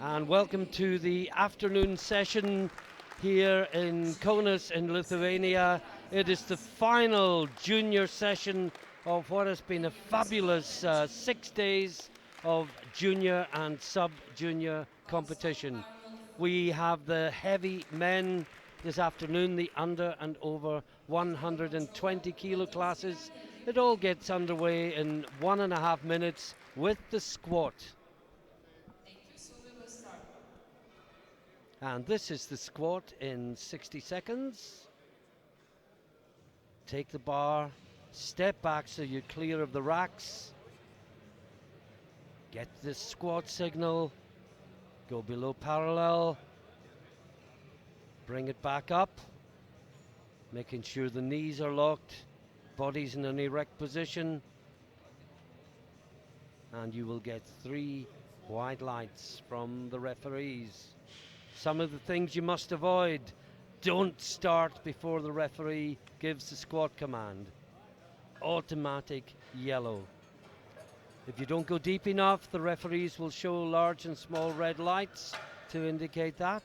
And welcome to the afternoon session here in Kaunas in Lithuania. It is the final junior session of what has been a fabulous 6 days of junior and sub-junior competition. We have the heavy men this afternoon, the under and over 120 kilo classes. It all gets underway in 1.5 minutes with the squat. And this is the squat in 60 seconds. Take the bar, step back so you're clear of the racks. Get the squat signal, go below parallel. Bring it back up, making sure the knees are locked, body's in an erect position. And you will get 3 white lights from the referees. Some of the things you must avoid: don't start before the referee gives the squat command. Automatic yellow. If you don't go deep enough, the referees will show large and small red lights to indicate that.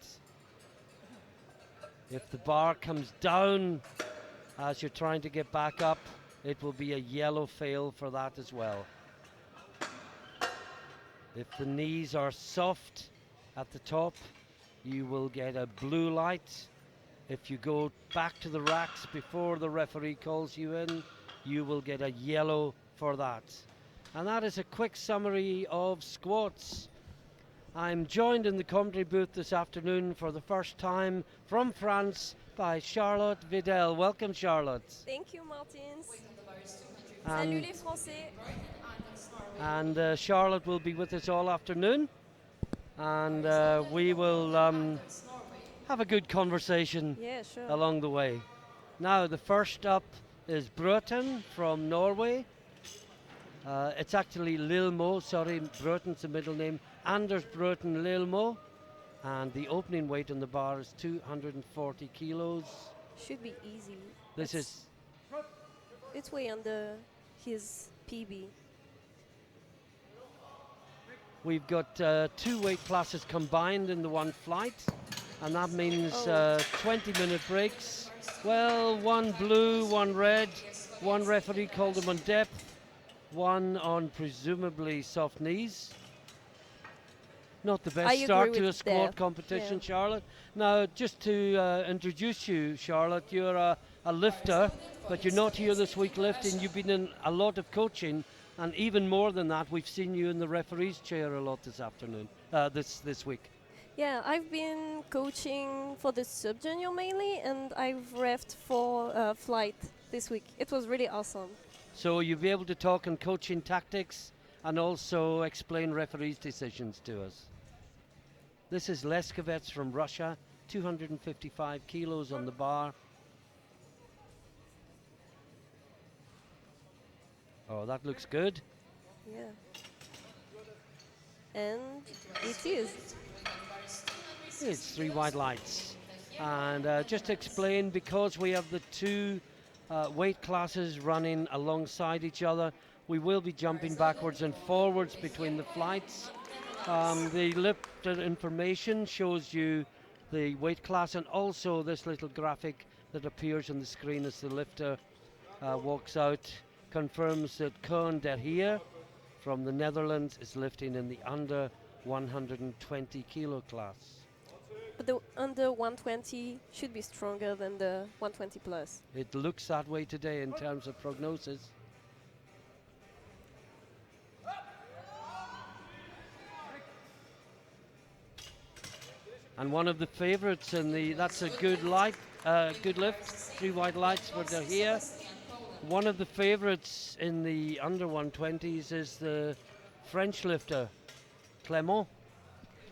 If the bar comes down as you're trying to get back up, it will be a yellow fail for that as well. If the knees are soft at the top, you will get a blue light. If you go back to the racks before the referee calls you in, you will get a yellow for that. And that is a quick summary of squats. I'm joined in the commentary booth this afternoon for the first time from France by Charlotte Vidal. Welcome, Charlotte. Thank you, Martins. And, Salut les Français. and Charlotte will be with us all afternoon. And we will have a good conversation along the way. Now, the first up is Brøten from Norway. It's actually Lilmo, sorry, Brøten's the middle name. Anders Brøten Lilmo. And the opening weight on the bar is 240 kilos. Should be easy. It's way under his PB. We've got 2 weight classes combined in the one flight, and that means 20-minute breaks. Well, 1 blue, 1 red, 1 referee called them on depth, 1 on presumably soft knees. Not the best start to a squat competition, yeah. Charlotte. Now, just to introduce you, Charlotte, you're a lifter, but you're not here this week lifting. You've been in a lot of coaching. And even more than that, we've seen you in the referee's chair a lot this afternoon, this week. Yeah, I've been coaching for the sub-junior mainly, and I've refed for flight this week. It was really awesome. So you'll be able to talk on coaching tactics and also explain referees' decisions to us. This is Leskovets from Russia, 255 kilos on the bar. Oh, that looks good. Yeah. And it is. It's 3 white lights. And just to explain, because we have the 2 weight classes running alongside each other, we will be jumping backwards and forwards between the flights. The lifter information shows you the weight class and also this little graphic that appears on the screen as the lifter walks out. Confirms that Koen der Heer from the Netherlands is lifting in the under 120 kilo class. But the under 120 should be stronger than the 120 plus. It looks that way today in terms of prognosis. And one of the favorites in that's a good light, good lift, 3 white lights for der Heer. One of the favorites in the under 120s is the French lifter, Clément.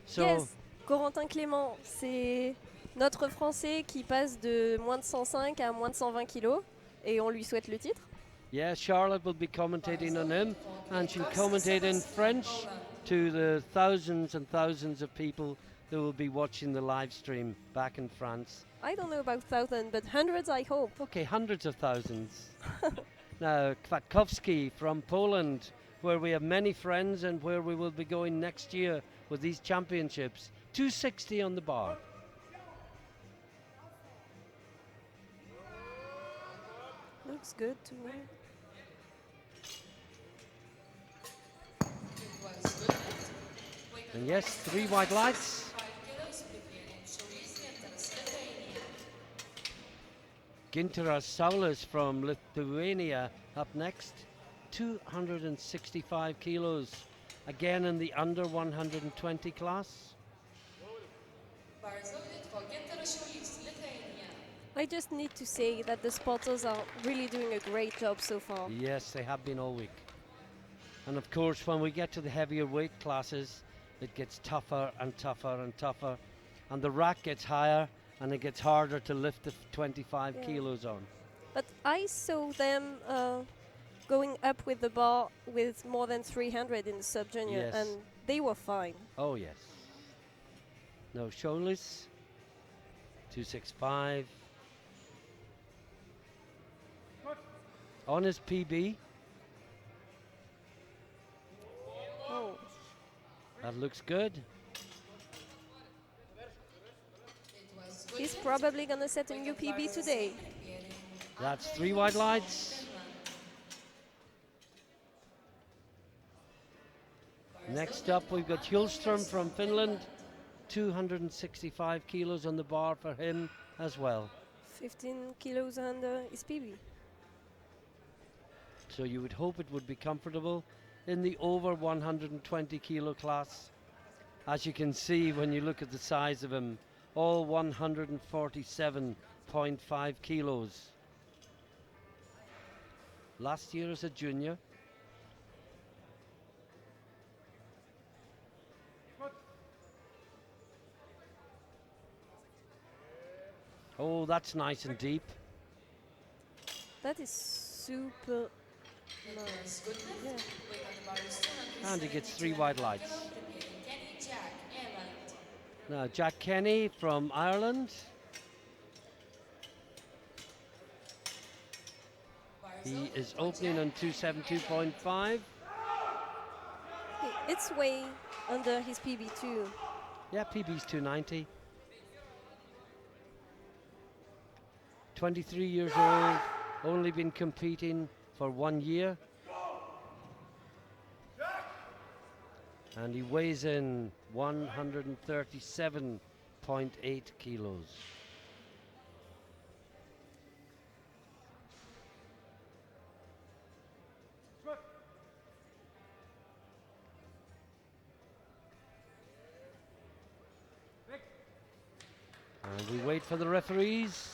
So yes, Corentin Clément, c'est notre Français qui passe de moins de 105 à moins de 120 kilos, et on lui souhaite le titre. Yeah, Charlotte will be commentating on him, and she'll commentate in French to the thousands and thousands of people who will be watching the live stream back in France. I don't know about thousands, but hundreds, I hope. Okay, hundreds of thousands. Now, Kwiatkowski from Poland, where we have many friends and where we will be going next year with these championships. 260 on the bar. Looks good to me. And yes, 3 white lights. Gintaras Saulis from Lithuania up next. 265 kilos. Again in the under 120 class. I just need to say that the spotters are really doing a great job so far. Yes, they have been all week. And of course, when we get to the heavier weight classes, it gets tougher and tougher and tougher. And the rack gets higher and it gets harder to lift the 25 kilos on. But I saw them going up with the bar with more than 300 in the sub-junior, Yes. and they were fine. Oh, yes. No, Sholis, 265. On his PB. Oh. That looks good. He's probably going to set a new PB today. That's 3 white lights. Next up, we've got Hjulström from Finland. 265 kilos on the bar for him as well. 15 kilos under his PB. So you would hope it would be comfortable in the over 120 kilo class. As you can see when you look at the size of him, all 147.5 kilos. Last year as a junior. Oh, that's nice and deep. That is super nice. Yeah. And he gets 3 white lights. Now, Jack Kenny from Ireland. He is opening on 272.5. It's way under his PB too. Yeah, PB's 290. 23 years old, only been competing for 1 year. And he weighs in 137.8 kilos. And we wait for the referees.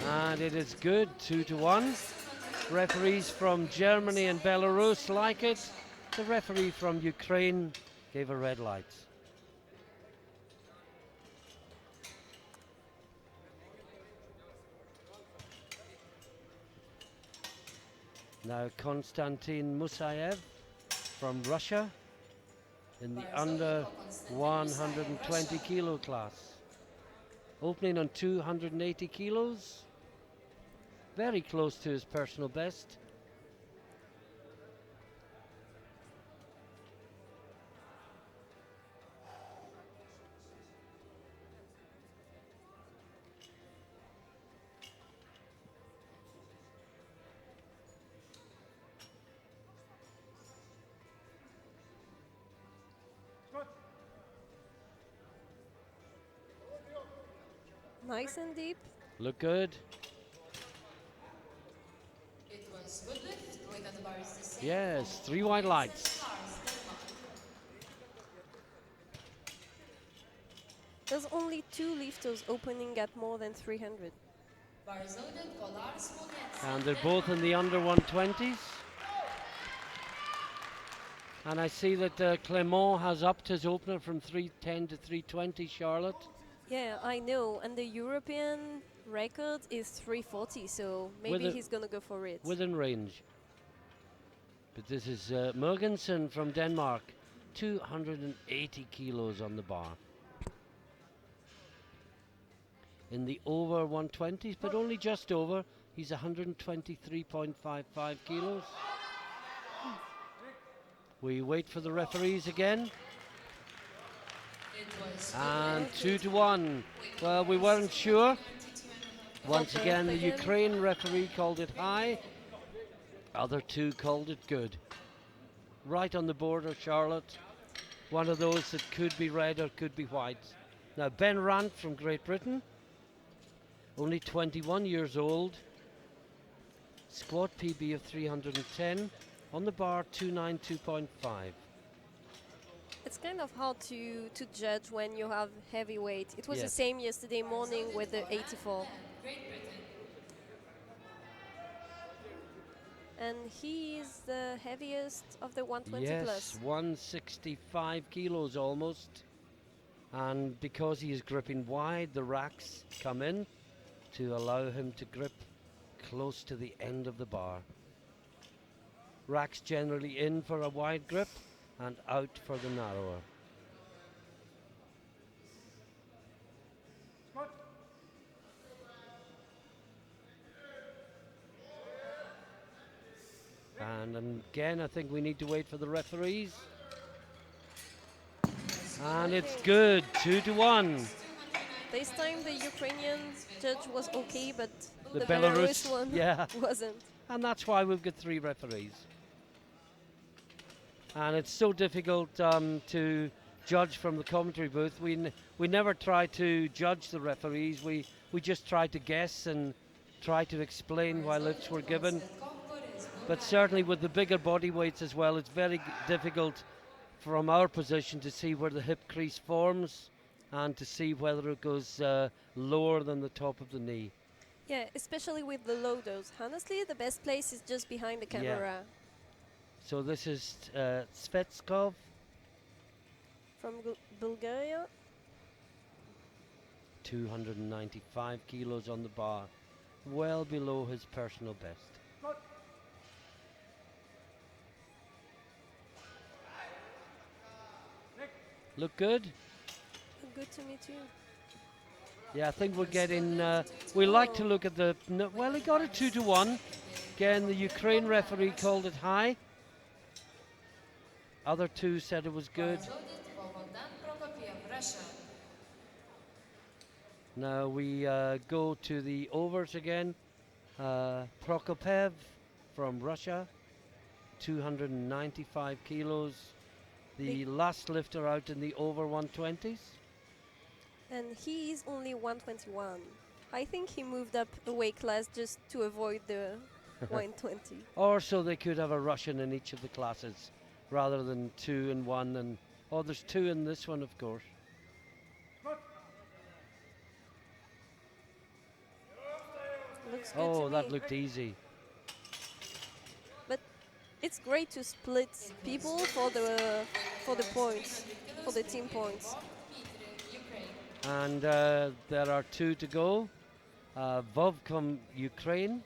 And it is good, 2-1. Referees from Germany and Belarus like it. The referee from Ukraine gave a red light. Now Konstantin Musayev from Russia in the under 120 kilo class. Opening on 280 kilos. Very close to his personal best. Nice and deep. Look good. Yes, 3 white lights. There's only 2 lifters opening at more than 300. And they're both in the under 120s. And I see that Clement has upped his opener from 310 to 320, Charlotte. Yeah, I know. And the European record is 340, so maybe he's going to go for it. Within range. But this is Mogensen from Denmark, 280 kilos on the bar. In the over 120s, but only just over. He's 123.55 kilos. We wait for the referees again. And 2-1. Well, we weren't sure. Once again, the Ukraine referee called it high. Other two called it good. Right on the border, Charlotte. One of those that could be red or could be white. Now, Ben Rant from Great Britain, only 21 years old. Squad PB of 310. On the bar, 292.5. It's kind of hard to judge when you have heavy weight. It was the Yes. same yesterday morning with the 84. And he is the heaviest of the 120 Yes, plus. 165 kilos almost. And because he is gripping wide, the racks come in to allow him to grip close to the end of the bar. Racks generally in for a wide grip and out for the narrower. And again, I think we need to wait for the referees. And it's good, 2-1. This time the Ukrainian judge was okay, but The the Belarus, Belarus one yeah. wasn't. And that's why we've got 3 referees. And it's so difficult to judge from the commentary booth. We never try to judge the referees. We just try to guess and try to explain why lifts were given. But certainly with the bigger body weights as well, it's very difficult from our position to see where the hip crease forms and to see whether it goes lower than the top of the knee. Yeah, especially with the loaders. Honestly, the best place is just behind the camera. So this is Svetskov. From Bulgaria. 295 kilos on the bar, well below his personal best. Look good? Good to me too. Yeah, I think we're getting, we like to look at the, well, he got a 2-1. Again, the Ukraine referee called it high. Other two said it was good. Now we go to the overs again. Prokopev from Russia, 295 kilos. The last lifter out in the over 120s. And he is only 121. I think he moved up a weight class just to avoid the 120. Or so they could have a Russian in each of the classes rather than 2 and 1. And oh, there's 2 in this one, of course. Looks good Oh, to that me. looked easy. But it's great to split people for the points, for the team points. And there are 2 to go. Vov from Ukraine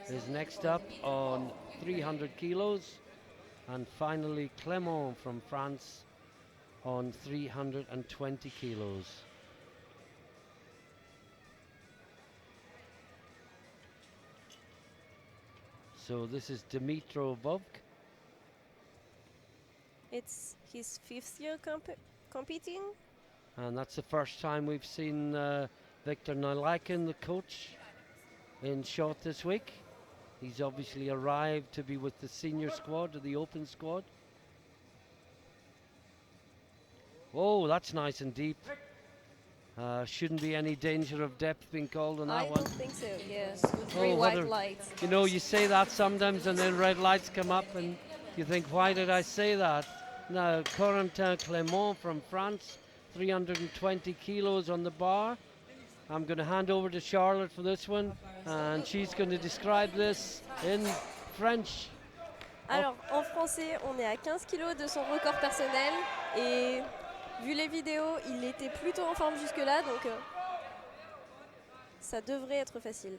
is next up on 300 kilos. And finally Clément from France on 320 kilos. So this is Dmitro Vovk. It's his 5th year competing. And that's the first time we've seen Viktor Nalaikin, the coach, in shot this week. He's obviously arrived to be with the senior squad, or the open squad. Oh, that's nice and deep. Shouldn't be any danger of depth being called on that I one. don't think so, yes. With 3 Oh, white lights. You know, you say that sometimes and then red lights come up and you think, why did I say that? Now, Corentin Clément from France, 320 kilos on the bar. I'm going to hand over to Charlotte for this one, and she's going to describe this in French. Alors, en français, on est à 15 kilos de son record personnel et vu les vidéos, il était plutôt en forme jusque-là, donc ça devrait être facile.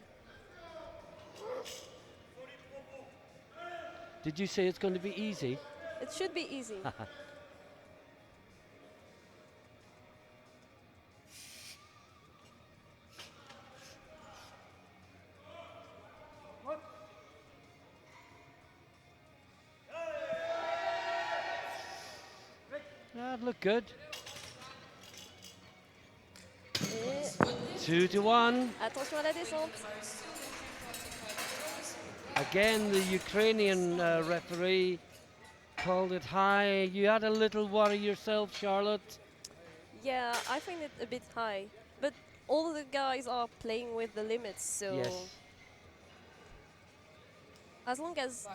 Did you say it's going to be easy? It should be easy. That looked good. Et 2-1. attention à la descente. Again, the Ukrainian referee called it high. You had a little worry yourself, Charlotte. Yeah, I find it a bit high. But all the guys are playing with the limits, so Yes. as long as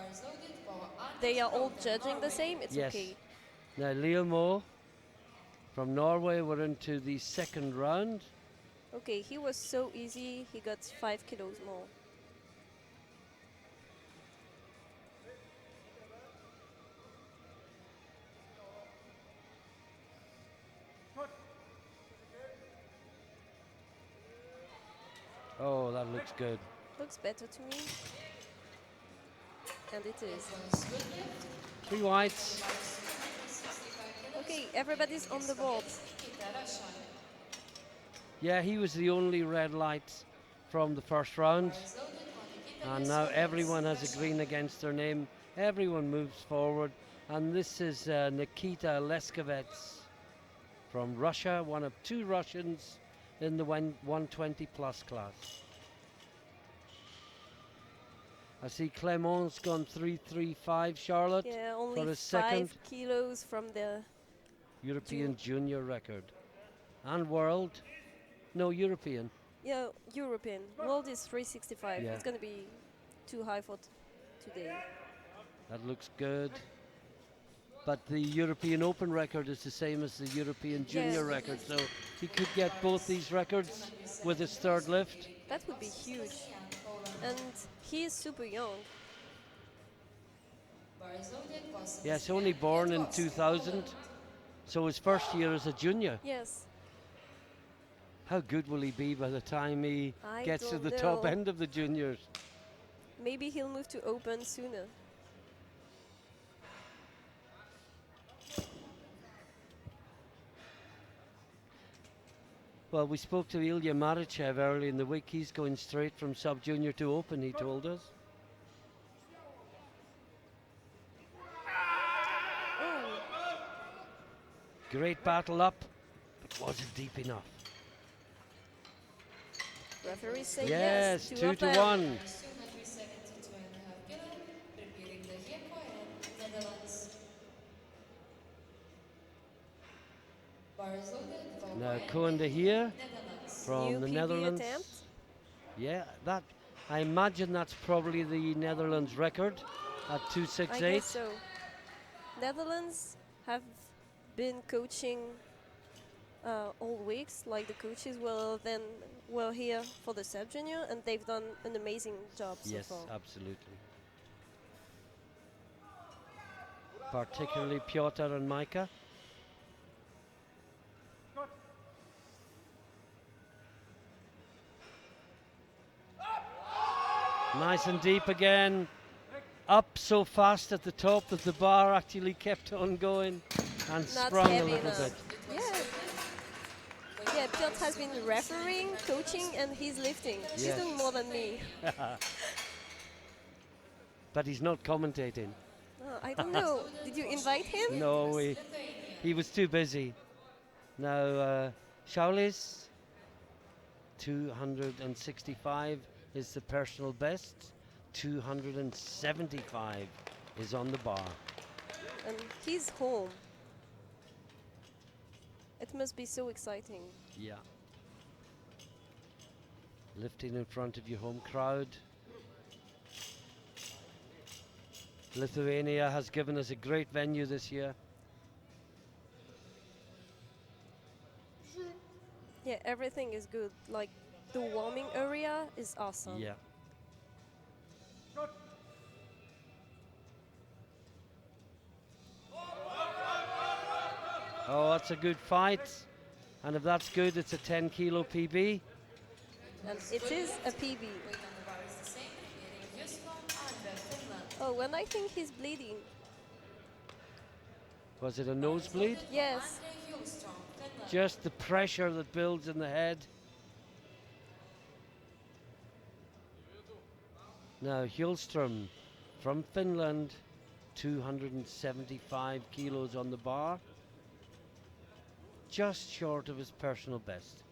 they are all judging the same, it's Yes. okay. Now, Leo Mo from Norway, we're into the second round. Okay, he was so easy, he got 5 kilos more. Oh, that looks good. Looks better to me. And it is. 3 whites. Okay, everybody's on the board. Yeah, he was the only red light from the first round. And now everyone has a green against their name. Everyone moves forward. And this is Nikita Leskovets from Russia, one of 2 Russians in the 120 plus class. I see Clement's gone 3-3-5, Charlotte, Yeah, for only his 5 second kilos from the... European junior record. And world. No, European. Yeah, European. World is 365. Yeah. It's gonna be too high for today. That looks good. But the European Open record is the same as the European Junior record, so he could get both these records with his third lift. That would be huge. And he is super young. Yes, only born in 2000, so his first year as a junior. Yes. How good will he be by the time he I gets to don't the top know. end of the juniors? Maybe he'll move to Open sooner. Well, we spoke to Ilya Marichev early in the week. He's going straight from sub-junior to open, he told us. Oh, Great battle up, but wasn't deep enough. referees say Yes, yes. 2 of to them. 1. Now Koen de Heer from New the PB Netherlands. attempt. Yeah, that I imagine that's probably the Netherlands record at I 268. guess so. Netherlands have been coaching all weeks. Like the coaches were here for the sub junior, and they've done an amazing job Yes, so far. absolutely. Particularly Piotr and Micah. Nice and deep again. Up so fast at the top that the bar actually kept on going and Not sprung a heavy little enough. bit. Yeah, Piotr has been refereeing, coaching, and he's lifting. He's Yes. doing more than me. But he's not commentating. I don't know. Did you invite him? No, he was too busy. Now, Shaolis, 265 is the personal best. 275 is on the bar. And he's home. It must be so exciting. Yeah. Lifting in front of your home crowd. Lithuania has given us a great venue this year. Yeah, everything is good. Like the warming area is awesome. Yeah. Oh, that's a good fight. And if that's good, it's a 10 kilo PB. And it is a PB. Oh, and I think he's bleeding. Was it a nosebleed? Yes. Just the pressure that builds in the head. Now, Hjulström from Finland, 275 kilos on the bar. just short of his personal best.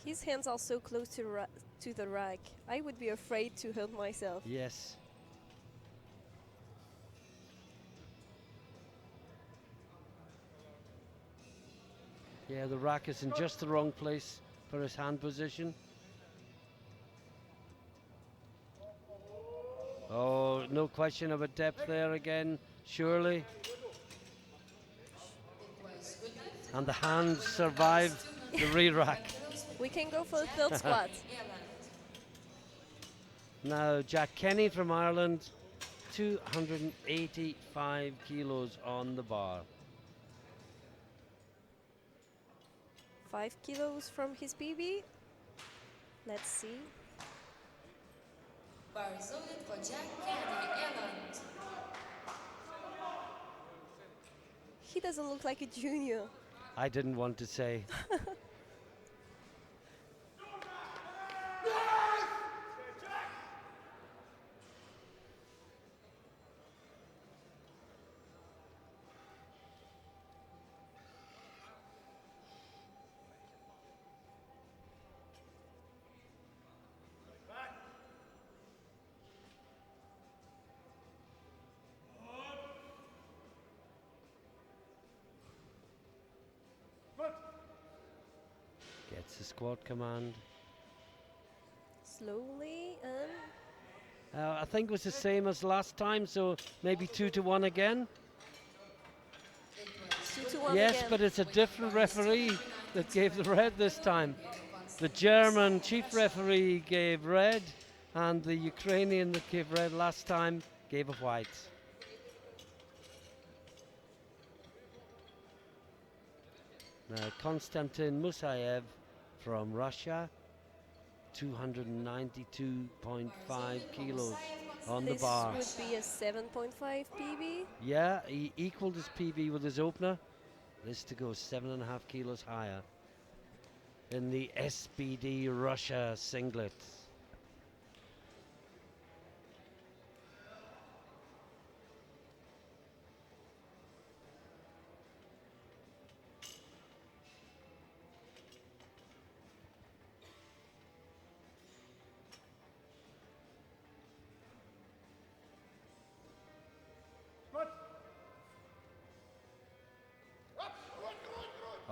His hands are so close to the rack. I would be afraid to hurt myself. Yes. Yeah, the rack is in just the wrong place for his hand position. Oh, no question of a depth there again, surely. And the hands survived the re-rack. We can go for a third squat. Now, Jack Kenny from Ireland, 285 kilos on the bar. 5 kilos from his PB. Let's see. Bar is loaded for Jack Kennedy, Ireland. He doesn't look like a junior. I didn't want to say. Gets the squat command. Slowly and I think it was the same as last time, so maybe 2-1 again. 2-1 Yes, again. but it's a different referee that gave the red this time. The German chief referee gave red, and the Ukrainian that gave red last time gave a white. Now, Konstantin Musayev from Russia, 292.5 kilos on the bar. This would be a 7.5 PB. Yeah, he equaled his PB with his opener. This to go 7.5 kilos higher in the SBD Russia singlet.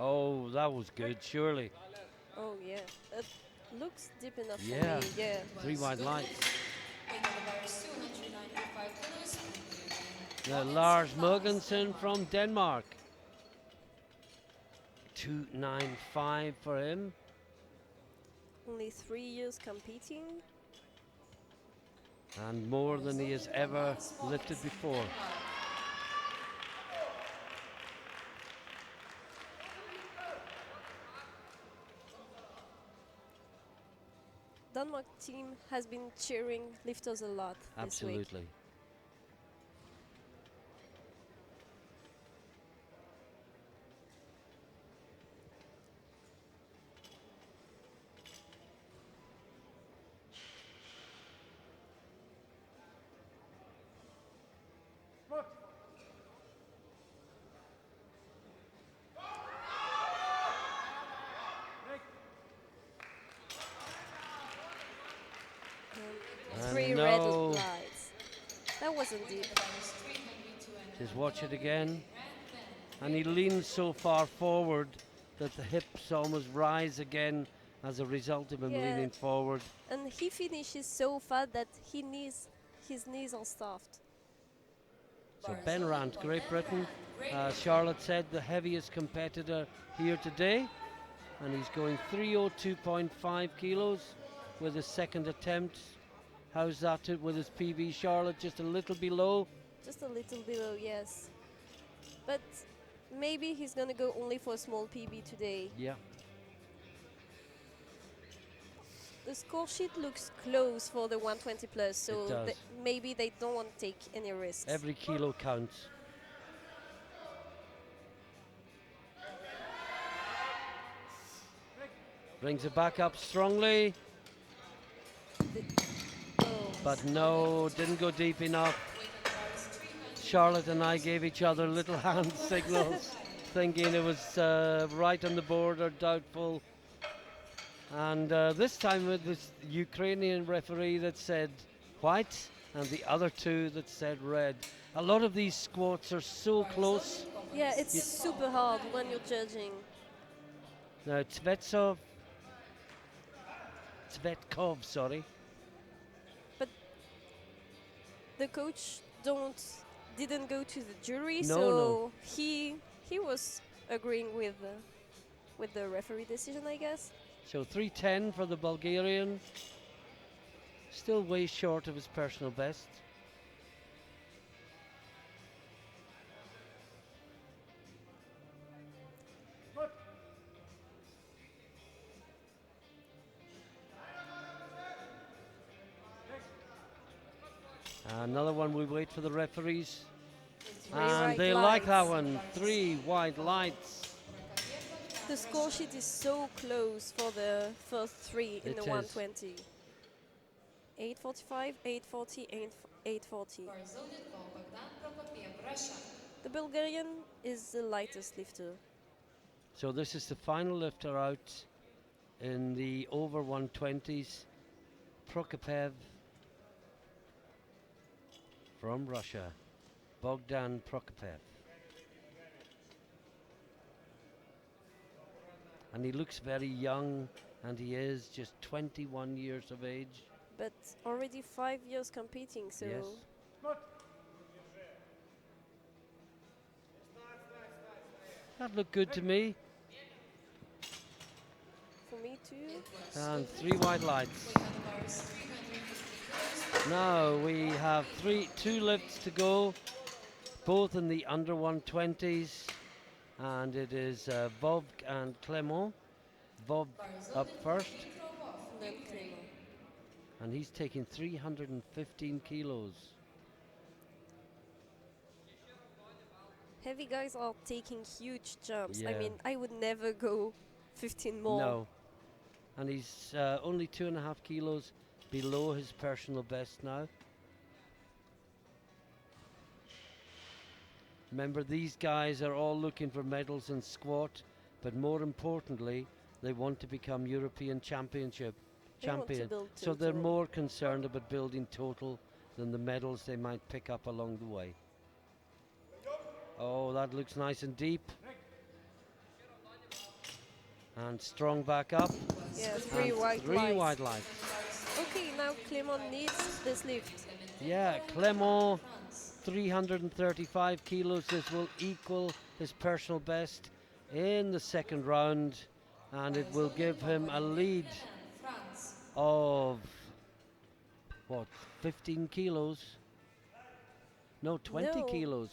Oh, that was good, surely. Oh yeah, it looks deep enough Yeah. for me. Yeah. 3 white lights. Weight of the bar is 295 kilos. Now, Lars Mogensen from Denmark. 295 for him. Only 3 years competing. And more than he has ever lifted before. Denmark team has been cheering lifters a lot this week. Absolutely. Three no. red lights. That wasn't deep. Just watch it again. And he leans so far forward that the hips almost rise again as a result of him Yeah. leaning forward. And he finishes so fat that his knees are stuffed. So Ben Rand, Great Britain. Charlotte said the heaviest competitor here today. And he's going 302.5 kilos with his second attempt. How's that with his PB, Charlotte? Just a little below? Just a little below, yes. But maybe he's gonna go only for a small PB today. Yeah. The score sheet looks close for the 120 plus, so It does. maybe they don't want to take any risks. Every kilo counts. Brings it back up strongly, Oh, but no, didn't go deep enough. Charlotte and I gave each other little hand signals, thinking it was right on the border, doubtful. And this time it was Ukrainian referee that said white, and the other two that said red. A lot of these squats are so close. Yeah, it's super hard when you're judging. Now Tvetkov, sorry. But the coach didn't go to the jury, No, so no. he was agreeing with the referee decision, I guess. So 3:10 for the Bulgarian. Still way short of his personal best. Another one, we wait for the referees. Three And white they like that lights. one. 3 white lights. The score sheet is so close for the first three in It the is. 120. 8:45, 8:40, 8:40. Barzoditko Bogdan Prokopiev, Russia. The Bulgarian is the lightest lifter. So this is the final lifter out in the over 120s. Prokopiev from Russia. Bogdan Prokopiev. And he looks very young, and he is just 21 years of age. But already 5 years competing, so Yes. That looked good to me. for me too. And 3 white lights. We have bars 350 kilos. Now we have 2 lifts to go, both in the under 120s, and it is Vov and Clement. Vov up first, Then Clément. and he's taking 315 kilos. Heavy guys are taking huge jumps. I Yeah. mean, I would never go 15 more. No. And he's only 2.5 kilos below his personal best now. Remember, these guys are all looking for medals in squat, but more importantly, they want to become European Championship They want to champion. build So they're total. more concerned about building total than the medals they might pick up along the way. Oh, that looks nice and deep. And strong back up. Yeah, 3 And white 3 lights. wide lights. Okay, now Clément needs this lift. Yeah, Clement, 335 kilos. This will equal his personal best in the second round, and it will give him a lead France. of, what, 15 kilos? No, 20 No. kilos.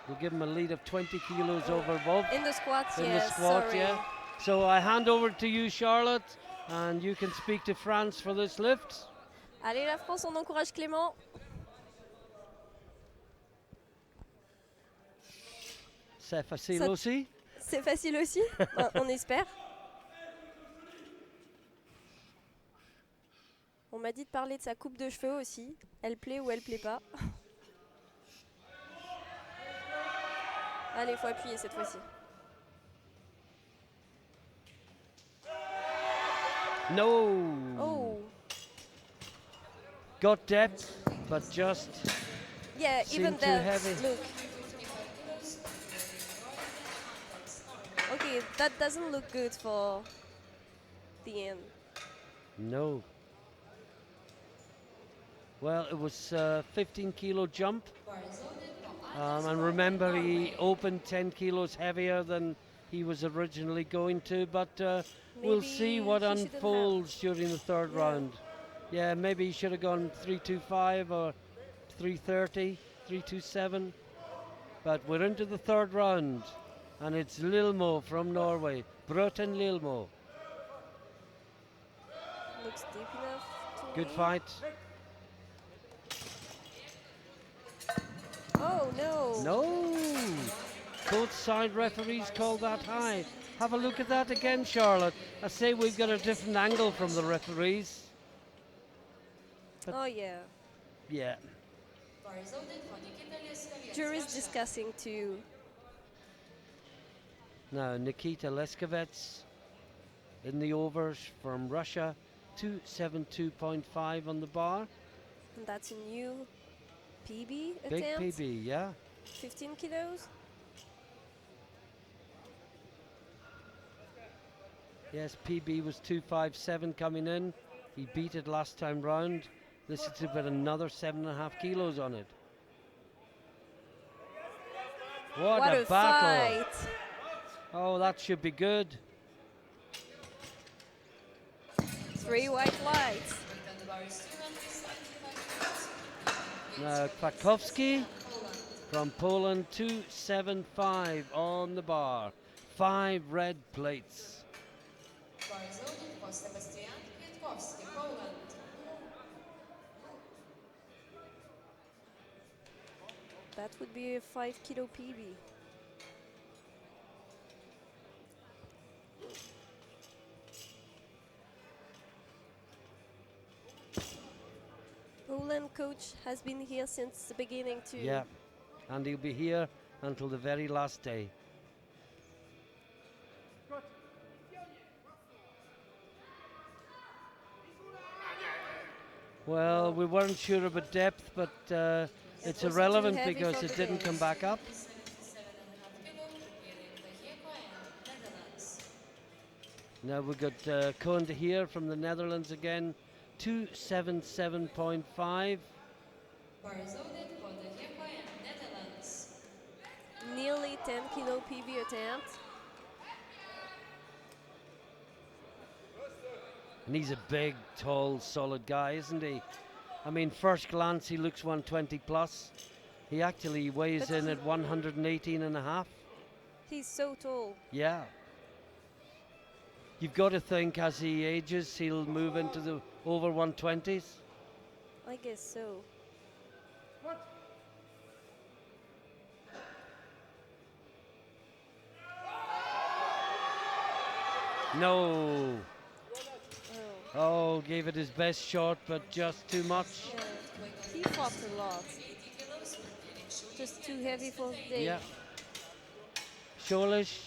Will give him a lead of 20 kilos over Bob In the squats, in yes, the squat, sorry. yeah. So I hand over to you, Charlotte, and you can speak to France for this lift. Allez la France, on encourage Clément. C'est facile Ça- aussi. C'est facile aussi, on espère. On m'a dit de parler de sa coupe de cheveux aussi. Elle plaît ou elle plaît pas. Allez, faut appuyer cette fois-ci. No. Oh, Got depth, but just yeah, Seem even too that. heavy. Look. Okay, that doesn't look good for the end. no. Well, it was 15 kilo jump. And remember, he opened 10 kilos heavier than he was originally going to, but we'll see Maybe what he shouldn't have. unfolds during the third Yeah. round. Yeah, maybe he should have gone 325 or 330, 327. But we're into the third round, and it's Lilmo from Norway, Brøten Lilmo. Looks deep enough to Good me. fight. Oh no. No! Both side referees called that high. Have a look at that again, Charlotte. I say we've got a different angle from the referees. Oh yeah. Yeah. Jury's discussing too. Now Nikita Leskovets in the overs from Russia, 272.5 on the bar. And that's a new PB Big attempt. PB, yeah. 15 kilos. Yes, PB was 257 coming in. He beat it last time round. This is to put another 7.5 kilos on it. What a battle! Fight. Oh, that should be good. 3 white lights. Now Krakowski from Poland, 275 on the bar. 5 red plates. That would be a 5 kilo PB. Poland coach has been here since the beginning too. Yeah, and he'll be here until the very last day. Well, we weren't sure about depth, but it's was irrelevant too heavy because for it the didn't come base. back up. Now we've got Koen de Heer from the Netherlands again, 277.5. Nearly 10 kilo PB attempt. And he's a big, tall, solid guy, isn't he? I mean, first glance he looks 120 plus. He actually weighs But in at 118 and a half. He's so tall. Yeah. You've got to think as he ages, he'll move into the over 120s. I guess so. No. Oh. Oh, gave it his best shot, but just too much. Yeah. He fought a lot. Just too heavy for the day. Yeah. Šoliš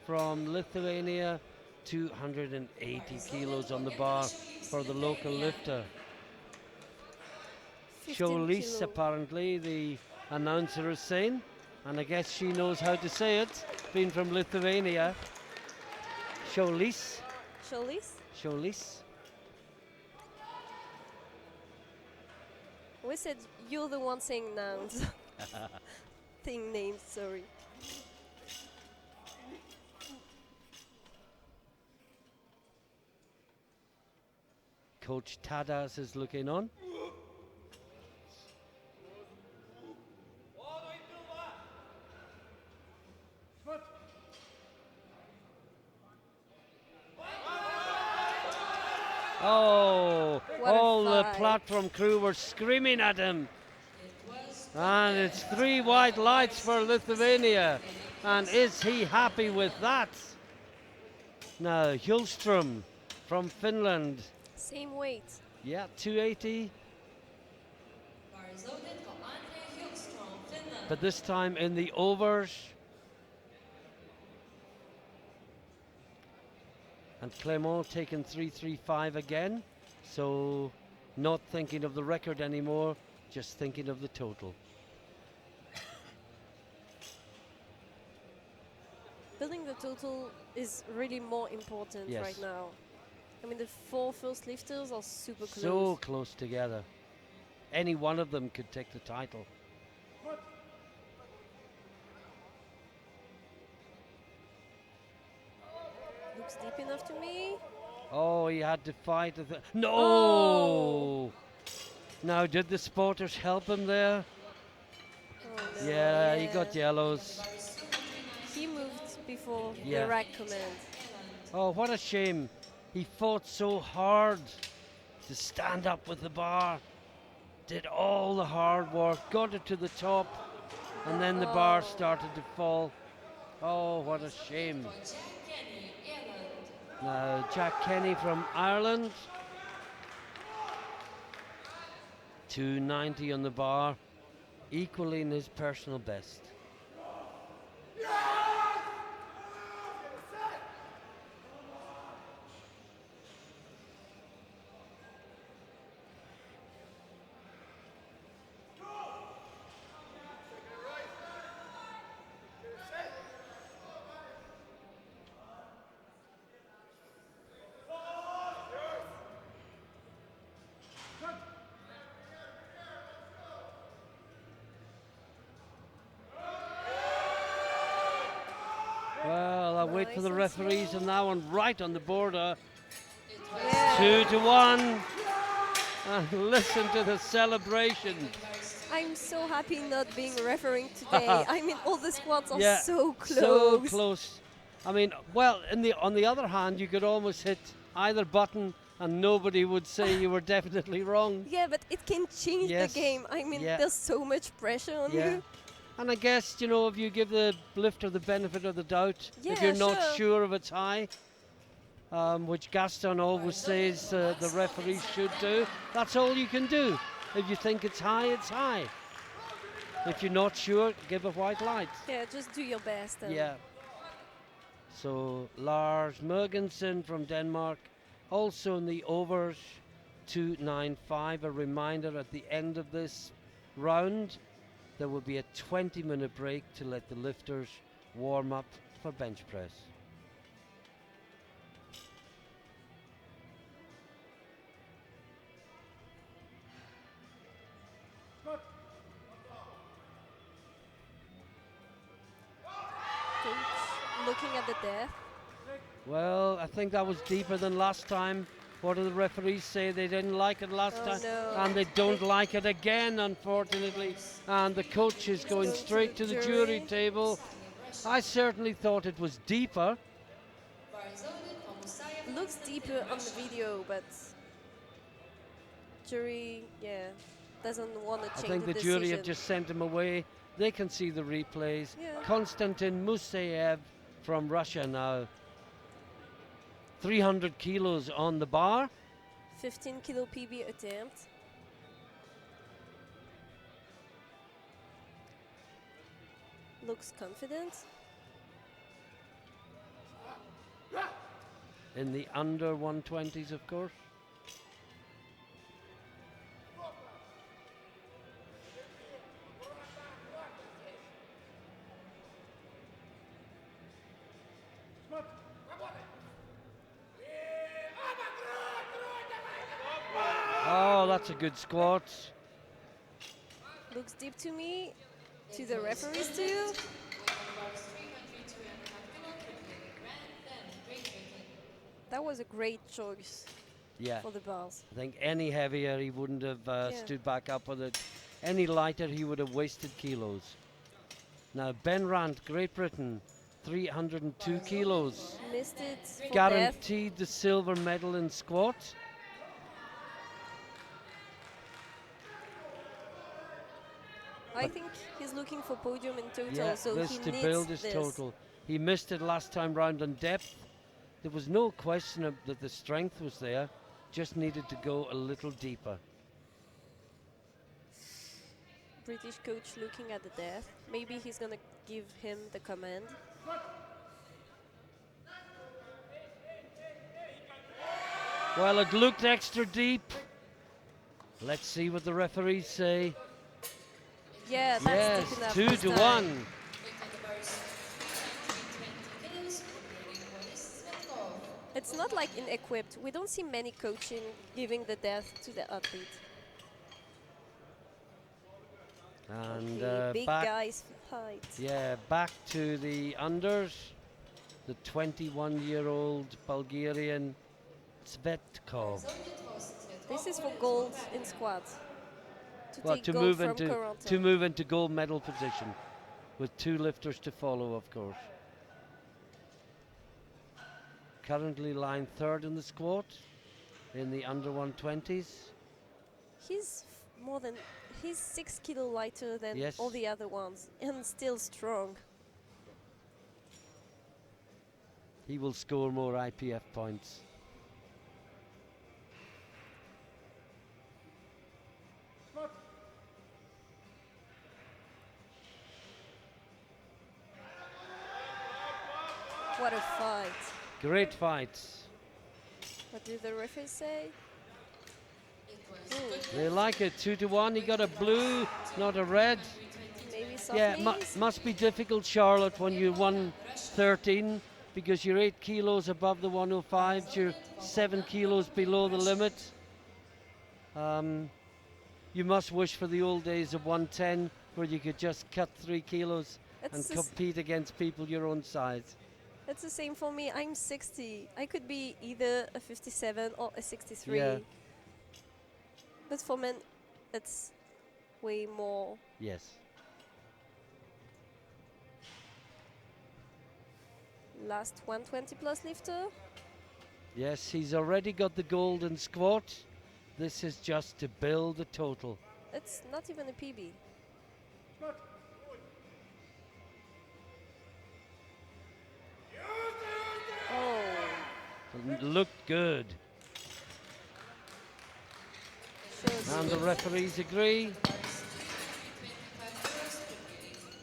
from Lithuania, 280 kilos on the bar for the local lifter. 15 Šoliš, kilo. apparently, the announcer is saying, and I guess she knows how to say it, being from Lithuania. Šoliš. Šoliš? Šoliš. We said you're the one saying nouns. Saying names, sorry. Coach Tadas is looking on. Oh, What a all the fight. platform crew were screaming at him. And it's 3 white lights for Lithuania. And is he happy with that? Now, Hjulström from Finland. Same weight. Yeah, 280. But this time in the overs. And Clément taking 335 again. So not thinking of the record anymore, just thinking of the total. Building the total is really more important Yes. right now. I mean, the 4 first lifters are super close. So close together. Any one of them could take the title. Looks deep enough to me. Oh, he had to fight. No! Oh. Now, did the spotters help him there? Oh, no. Yeah, he got yellows. He moved before Yeah. the rack command. Oh, what a shame. He fought so hard to stand up with the bar. Did all the hard work, got it to the top, and then the bar started to fall. Oh, what a shame. Now, Jack Kenny from Ireland. 290 on the bar. equaling his personal best. Well, I wait for Nice the and referees slow. on that one, right on the border. Yeah. 2-1. And listen to the celebration. I'm so happy not being refereeing today. I mean, all the squats are Yeah, so close. so close. I mean, well, on the other hand, you could almost hit either button and nobody would say you were definitely wrong. Yeah, but it can change Yes. the game. I mean, Yeah. there's so much pressure on Yeah. you. And I guess, you know, if you give the lifter the benefit of the doubt, if Yeah, you're not sure. sure if it's high, which Gaston always says the referees should do, that's all you can do. If you think it's high, it's high. If you're not sure, give a white light. Yeah, just do your best. Yeah. So Lars Mergensen from Denmark, also in the overs, 295. A reminder, at the end of this round, there will be a 20-minute break to let the lifters warm up for bench press. Coach looking at the depth. Well, I think that was deeper than last time. What do the referees say? They didn't like it last Oh, time, no. and they don't like it again, unfortunately. And the coach is going going to straight the to the jury jury. table. I certainly thought it was deeper. Looks deeper on the video, but jury, yeah, doesn't want to I change think the decision. jury have just sent him away. They can see the replays. Yeah. Konstantin Musayev from Russia now. 300 kilos on the bar. 15 kilo PB attempt. Looks confident. In the under 120s, of course. Oh, that's a good squat. Looks deep to me. To the referees too. That was a great choice Yeah, for the bars. I think any heavier he wouldn't have Yeah. stood back up with it. Any lighter he would have wasted kilos. Now Ben Rant, Great Britain, 302 kilos. Missed it for death. Guaranteed the silver medal in squat. I think he's looking for podium in total, Yeah, so this he to needs build his this. total. He missed it last time round on depth. There was no question that the strength was there, just needed to go a little deeper. British coach looking at the depth. Maybe he's gonna give him the command. Well, it looked extra deep. Let's see what the referees say. Yeah, that's Yes, deep enough. 2 this to time. 1. It's not like in equipped. We don't see many coaching giving the depth to the athlete. And Okay, big back, guys height. yeah, back to the unders. The 21-year-old Bulgarian Svetkov. This is for gold in squat. To Well, take to gold move from into Corentin. gold medal position, with 2 lifters to follow, of course. Currently lying 3rd in the squat, in the under 120s. He's 6 kilo lighter than Yes. all the other ones, and still strong. He will score more IPF points. What a fight. Great fight. What did the referee say? It was good. They like it. 2-1. He got a blue, not a red. Maybe soft Yeah, knees? must be difficult, Charlotte, when you won 13 because you're 8 kilos above the 105s. You're 7 kilos below the limit. You must wish for the old days of 110 where you could just cut 3 kilos and compete against people your own size. It's the same for me. I'm 60. I could be either a 57 or a 63. Yeah. But for men, it's way more. Yes. Last 120 plus lifter. Yes, he's already got the gold in squat. This is just to build the total. It's not even a PB. Oh, Looked good. shows And the referees agree.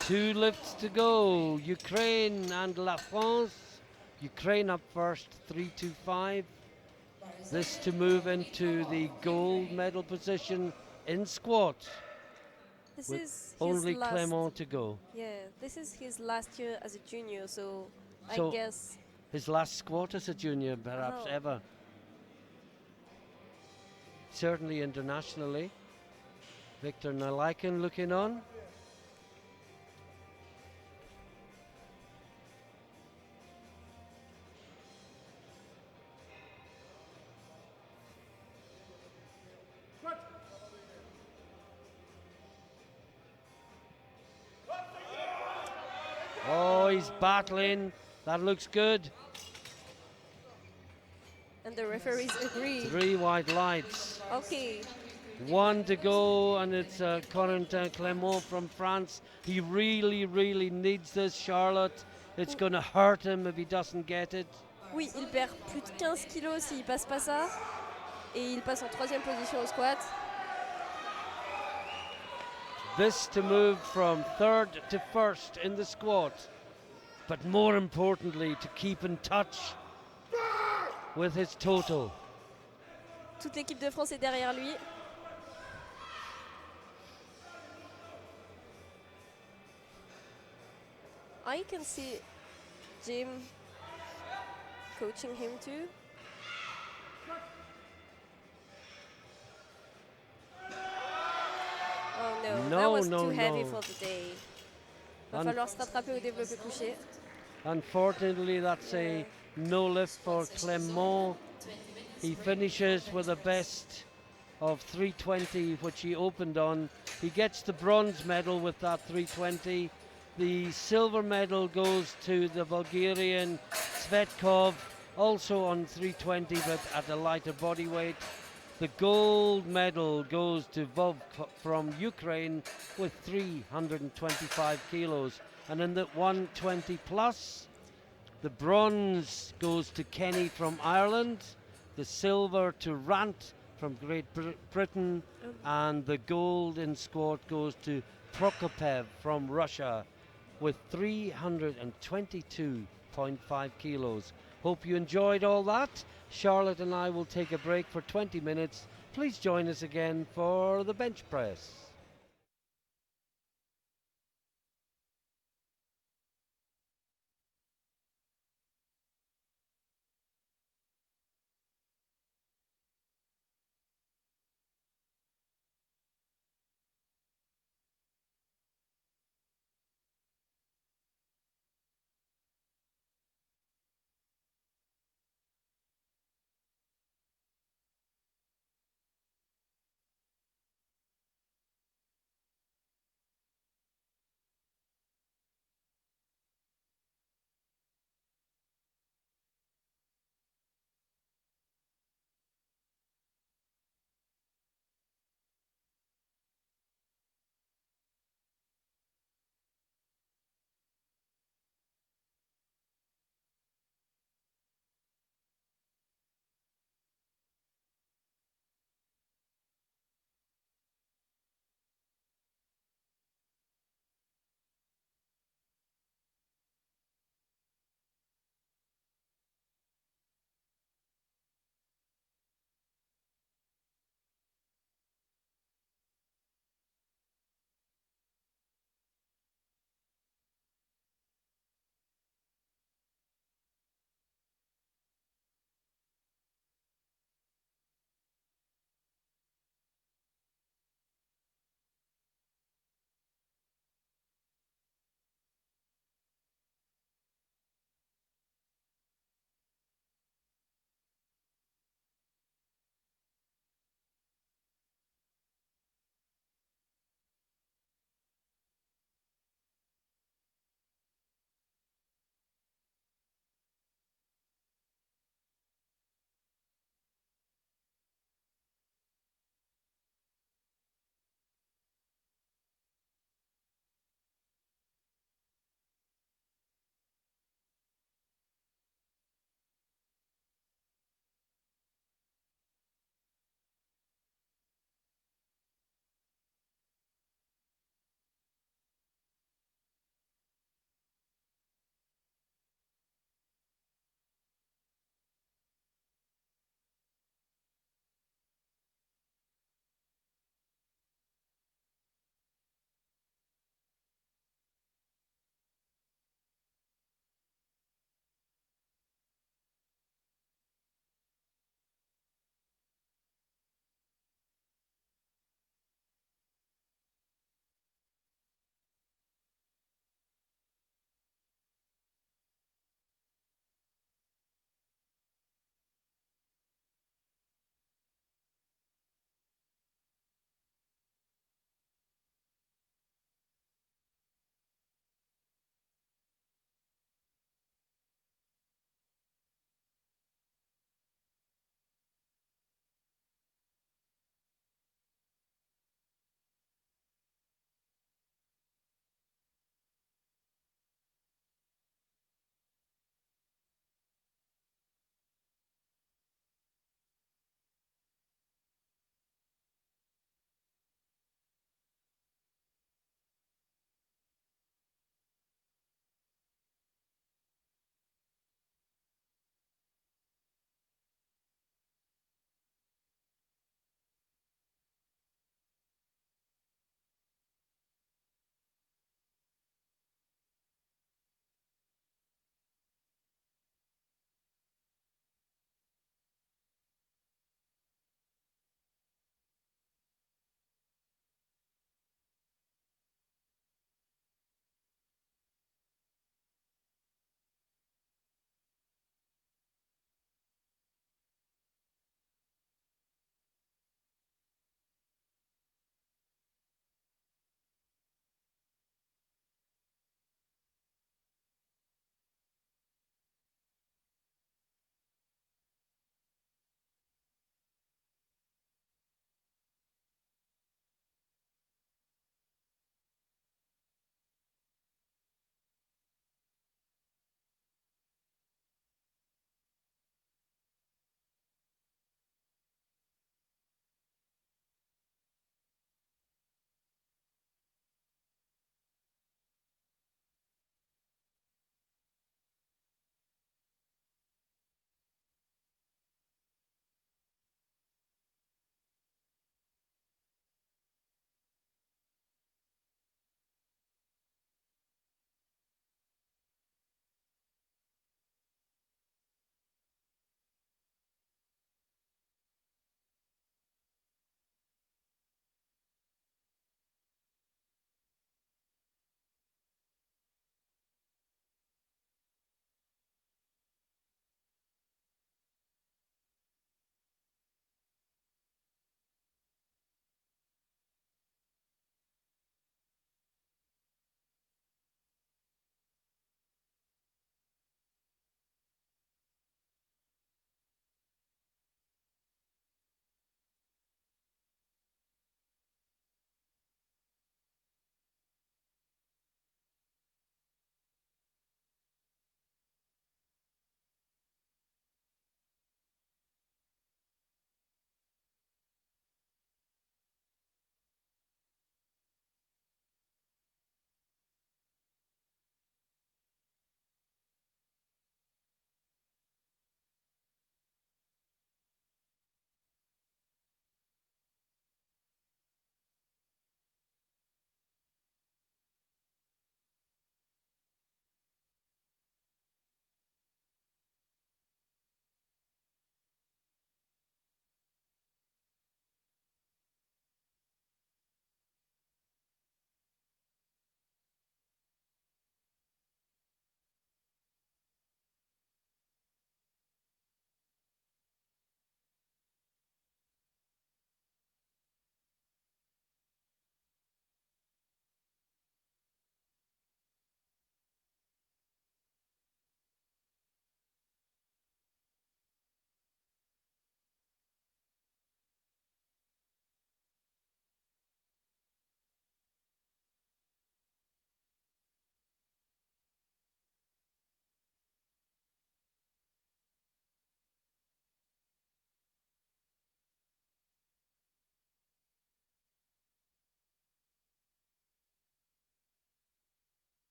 2 lifts to go. Ukraine and La France. Ukraine up first, 3-2-5. This to move into the gold medal position in squat. this With is only his last. Clement to go. Yeah, this is his last year as a junior, so So- I guess His last squat as a junior, perhaps Oh. ever. Certainly internationally. Victor Nalaikin looking on. Oh, he's battling. That looks good. and the referees agree. 3 white lights. Okay, 1 to go, and it's Corentin Clement from France. He really, really needs this, Charlotte. It's going to hurt him if he doesn't get it. oui, il perd plus de 15 kilos s'il passe pas ça. Et il passe en 3e position au squat. This to move from 3rd to 1st in the squat. But more importantly, to keep in touch with his total. Toute l'équipe de France est derrière lui. I can see Jim coaching him too. Oh no, that No, was no, too heavy no. for the day. Va Un- falloir se rattraper au développé couché. Unfortunately, that's a no lift for Clement. He finishes with a best of 320, which he opened on. He gets the bronze medal with that 320. The silver medal goes to the Bulgarian Svetkov, also on 320, but at a lighter body weight. The gold medal goes to Vov from Ukraine with 325 kilos. And in the 120 plus, the bronze goes to Kenny from Ireland, the silver to Rant from Great Britain, and the gold in squat goes to Prokopev from Russia with 322.5 kilos. Hope you enjoyed all that. Charlotte and I will take a break for 20 minutes. Please join us again for the bench press.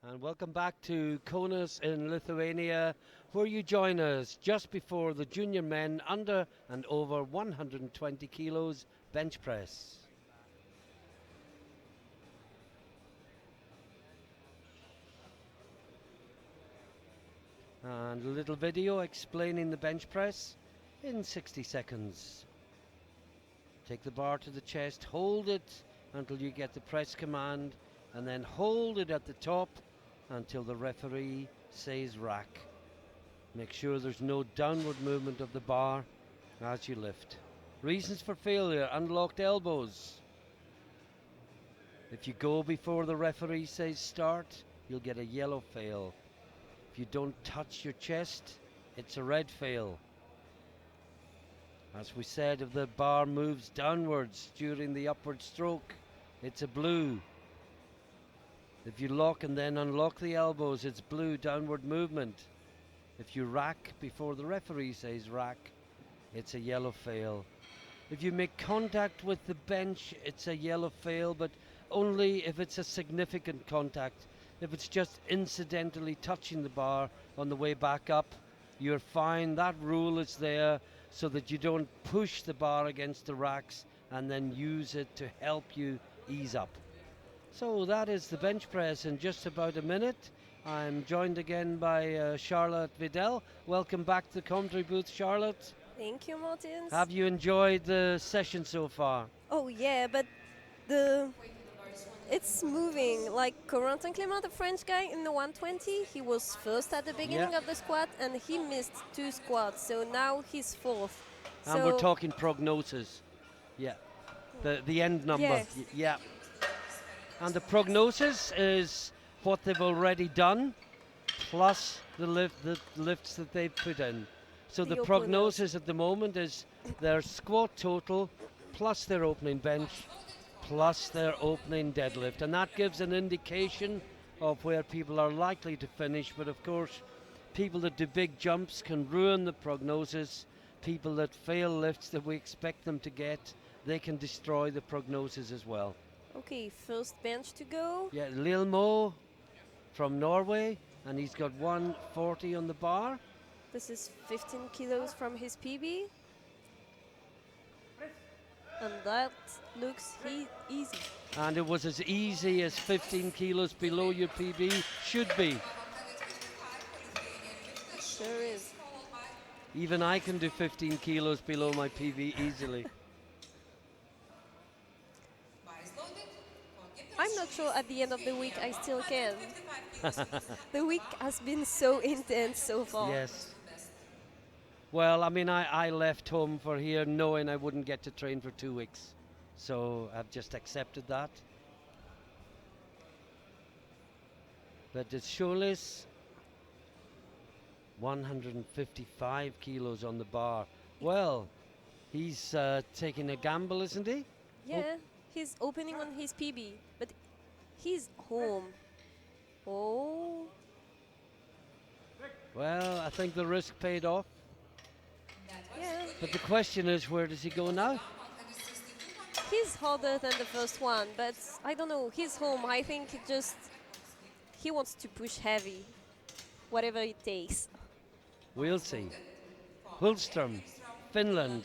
And welcome back to Kaunas in Lithuania, where you join us just before the junior men under and over 120 kilos bench press. And a little video explaining the bench press in 60 seconds. Take the bar to the chest, hold it until you get the press command, and then hold it at the top until the referee says rack. Make sure there's no downward movement of the bar as you lift. Reasons for failure: unlocked elbows. If you go before the referee says start, you'll get a yellow fail. If you don't touch your chest, it's a red fail. As we said, if the bar moves downwards during the upward stroke, it's a blue. If you lock and then unlock the elbows, it's blue, downward movement. If you rack before the referee says rack, it's a yellow fail. If you make contact with the bench, it's a yellow fail, but only if it's a significant contact. If it's just incidentally touching the bar on the way back up, you're fine. That rule is there so that you don't push the bar against the racks and then use it to help you ease up. So that is the bench press in just about a minute. I'm joined again by Charlotte Vidal. Welcome back to the commentary booth, Charlotte. Thank you, Martins. Have you enjoyed the session so far? Oh yeah, but it's moving. Like Corentin Clément, the French guy in the 120, he was first at the beginning of the squat and he missed 2 squats, so now he's fourth. And So we're talking prognosis. Yeah. The end number. Yes. Yeah. And the prognosis is what they've already done plus the lifts that they've put in. So the The prognosis at the moment is their squat total plus their opening bench plus their opening deadlift, and that gives an indication of where people are likely to finish. But of course, people that do big jumps can ruin the prognosis. People that fail lifts that we expect them to get, they can destroy the prognosis as well. okay, first bench to go. Yeah, Lil Mo from Norway, and he's got 140 on the bar. This is 15 kilos from his PB. And that looks easy. And it was as easy as 15 kilos below your PB should be. Sure is. Even I can do 15 kilos below my PB easily. I'm not sure at the end of the week I still can. The week has been so intense so far. Yes. Well, I mean, I left home for here knowing I wouldn't get to train for 2 weeks. So I've just accepted that. But it's Scholes, 155 kilos on the bar. Well, he's taking a gamble, isn't he? Yeah, he's opening on his PB, but he's home. Oh, Well, I think the risk paid off. yeah. But the question is, where does he go now? He's harder than the first one, but I don't know. He's home. I think he wants to push heavy, whatever it takes. We'll see. Hultström, Finland.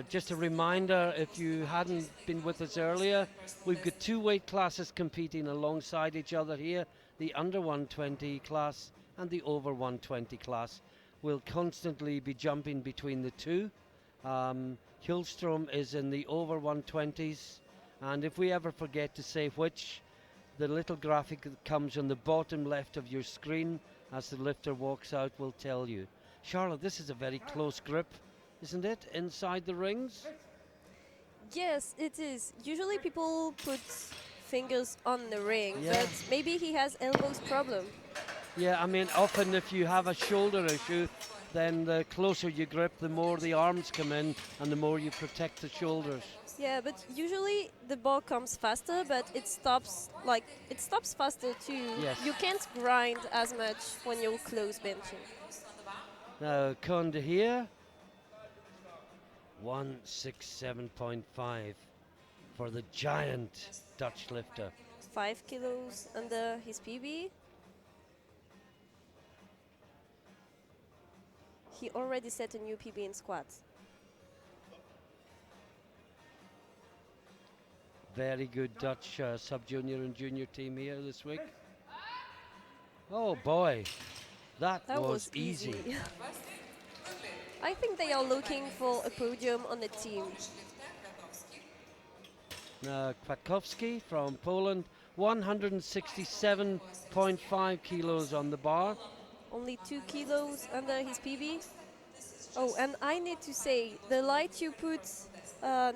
Just a reminder, if you hadn't been with us earlier, we've got 2 weight classes competing alongside each other here, the under 120 class and the over 120 class. We'll constantly be jumping between the two. Hultström is in the over 120s, and if we ever forget to say which, the little graphic that comes on the bottom left of your screen as the lifter walks out will tell you. Charlotte, this is a very close grip, isn't it, inside the rings? Yes, it is. Usually people put fingers on the ring, Yeah. but maybe he has elbows problem. Yeah, I mean, often if you have a shoulder issue, then the closer you grip, the more the arms come in and the more you protect the shoulders. Yeah, but usually the ball comes faster, but it stops faster too. Yes. You can't grind as much when you're close benching. Now, Conde here, 167.5 for the giant Dutch lifter. 5 kilos under his PB. He already set a new PB in squats. Very good Dutch sub-junior and junior team here this week. Oh boy, that was easy. I think they are looking for a podium on the team. Kwiatkowski from Poland, 167.5 kilos on the bar. Only 2 kilos under his PB. Oh, and I need to say, the light you put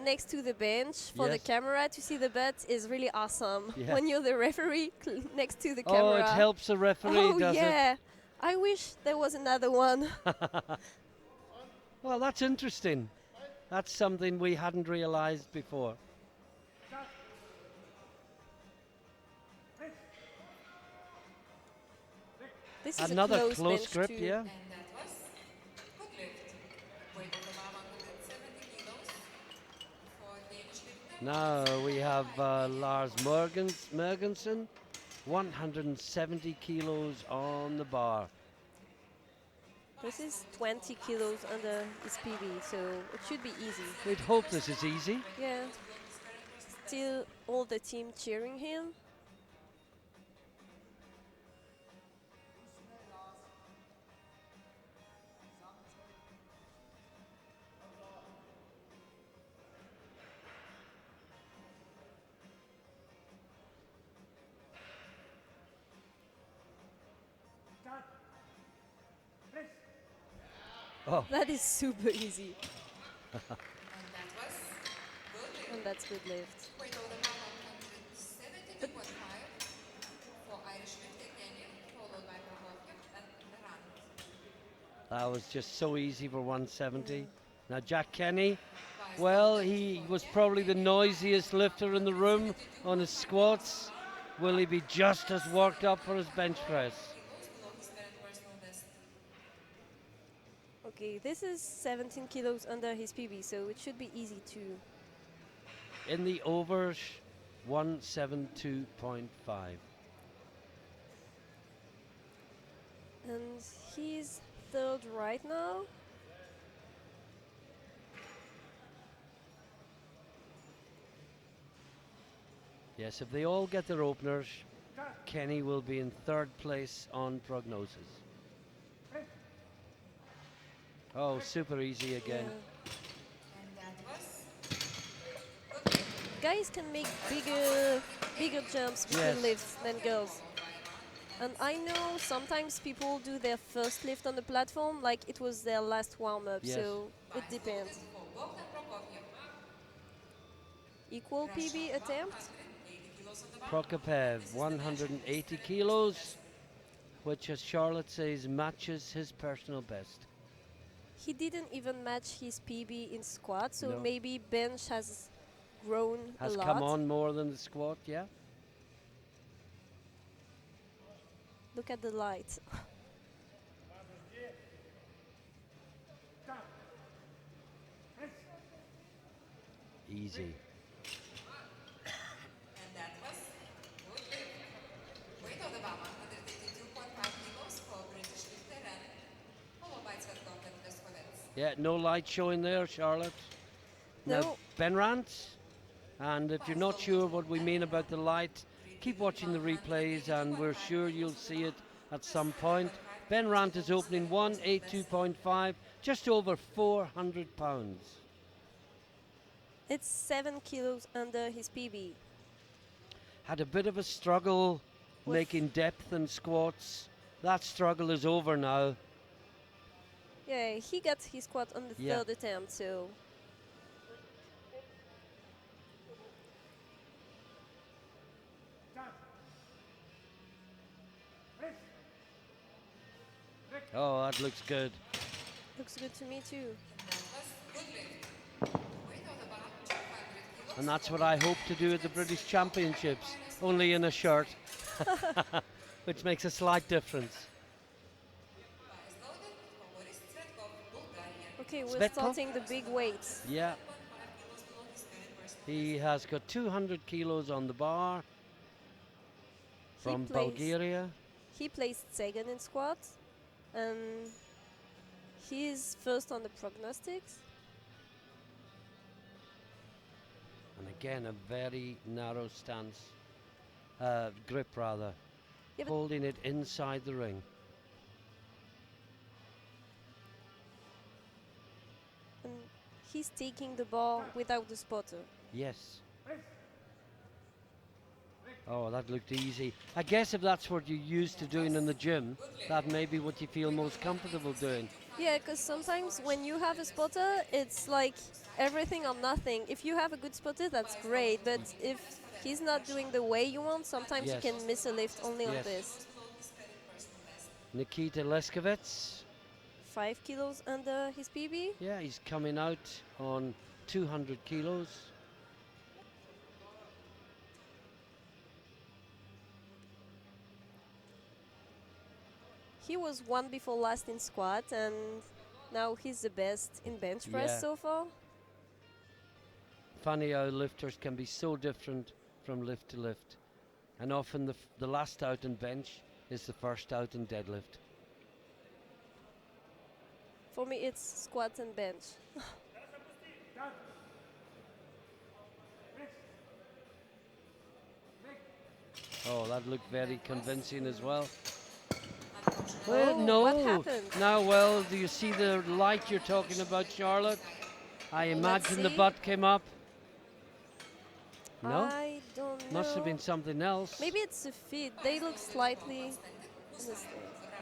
next to the bench for the Yes. camera to see the bet is really awesome. Yeah. When you're the referee next to the Oh, camera. it helps the referee, Oh, does yeah. I wish there was another one. it? Well, that's interesting. That's something we hadn't realized before. This is Another a close, close bench grip, too. yeah. And that was good lift. Weight of the bar 170 kilos for Danish lifter. Now we have Lars Mergensen, 170 kilos on the bar. This is 20 kilos under his PB, so it should be easy. We'd hope this is easy. Yeah. Still all the team cheering him. Oh, That is super easy. And that was good lift. And that's good lift. Weight of the bar 172.5 for Irish lifter Kenny, followed by Prokofiev and Rand. that was just so easy for 170. Now Jack Kenny, well, he was probably the noisiest lifter in the room on his squats. Will he be just as worked up for his bench press? Kilos below his current personal best. Okay, this is 17 kilos under his PB, so it should be easy too. In the overs, 172.5. And he's third right now. Yes, if they all get their openers, Kenny will be in third place on prognosis. Oh, super easy again. And that was Guys can make bigger jumps between Yes. lifts than girls. And I know sometimes people do their first lift on the platform like it was their last warm-up, Yes. so it depends. for Bogdan Prokofiev. Equal PB attempt. 80 kilos on the bar. Prokopiev, 180 kilos, which, as Charlotte says, matches his personal best. He didn't even match his PB in squat, so No. maybe bench has grown Has a lot. come on more than the squat, yeah? Look at the light. Easy. And that was good lift. Weight of the bar 182.5 kilos for British lifter and followed by Svetkov and Veskovets. Yeah, no light showing there, Charlotte. Now, No. Ben Rant, and if you're not sure what we mean about the light, keep watching the replays and we're sure you'll see it at some point. Ben Rant is opening 182.5, just over 400 pounds. It's 7 kilos under his PB. Had a bit of a struggle With- making depth and squats. That struggle is over now. Yeah, he got his squat on the Yeah. third attempt, so Oh, that looks good. looks good to me too. That was good lift. Weight of the bar 200 kilos. And that's what I hope to do at the British Championships, only in a shirt, which makes a slight difference. Bar is loaded for Boris Svetkov, Bulgaria. Okay, we're Svetkov? starting the big weights. Yeah, 5 kilos below his current personal he has got 200 kilos on the bar. from Bulgaria. He placed second in squat, and he's first on the prognostics. And again, a very narrow stance, grip rather, Yeah, but holding it inside the ring. and he's taking the ball without the spotter. Yes. Oh, that looked easy. I guess if that's what you're used to doing in the gym, that may be what you feel most comfortable doing. Yeah, because sometimes when you have a spotter, it's like everything or nothing. If you have a good spotter, that's great. But if he's not doing the way you want, sometimes Yes. you can miss a lift only on Yes. this. Nikita Leskovets, 5 kilos under his PB. yeah, he's coming out on 200 kilos. He was one before last in squat, and now he's the best in bench press Yeah. so far. Funny how lifters can be so different from lift to lift. And often the last out in bench is the first out in deadlift. For me, it's squat and bench. Oh, that looked very convincing as well. Oh, no. what happened? Now, well, do you see the light you're talking about, Charlotte? I imagine the see. butt came up. No? I don't know. Must have been something else. Maybe it's the feet. They look slightly.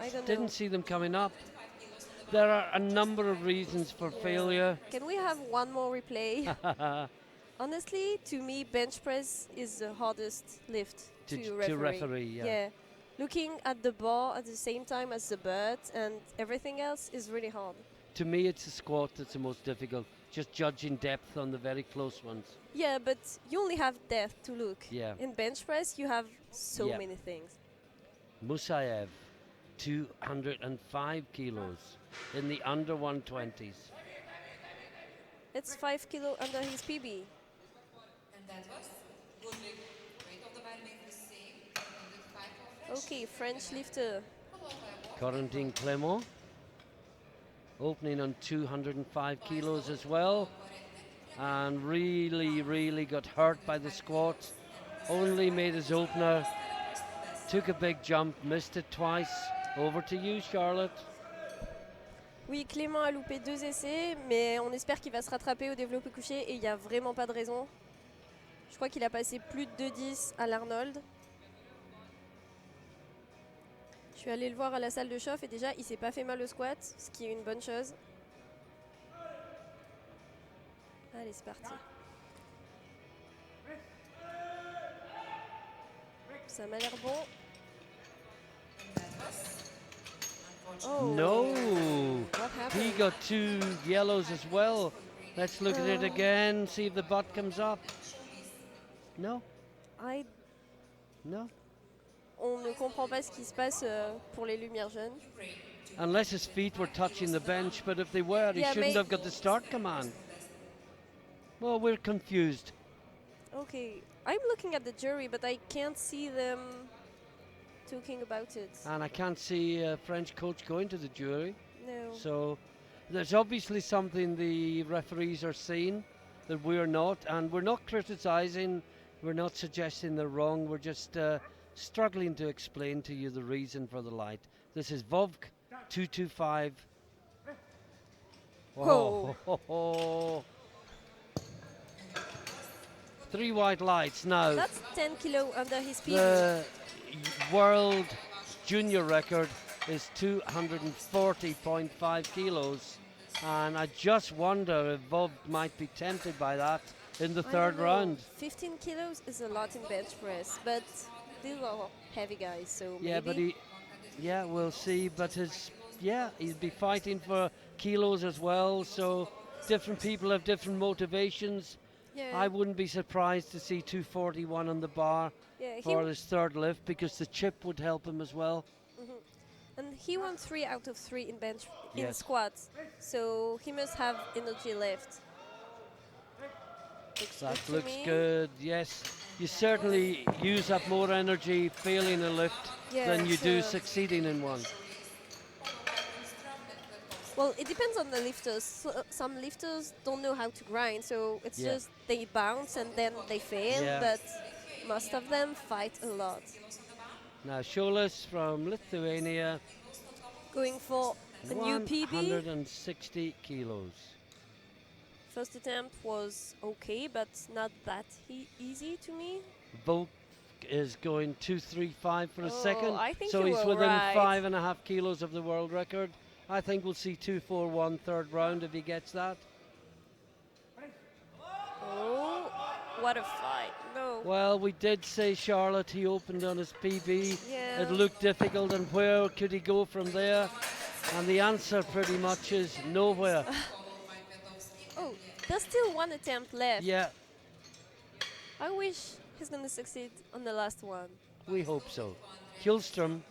I don't know. Didn't see them coming up. There are a number of reasons for failure. Can we have one more replay? Honestly, to me, bench press is the hardest lift to referee. yeah. Looking at the bar at the same time as the butt and everything else is really hard. To me, it's the squat that's the most difficult. Just judging depth on the very close ones. Yeah, but you only have depth to look. Yeah. In bench press, you have so Yeah. many things. Musayev, 205 kilos in the under 120s. It's 5 kilo under his PB. And that was good lift. Weight of the bar remains the same. 105 for French. Okay, French lifter. Corentin Clément, opening on 205 kilos as well. And really got hurt by the squat. Only made his opener. Took a big jump, missed it twice. Over to you, Charlotte. Oui, Clément a loupé 2 essais, mais on espère qu'il va se rattraper au développé couché et il n'y a vraiment pas de raison. Je crois qu'il a passé plus de 2,10 à l'Arnold. Je suis allée le voir à la salle de chauffe et déjà il s'est pas fait mal au squat, ce qui est une bonne chose. Allez, c'est parti. Ça m'a l'air bon. Oh, No, what happened? he got 2 yellows as well. Let's look at it again, see if the butt comes up. No, no. On ne comprend pas ce qui se passe pour les lumières jeunes. Unless his feet were touching the bench, but if they were, he Yeah, shouldn't may- have got the start command. Well, we're confused. Okay, I'm looking at the jury, but I can't see them talking about it. And I can't see a French coach going to the jury. No. So there's obviously something the referees are seeing that we're not. And we're not criticising, we're not suggesting they're wrong. We're just struggling to explain to you the reason for the light. This is Vovk 225. Whoa. Oh. 3 white lights now. That's 10 kilo under his PB. The world junior record is 240.5 kilos, and I just wonder if Bob might be tempted by that in the I third don't know. round. 15 kilos is a lot in bench press, but these are heavy guys, so Yeah, maybe. but we'll see. But he'd be fighting for kilos as well. So different people have different motivations. Yeah, I wouldn't be surprised to see 241 on the bar yeah, he for his third lift, because the chip would help him as well. and he won 3 out of 3 in bench in Yes. squats, so he must have energy left. Looks That good to looks me. good, yes. you certainly use up more energy failing a lift Yeah, than you do sure. succeeding in one. Well, it depends on the lifters. Some lifters don't know how to grind, so it's Yeah. just they bounce and then they fail, Yeah. but most of them fight a lot. Now Sholas from Lithuania, Going for a new PB. 160 kilos. First attempt was okay, but not that easy to me. Volk is going 235 for a second, I think so you he's were within right. 5.5 kilos of the world record. I think we'll see 241 third round if he gets that. Oh, what a fight. No. Well, we did say Charlotte, he opened on his PB. Yeah. It looked difficult, and where could he go from there? And the answer pretty much is nowhere. Oh, there's still one attempt left. Yeah, I wish he's going to succeed on the last one. we hope so. Hjulström,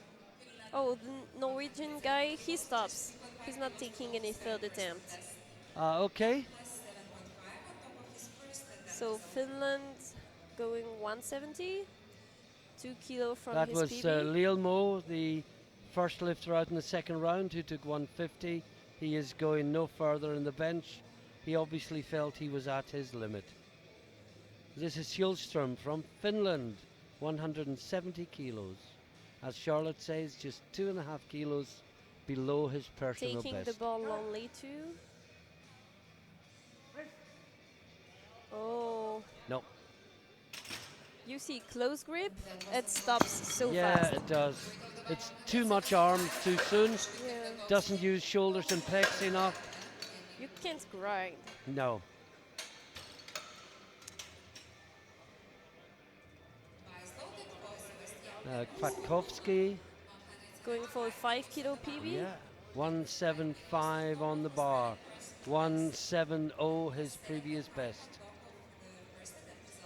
Oh, the Norwegian guy, he stops. He's not taking any third attempt. okay. So Finland going 170, 2 kilo from That his was PB. Lielmo, the first lifter out in the second round, who took 150. He is going no further in the bench. He obviously felt he was at his limit. This is Hjulström from Finland, 170 kilos. As Charlotte says, just 2.5 kilos below his personal Taking best. the ball lonely too. Oh. No. You see close grip, it stops so Yeah, fast. it does. It's too much arms too soon. Yeah. Doesn't use shoulders and pecs enough. You can't grind. No. Kwiatkowski, Going for a 5 kilo PB. yeah, 175 on the bar, 170 his previous best.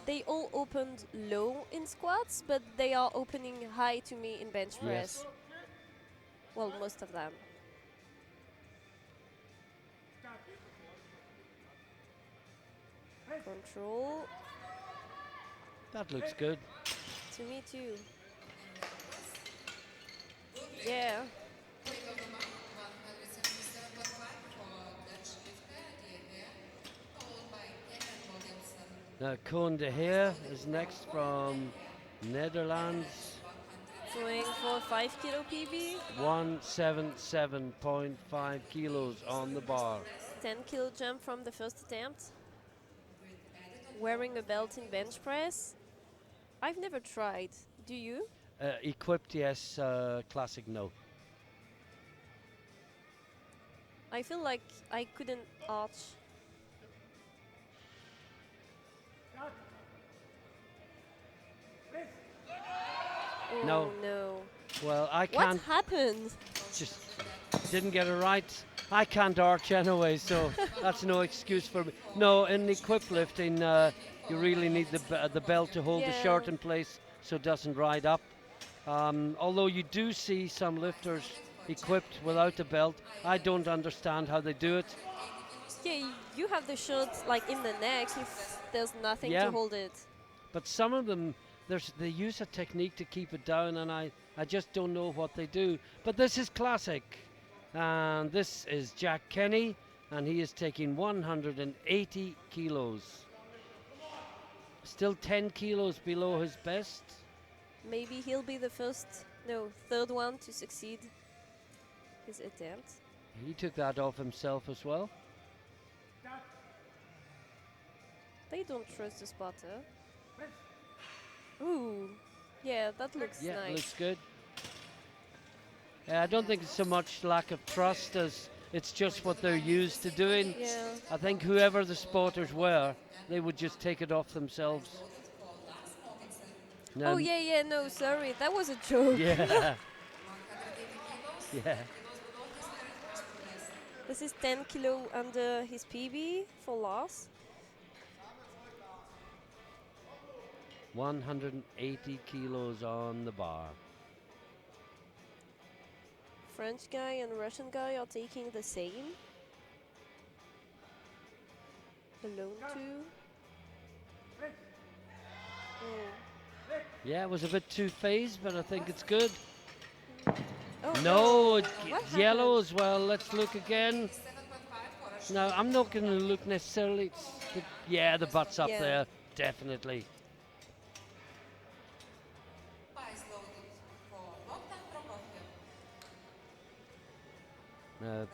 They all opened low in squats, but they are opening high to me in bench press. Yes. Well, most of them. Control. That looks good. To me too. Yeah. Now Koen de Heer is next from Netherlands, Going for 5 kilo PB. 177.5 kilos on the bar. 10 kilo jump from the first attempt. Wearing a belt in bench press. I've never tried. Do you? Equipped, yes. Classic, no. I feel like I couldn't arch. Oh, No. no. Well, I What can't. happened? Just didn't get it right. I can't arch anyway, so that's no excuse for me. No, in equipped lifting, you really need the belt to hold the Yeah. shirt in place so it doesn't ride up. Although you do see some lifters equipped without the belt, I don't understand how they do it. Yeah, you have the shirt like in the neck if there's nothing Yeah. to hold it. But some of them, they use a technique to keep it down, and I just don't know what they do. But this is classic. And this is Jack Kenny, and he is taking 180 kilos. Still 10 kilos below his best. Maybe he'll be the third one to succeed his attempt. He took that off himself as well. They don't trust the spotter. Ooh, yeah, that looks Yeah, nice. looks good. I don't think it's so much lack of trust as it's just what they're used to doing. Yeah. I think whoever the spotters were, they would just take it off themselves. Oh yeah, no, sorry, that was a joke. Yeah. Yeah. This is 10 kilo under his PB for loss. 180 kilos on the bar. French guy and Russian guy are taking the same. Alone too. Yeah, it was a bit too phased, but I think it's good. Oh, No, what it's yellow happened? as well. Let's look again. 7.5 for Russian. No, I'm not going to look necessarily. Yeah, the butt's up Yeah. there, definitely. Pies loaded for Bogdan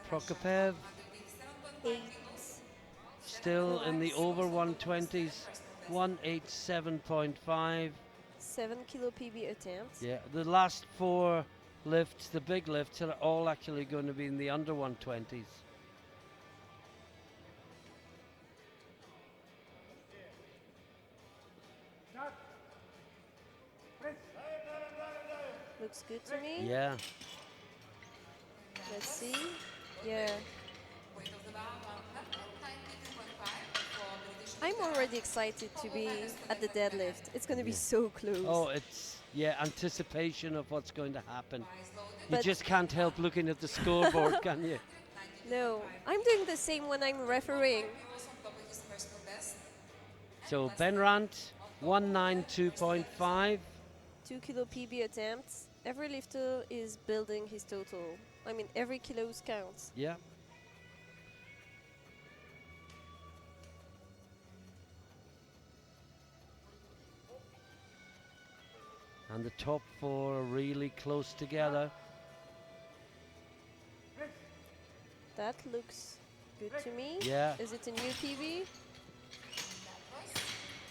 Prokofiev. Prokopev Underweight 7.5 8. kilos. still in the over 120s, 187.5. 7 kilo PB attempt. Yeah, the last 4 lifts, the big lifts, are all actually going to be in the under 120s. Looks good to me. Yeah, Let's see. Yeah. Weight of the bar 192.5 for British I'm lifter. already excited to be at the deadlift. It's going to be Yeah. so close. oh, it's, yeah, anticipation of what's going to happen. Pies loaded. You But- just can't help looking at the scoreboard, can you? No, I'm doing the same when I'm refereeing. Kilos on top of his personal best. So Ben Rant, 192.5. 2 kilo PB attempts. Every lifter is building his total. I mean, every kilos counts. Yeah. And the top 4 are really close together. That looks good to me. Yeah. Is it a new PB?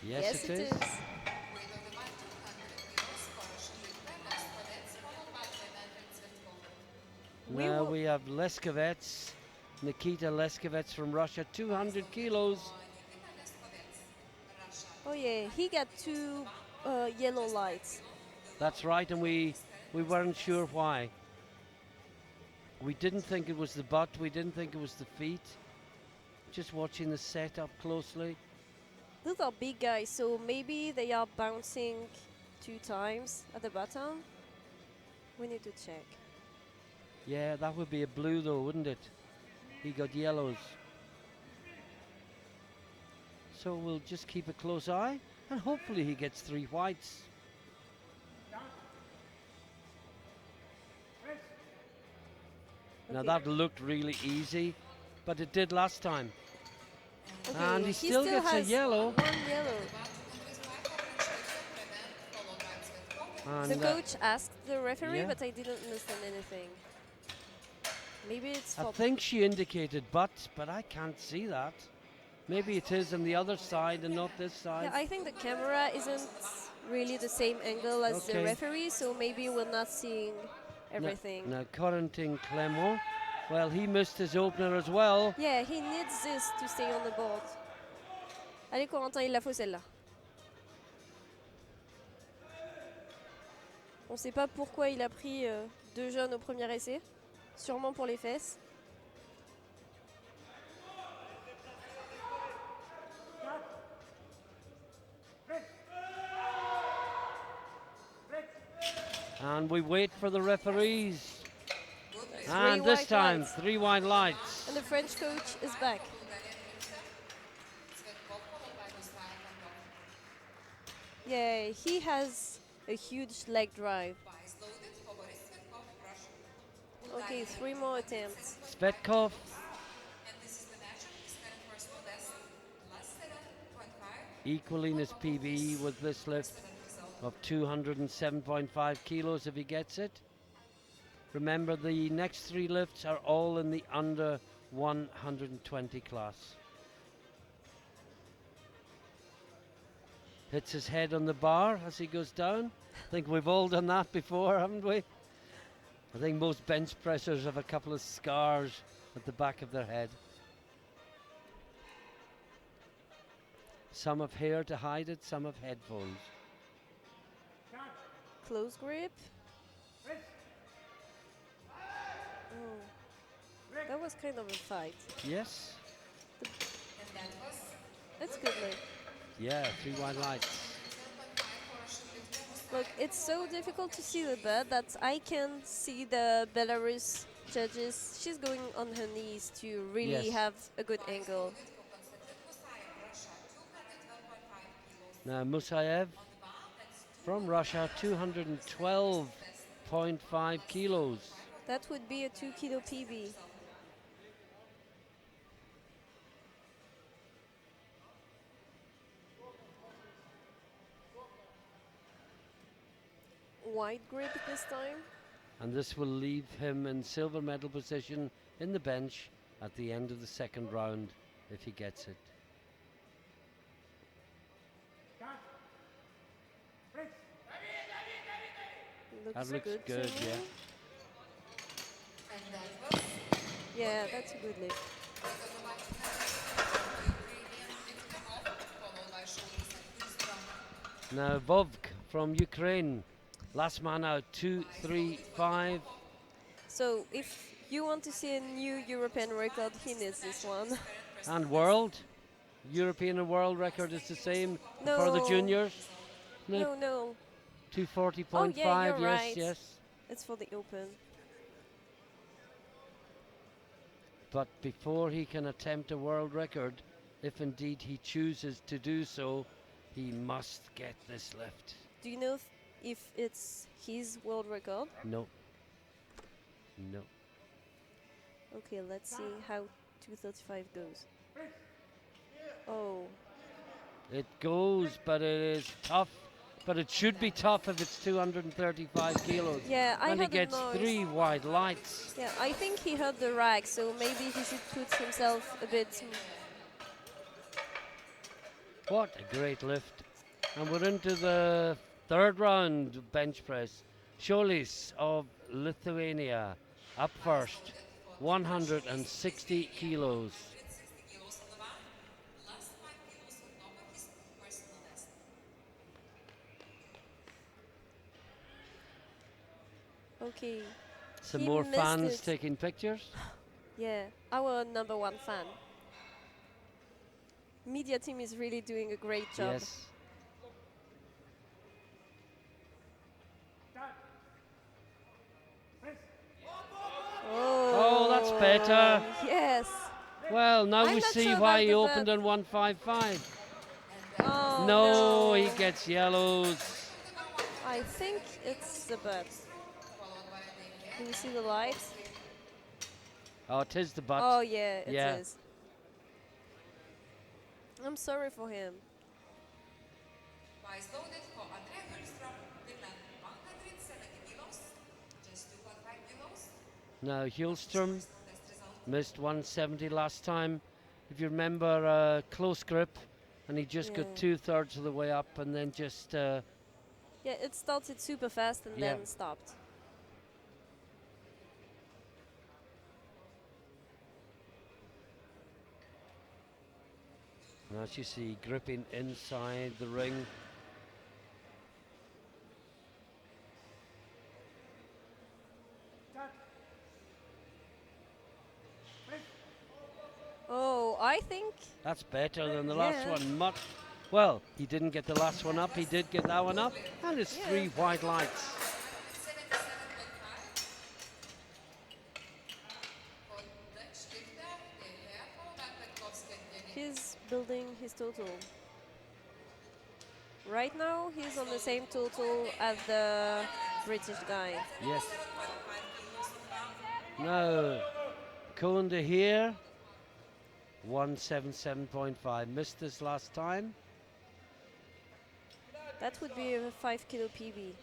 Yes, it is. Weight of the bar 200 kilos for Russian lifter. Last followed by Deadlift Svetkov. We Now will- we have Leskavets, Nikita Leskavets from Russia, 200 kilos. Nikita Leskovets, Russia. Oh yeah, he got 2 yellow lights. That's right, and we weren't sure why. We didn't think it was the butt, we didn't think it was the feet. Just watching the setup closely. Those are big guys, so maybe they are bouncing 2 times at the bottom. We need to check. Yeah, that would be a blue though, wouldn't it? He got yellows. So we'll just keep a close eye, and hopefully he gets 3 whites. Now Okay. that looked really easy, but it did last time. Okay, And he still gets a has yellow. 1 yellow. And The coach asked the referee, yeah. but I didn't understand anything. Maybe it's I for think she indicated butt, but I can't see that. Maybe it is on the other side and not this side. Yeah, I think the camera isn't really the same angle as the Okay. referee, so maybe we're not seeing everything. Now Corentin Clement, well, he missed his opener as well. Yeah, he needs this to stay on the board. Allez, Corentin, il la faut celle-là. On sait pas pourquoi il a pris 2 jaunes au premier essai. Sûrement pour les fesses. And we wait for the referees. Three And this white time, lights. 3 white lights. And the French coach is back. Yeah, he has a huge leg drive. Okay, 3 more attempts. Svetkov, equaling his PB with this lift of 207.5 kilos if he gets it. Remember, the next 3 lifts are all in the under 120 class. Hits his head on the bar as he goes down. I think we've all done that before, haven't we? I think most bench pressers have a couple of scars at the back of their head. Some have hair to hide it, some have headphones. Close grip. Oh, that was kind of a fight. Yes? That's good, Nick. Yeah, 3 white lights. Look, it's so difficult to see the bed that I can see the Belarus judges. She's going on her knees to really Yes. have a good angle. Now Musayev, From Russia, 212.5 kilos. That would be a 2 kilo PB. Wide grip this time. And this will leave him in silver medal position in the bench at the end of the second round if he gets it. That looks good, to me. yeah. And that was Yeah, that's a good lift. weight of about 200 Ukrainian lifter off, followed by shoulders and pull strong. Now Vovk from Ukraine, last man out, 2:35. So if you want to see a new European record, he needs this one. And world, European and world record is the same for the No. juniors. No, no, 240.5, Oh, yeah, you're yes, right. yes. it's for the open. But before he can attempt a world record, if indeed he chooses to do so, he must get this lift. Do you know if it's his world record? No. No. Okay, let's see how 235 goes. Oh, It goes, but it is tough. But it should be tough if it's 235 kilos. yeah, I And he heard a gets noise. 3 wide lights. Yeah, I think he heard the rack, so maybe he should put himself a bit. What a great lift. And we're into the third round bench press. Šolis of Lithuania up first, 160 kilos. 160 kilos on the bar, last 5 kilos on top of his personal best. Okay, Some He more missed fans it. taking pictures. yeah, our #1 fan. Media team is really doing a great job. Yes. Oh, that's better. Yes. Well, now I'm we not see sure why about he the opened bet. on 155. Oh, No, he gets yellows. I think it's the butt. Do you see the light? Oh, it is the butt. Oh yeah, it is. Yeah. I'm sorry for him. Vice loaded for Andrea Hulstrom, Finland, 170 kilos, just 2.5 kilos. Now Hjulström Best result. missed 170 last time. If you remember, close grip, and he just got Yeah. 2/3 of the way up, and then just Yeah, it started super fast and Yeah. then stopped. and as you see, gripping inside the ring. Oh, I think That's better than the last Yeah. one. Well, he didn't get the last one up. He did get that one up, and it's Yeah. 3 white lights. 177.5 for Dutch lifter, followed by Petkovski and Denis. he's building his total. Right now, he's on the same total as the British guy. Yes. Now, Konda here, 177.5. Missed this last time. That would be a 5 kilo PB.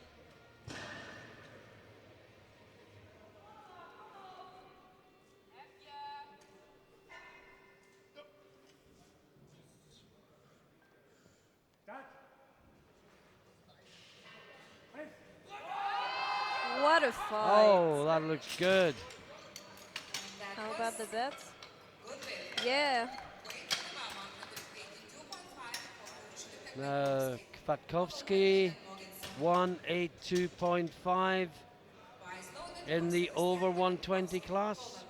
What a fight! Oh, that looks good. How about the bet? Yeah, Now, Kwiatkowski, 182.5 in the over 120 class.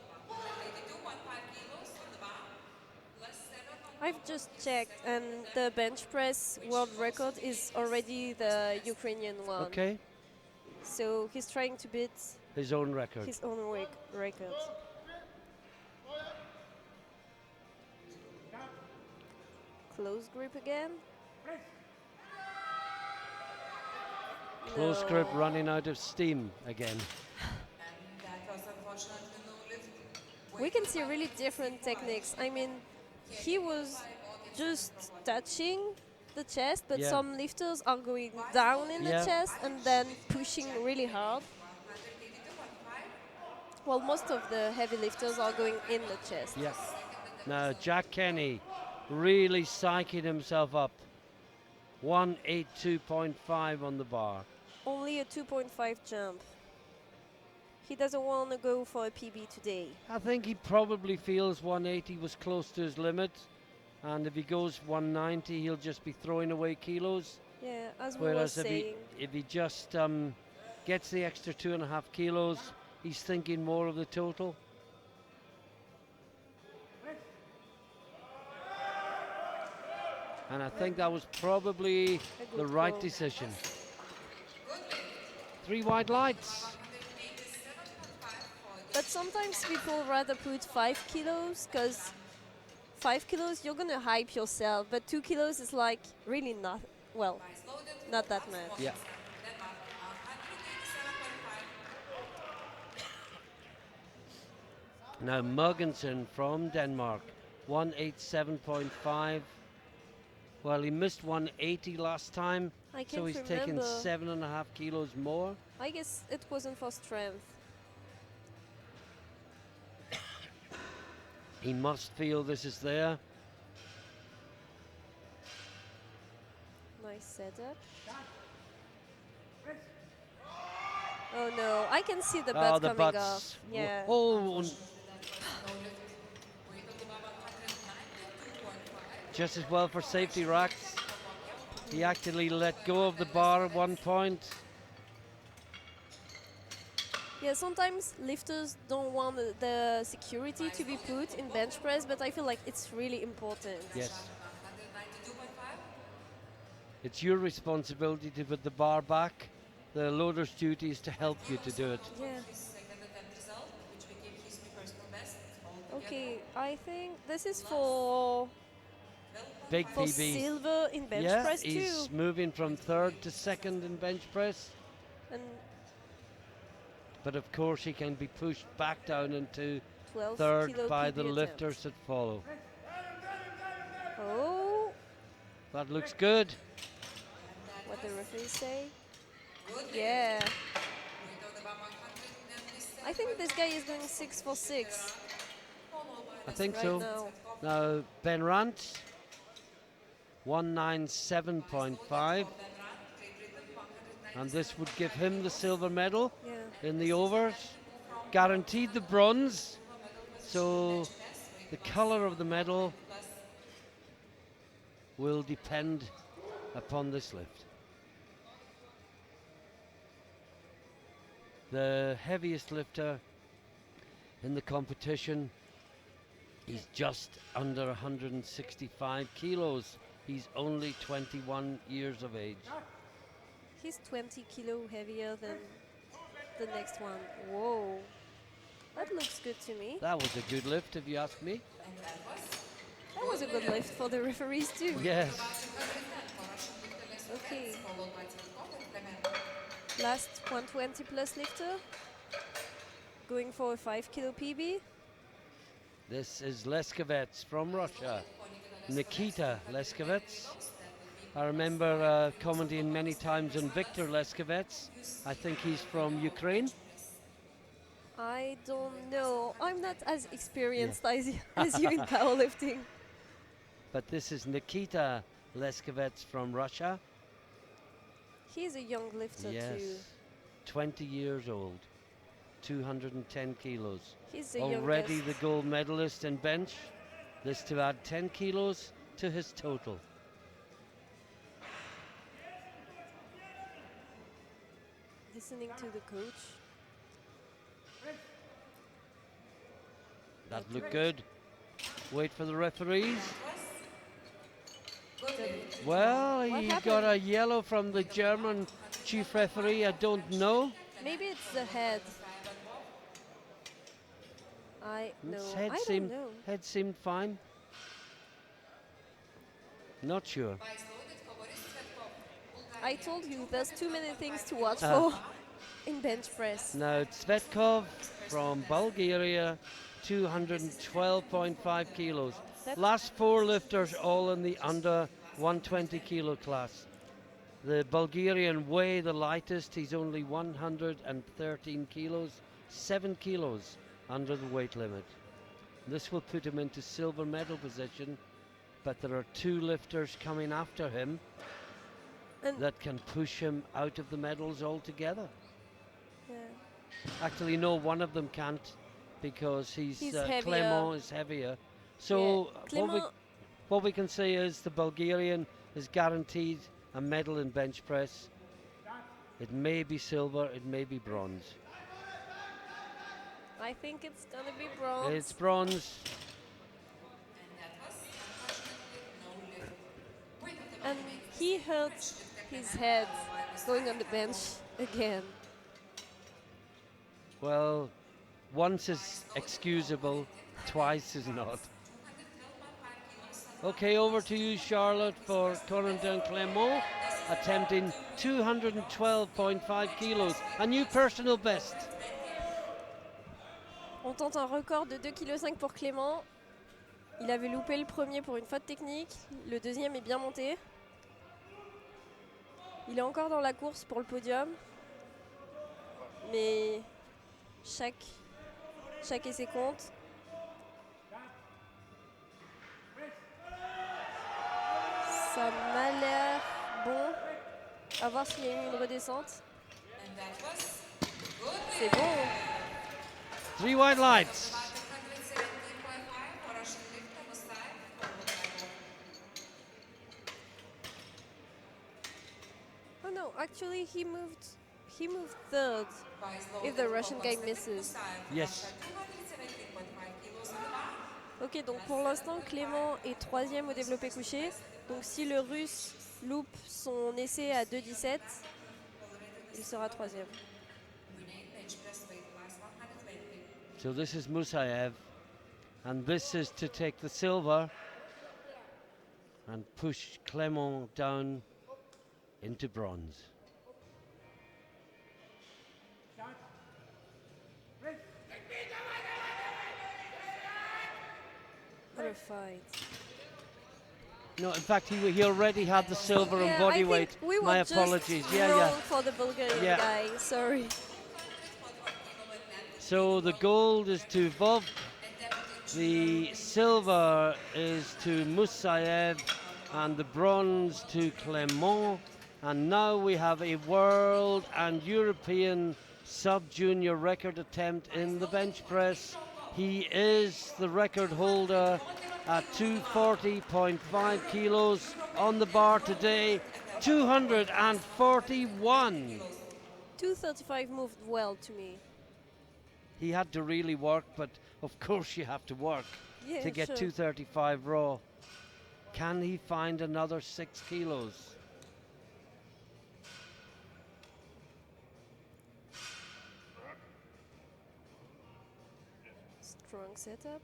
I've just checked, and the bench press world record is already the Ukrainian one. Okay, So he's trying to beat his own record. his own record. Close grip again. Close grip running out of steam again. And that was unfortunately no lift. We can see really different techniques. I mean, he was just touching the chest, but Yeah. some lifters are going down in the Yeah. chest and then pushing really hard. 182.5. Well, most of the heavy lifters are going in the chest. Yeah. Now Jack Kenny really psyching himself up. 182.5 on the bar. Only a 2.5 jump. He doesn't want to go for a PB today. I think he probably feels 180 was close to his limit, and if he goes 190, he'll just be throwing away kilos. Yeah, as we were Whereas if saying. he just gets the extra 2.5 kilos, he's thinking more of the total. And I think that was probably A the good right call. decision. 3 white lights. But sometimes people rather put 5 kilos because 5 kilos you're gonna hype yourself, but 2 kilos is like really not, well, not that much. Yeah. Now Muggensen from Denmark, 187.5. Well, he missed 180 last time, I so can't he's taken remember. 7.5 kilos more. I guess it wasn't for strength. He must feel this is there. Nice setup. Oh no, I can see the butt the coming butts. off. Yeah. Oh, just as well for safety racks. He actually let go of the bar at one point. Yeah, sometimes lifters don't want the security to be put in bench press, but I feel like it's really important. Yes. It's your responsibility to put the bar back. The loader's duty is to help you to do it. Yeah. Okay, I think this is for Big PB. silver in bench Yeah, press he's too. moving from third to second in bench press. And But of course he can be pushed back down into 12 third kilo by PB the attempt. lifters that follow. Oh, That looks good. what the referees say? Yeah. I think this guy is going 6 for 6 I think right so. now. Now Ben Rant, 197.5. And this would give him the silver medal Yeah. in the overs. Guaranteed the bronze. So the color of the medal will depend upon this lift. The heaviest lifter in the competition, he's just under 165 kilos. He's only 21 years of age. He's 20 kilo heavier than the next one. Whoa. That looks good to me. That was a good lift, if you ask me. That was a good lift for the referees too. Yes. Okay. Last 120 plus lifter. Going for a 5 kilo PB. This is Leskovets from Russia. Nikita Leskovets. I remember commenting many times on Victor Leskovets. I think he's from Ukraine. I don't know. I'm not as experienced as you in powerlifting. But this is Nikita Leskovets from Russia. He's a young lifter Yes. too. 20 years old. 210 kilos. He's the Already youngest. the gold medalist in bench. This to add 10 kilos to his total. Listening to the coach. That looked good. Wait for the referees. Well, What he happened? got a yellow from the German chief referee. I don't know. Maybe it's the head. I His know. I don't know. head seemed fine. Not sure. I told you there's too many things to watch Uh, for in bench press. Now Tsvetkov from Bulgaria, 212.5 kilos. That- Last four lifters all in the under 120 kilo class. The Bulgarian way the lightest, he's only 113 kilos, 7 kilos under the weight limit. This will put him into silver medal position, but there are two lifters coming after him And that can push him out of the medals altogether. yeah. Actually, no, one of them can't because He's Clement heavier. is heavier. So Clement, what we can say is the Bulgarian is guaranteed a medal in bench press. It may be silver, it may be bronze. I think it's gonna be bronze. It's bronze. And that was unfortunately no lift. Weight of the And body makes he hurt his head going on the bench again. Well, once is excusable, twice is not. 212.5 kilos. Okay, over to you, Charlotte, for Corentin Clement, attempting 212.5 kilos, a new personal best. On tente un record de 2,5 kg pour Clément. Il avait loupé le premier pour une faute technique. Le deuxième est bien monté. Il est encore dans la course pour le podium. Mais chaque essai compte. Ça m'a l'air bon. À voir s'il y a eu une redescente. And that was good. C'est bon. 3 white lights. 170.5 for Russian lifter Mustaev. Oh no, actually he moved third. If the Russian guy misses. Yes. Ok, donc pour l'instant Clément est troisième au développé couché. Donc si le Russe loupe son essai à 2,17, il sera troisième. So this is Musayev, and this is to take the silver and push Clement down into bronze. What a fight. No, in fact, he already had the silver and Yeah, body I think weight. we were My just apologies. wrong for the Bulgarian Yeah. guy. Sorry. So the gold is to Vov, the silver is to Musayev, and the bronze to Clement. And now we have a world and European sub-junior record attempt in the bench press. He is the record holder at 240.5 kilos on the bar today, 241. 235 moved well to me. He had to really work, but of course you have to work Yeah, to get sure. 235 raw. Can he find another 6 kilos? Strong setup.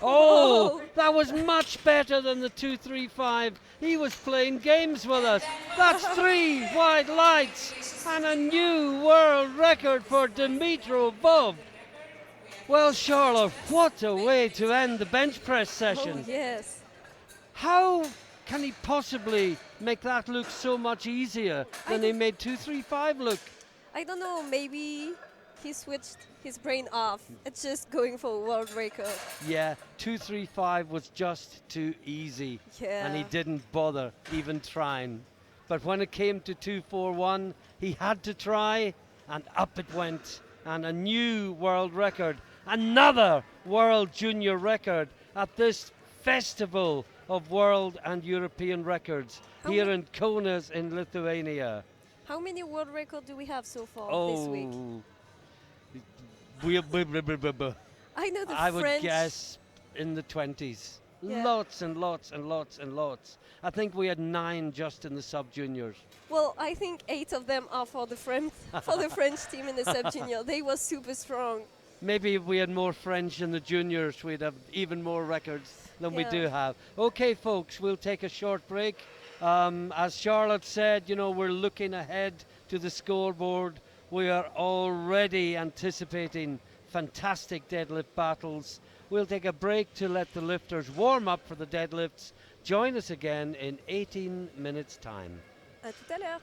Oh, that was much better than the 235. He was playing games with us. That's 3 white lights and a new world record for Dmitro Vov. Well, Charlotte, what a way to end the bench press session. Oh, yes. How can he possibly make that look so much easier than he don't- made 235 look? I don't know, maybe he switched his brain off. It's just going for a world record. Yeah, 235 was just too easy. Yeah. And he didn't bother even trying. But when it came to 241, he had to try, and up it went. And a new world record, another world junior record at this festival of world and European records How here ma- in Kaunas in Lithuania. How many world records do we have so far this week? Oh, I know the I would French. guess in the 20s. Yeah. Lots and lots and lots and lots. I think we had 9 just in the sub-juniors. Well, I think 8 of them are for the French team in the sub junior. They were super strong. Maybe if we had more French in the juniors, we'd have even more records than we Yeah. do have. Okay, folks, we'll take a short break. As Charlotte said, you know, we're looking ahead to the scoreboard. We are already anticipating fantastic deadlift battles. We'll take a break to let the lifters warm up for the deadlifts. Join us again in 18 minutes' time. À tout à l'heure.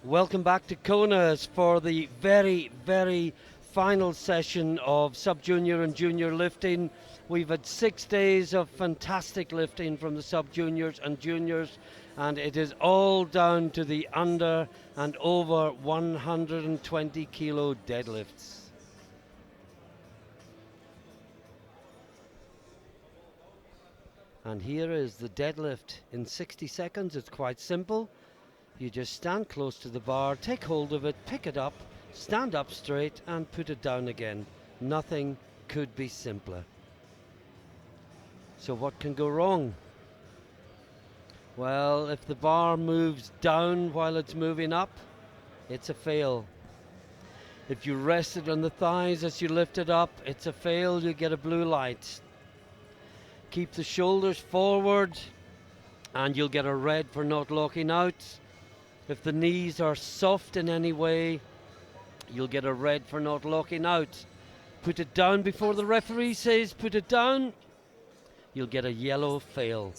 Welcome back to Kona's for the very, very final session of sub-junior and junior lifting. We've had 6 days of fantastic lifting from the sub-juniors and juniors, and it is all down to the under and over 120 kilo deadlifts. And here is the deadlift in 60 seconds. It's quite simple. You just stand close to the bar, take hold of it, pick it up, stand up straight and put it down again. Nothing could be simpler. So what can go wrong? Well, if the bar moves down while it's moving up, it's a fail. If you rest it on the thighs as you lift it up, it's a fail, you get a blue light. Keep the shoulders forward and you'll get a red for not locking out. If the knees are soft in any way, you'll get a red for not locking out. Put it down before the referee says put it down, you'll get a yellow fail.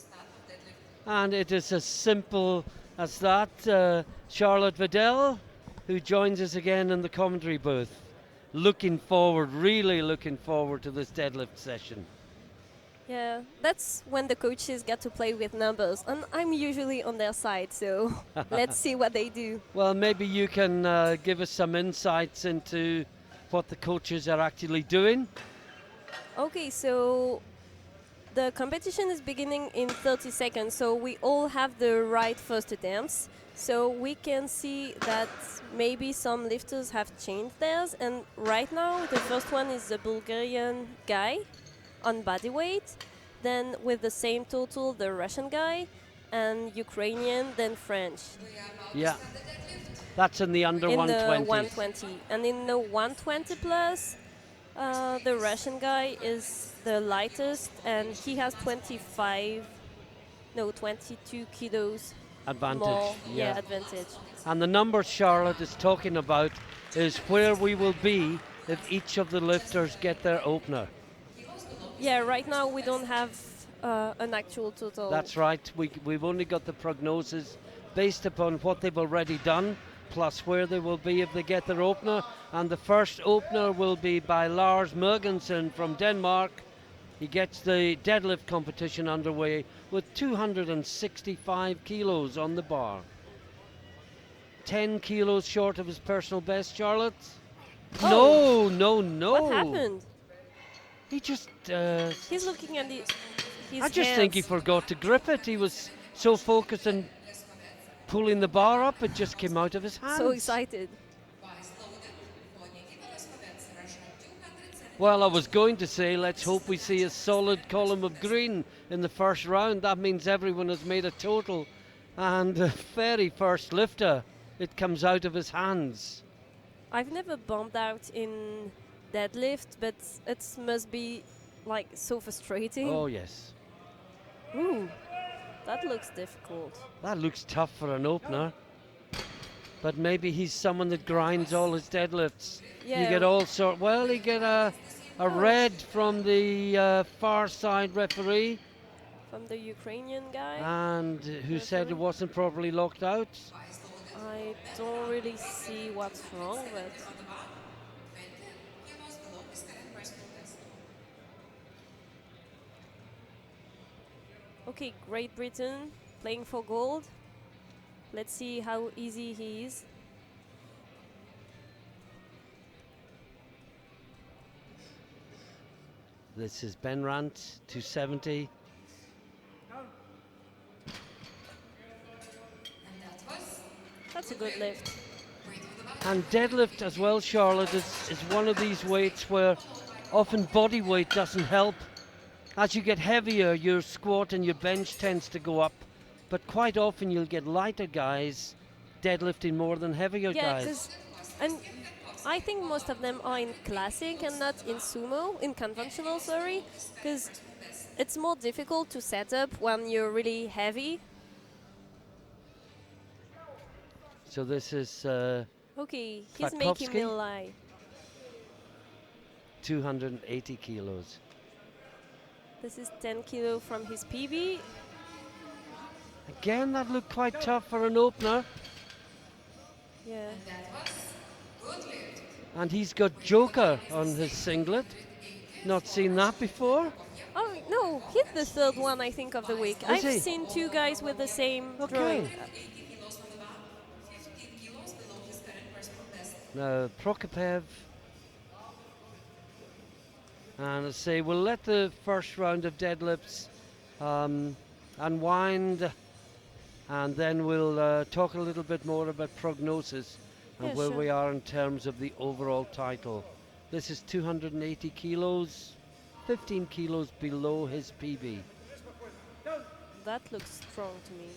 And it is as simple as that. Charlotte Vidal, who joins us again in the commentary booth. Looking forward, really looking forward to this deadlift session. Yeah, that's when the coaches get to play with numbers, and I'm usually on their side, so let's see what they do. Well, maybe you can give us some insights into what the coaches are actually doing. Okay, so the competition is beginning in 30 seconds, so we all have the right first attempts. So we can see that maybe some lifters have changed theirs, and right now the first one is the Bulgarian guy on body weight, then with the same total the Russian guy, and Ukrainian, then French. Yeah, that's in the under In 120. the 120, and in the 120 plus, the Russian guy is the lightest, and he has 22 kilos Advantage. more. Yeah. Advantage. And the number Charlotte is talking about is where we will be if each of the lifters get their opener. Yeah, right now we don't have an actual total. That's right. We've only got the prognosis based upon what they've already done, plus where they will be if they get their opener. And the first opener will be by Lars Mergensen from Denmark. He gets the deadlift competition underway with 265 kilos on the bar. 10 kilos short of his personal best, Charlotte. Oh. No. What happened? He just... He's looking at his I just think he forgot to grip it. He was so focused on pulling the bar up, it just came out of his hands. So excited. Well, I was going to say, let's hope we see a solid column of green in the first round. That means everyone has made a total. And the very first lifter, it comes out of his hands. I've never bombed out in deadlift, but it must be like so frustrating. Oh, yes. Ooh, that looks difficult. That looks tough for an opener. But maybe he's someone that grinds all his deadlifts. Yeah. You get all sort. Well, you get a red from the far side referee. From the Ukrainian guy. And who said it wasn't properly locked out. I don't really see what's wrong, but okay, Great Britain playing for gold. Let's see how easy he is. This is Ben Rant, 270. That's a good lift. And deadlift as well, Charlotte, is one of these weights where often body weight doesn't help. As you get heavier, your squat and your bench tends to go up. But quite often you'll get lighter guys deadlifting more than heavier Yeah, guys. and I think most of them are in classic and not in sumo, in conventional, sorry, because it's more difficult to set up when you're really heavy. So this is Okay, he's making me Kwiatkowski? lie. 280 kilos. This is 10 kilo from his PB. Again, that looked quite tough for an opener. Yeah. And that was good lift. And he's got Joker on his singlet. Not seen that before. Oh no, he's the third one I think of the week. I've he? seen two guys with the same Okay. drawing. 80 kilos on the bar, 15 kilos below his current personal best. Now Prokopiev. And I say we'll let the first round of deadlifts unwind, and then we'll talk a little bit more about prognosis and Yeah, where sure. we are in terms of the overall title. This is 280 kilos, 15 kilos below his PB. That looks strong to me.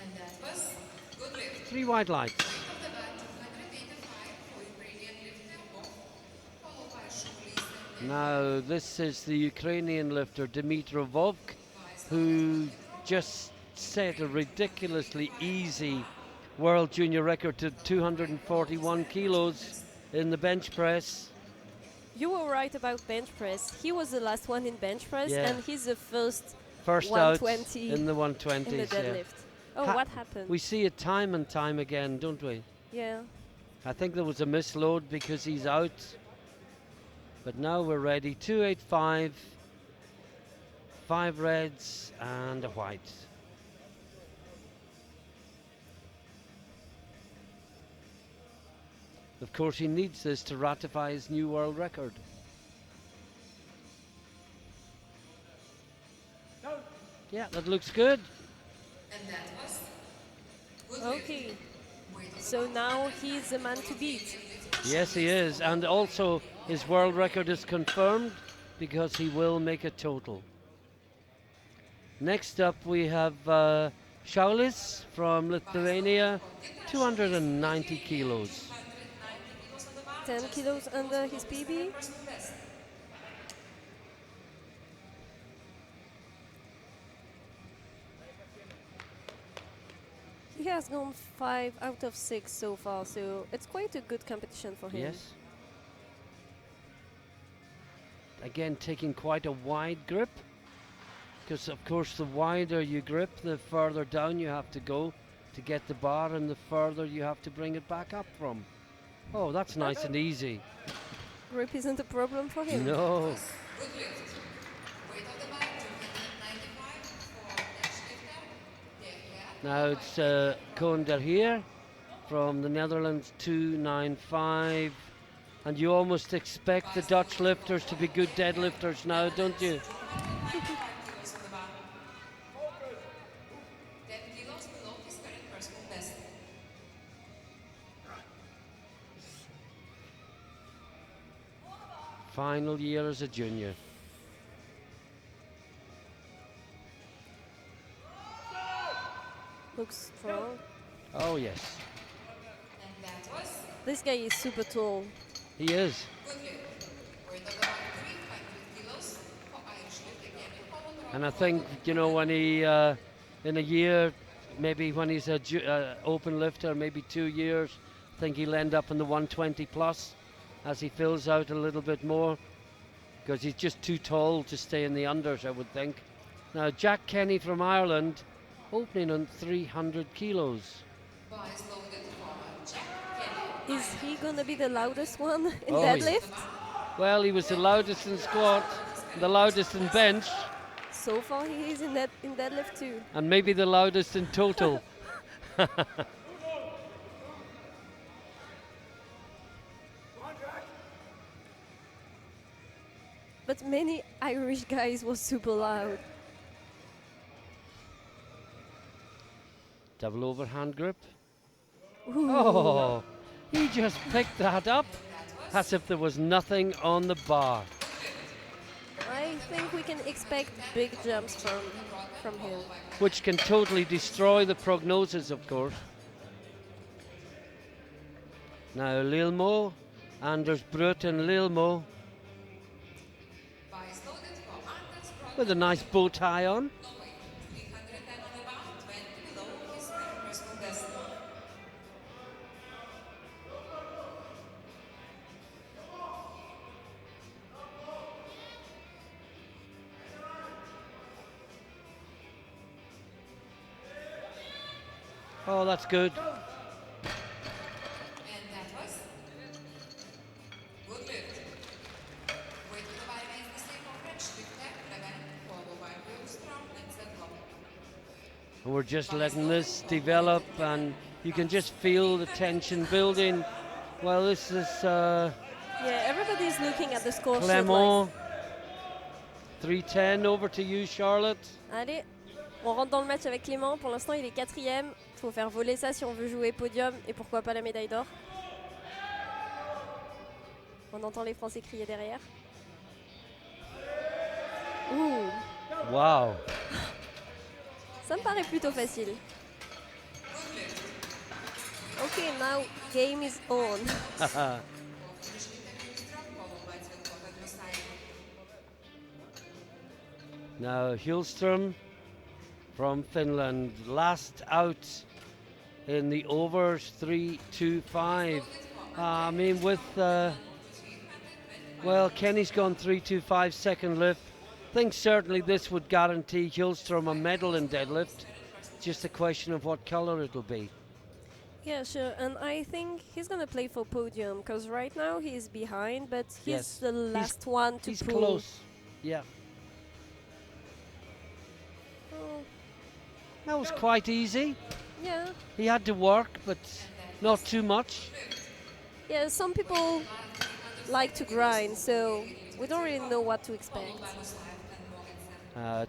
And that was good lift. 3 wide lights. Weight of the bar 285 for Ukrainian lifter, followed by Shulis. Now this is the Ukrainian lifter Dmitry Vovk, who just set a ridiculously easy world junior record to 241 kilos in the bench press. You were right about bench press. He was the last one in bench press, Yeah. and he's the first First out 120 in the 120s. in the deadlift. Oh, Ha- what happened? We see it time and time again, don't we? Yeah. I think there was a misload because he's out. But now we're ready. 285, 5 reds and a white. Of course, he needs this to ratify his new world record. Yeah, that looks good. And that was good lift. Okay. So now he's the man to beat. Yes, he is. And also, his world record is confirmed because he will make a total. Next up, we have Šaulis from Lithuania, 290 kilos. 10 kilos under his PB. He has gone 5 out of 6 so far, so it's quite a good competition for him. Yes. Again, taking quite a wide grip, because of course the wider you grip, the further down you have to go to get the bar, and the further you have to bring it back up from. Oh, that's nice and easy. Grip isn't a problem for him. No. Good lift. Weight of the bar 295 for bench lifter. Now it's Koen der Heer from the Netherlands, 295. And you almost expect the Dutch lifters to be good deadlifters now, don't you? 10 kilos below his current personal best. Final year as a junior. Looks strong. Oh yes, And that was This guy is super tall. he is. good lift. Weight of the bar 300 kilos for Irish lift again. Followed And I think, you know, when he, in a year, maybe when he's a open lifter, maybe 2 years, I think he'll end up in the 120 plus as he fills out a little bit more, because he's just too tall to stay in the unders, I would think. Now, Jack Kenny from Ireland, opening on 300 kilos. bar is loaded for Jack Kenny. Is he gonna be the loudest one in Oh, yeah. deadlift? Well, he was the loudest in squat, the loudest in bench, So far he is in deadlift too. and maybe the loudest in total. But many Irish guys was super loud. Double overhand grip. Ooh. Oh, he just picked that up as if there was nothing on the bar. I think we can expect big jumps from him. Which can totally destroy the prognosis, of course. Now Lilmo, Anders Brut and Lilmo Bar is loaded for Anders Brot. with a nice bow tie on. No weight. 310 on the bar, 20 below his current personal best. Oh, that's good. And we're just letting this develop, and you can just feel the tension building. Well, this is Yeah, everybody's looking at the score sheet like, Clément. 3:10 over to you, Charlotte. allez, on rentre dans le match avec Clément. Pour l'instant, il est 4e. Il faut faire voler ça si on veut jouer podium et pourquoi pas la médaille d'or. On entend les Français crier derrière. Ouh, Wow. ça me paraît plutôt facile. Ok, now game is on. Now Hillström from Finland, last out in the overs, 3:25. I mean, with well, Kenny's gone 3:25 second lift. I think certainly this would guarantee Hillström a medal in deadlift. Just a question of what color it'll be. Yeah, sure. And I think he's going to play for podium because right now he's behind, but he's Yes. the last one to He's pull. close. Yeah, Oh, that was quite easy. yeah. He had to work, but not too much. Yeah, some people like to grind, so we don't really know what to expect.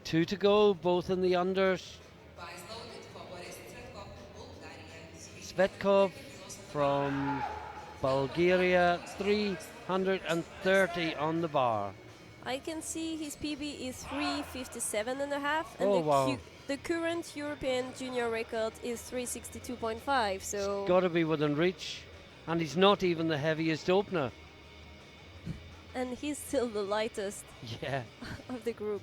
2 to go, both in the unders. Svetkov from Bulgaria, 330 on the bar. I can see his PB is 357.5, and Oh, wow. the current European junior record is 362.5. So Got to be within reach, and he's not even the heaviest opener. and he's still the lightest Yeah, of the group.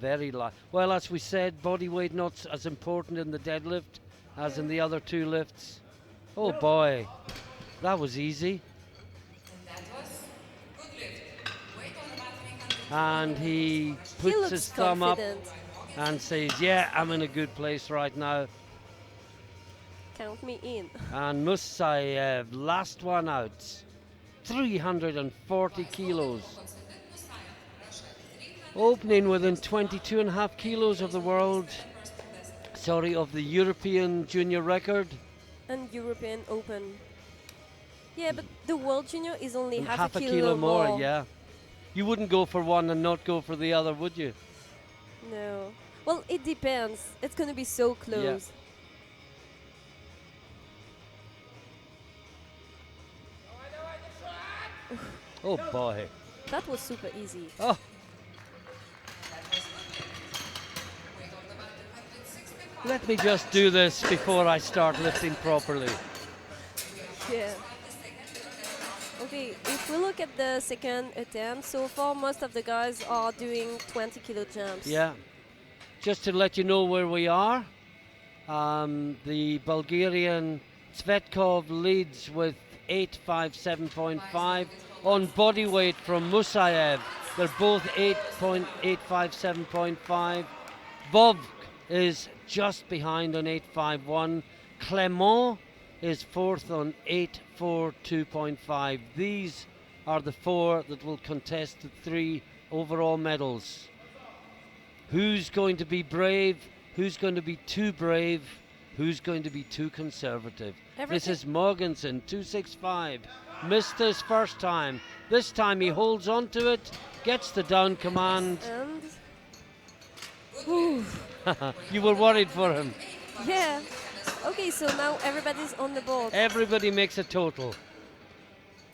very light. Well, as we said, body weight not as important in the deadlift as in the other two lifts. Oh boy, that was easy. And he puts looks his thumb up confident. and says, yeah, I'm in a good place right now. Count me in. And Musayev, last one out, 340 kilos. Opening within 22.5 kilos of the of the European junior record. And European Open. Yeah, but the World Junior is only And half a kilo more, yeah. You wouldn't go for one and not go for the other, would you? No. Well, it depends. It's going to be so close. Oh boy. That was super easy. Oh, let me just do this before I start lifting properly. Yeah. Okay, if we look at the second attempt, so far most of the guys are doing 20 kilo jumps. Yeah. Just to let you know where we are, the Bulgarian Svetkov leads with 857.5 on body weight from Musayev. They're both 8.857.5. Vovk is just behind on 851. Clément is fourth on 842.5. These are the four that will contest the 3 overall medals. Who's going to be brave? Who's going to be too brave? Who's going to be too conservative? This is Morgensen, 265. Missed his first time. This time he holds on to it, gets the down command. And Ooh. You were worried for him. Yeah. Okay, so now everybody's on the board. Everybody makes a total.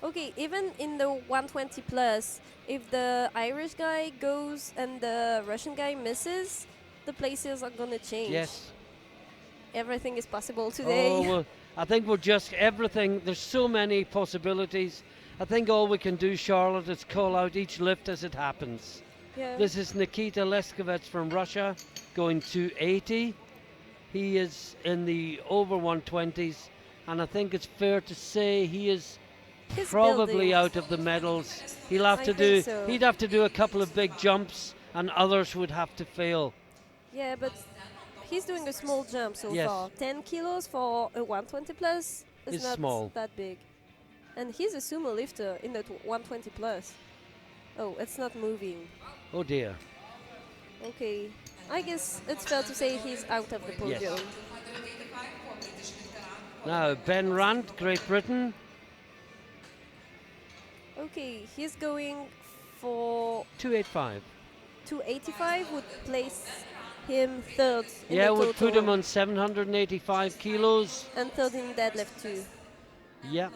Okay, even in the 120 plus, if the Irish guy goes and the Russian guy misses, the places are gonna change. Yes. Everything is possible today. Oh, well, I think we're just everything. There's so many possibilities. I think all we can do, Charlotte, is call out each lift as it happens. Yeah. This is Nikita Leskovets from Russia going 280. He is in the over 120s, and I think it's fair to say he is He's probably building. out of the medals. He'll have I to think do. so. He'd have to do a couple of big jumps, and others would have to fail. Yeah, but he's doing a small jump so Yes. far. 10 kilos for a 120 plus is It's not small. that big. And he's a sumo lifter in the 120 plus. Oh, it's not moving. Oh dear. Okay. I guess it's fair to say he's out of the podium. Yes. Now, Ben Rand, Great Britain. Okay, he's going for 285. 285, would place him third in Yeah, the would put total him on 785 kilos. and third in deadlift too. Yeah.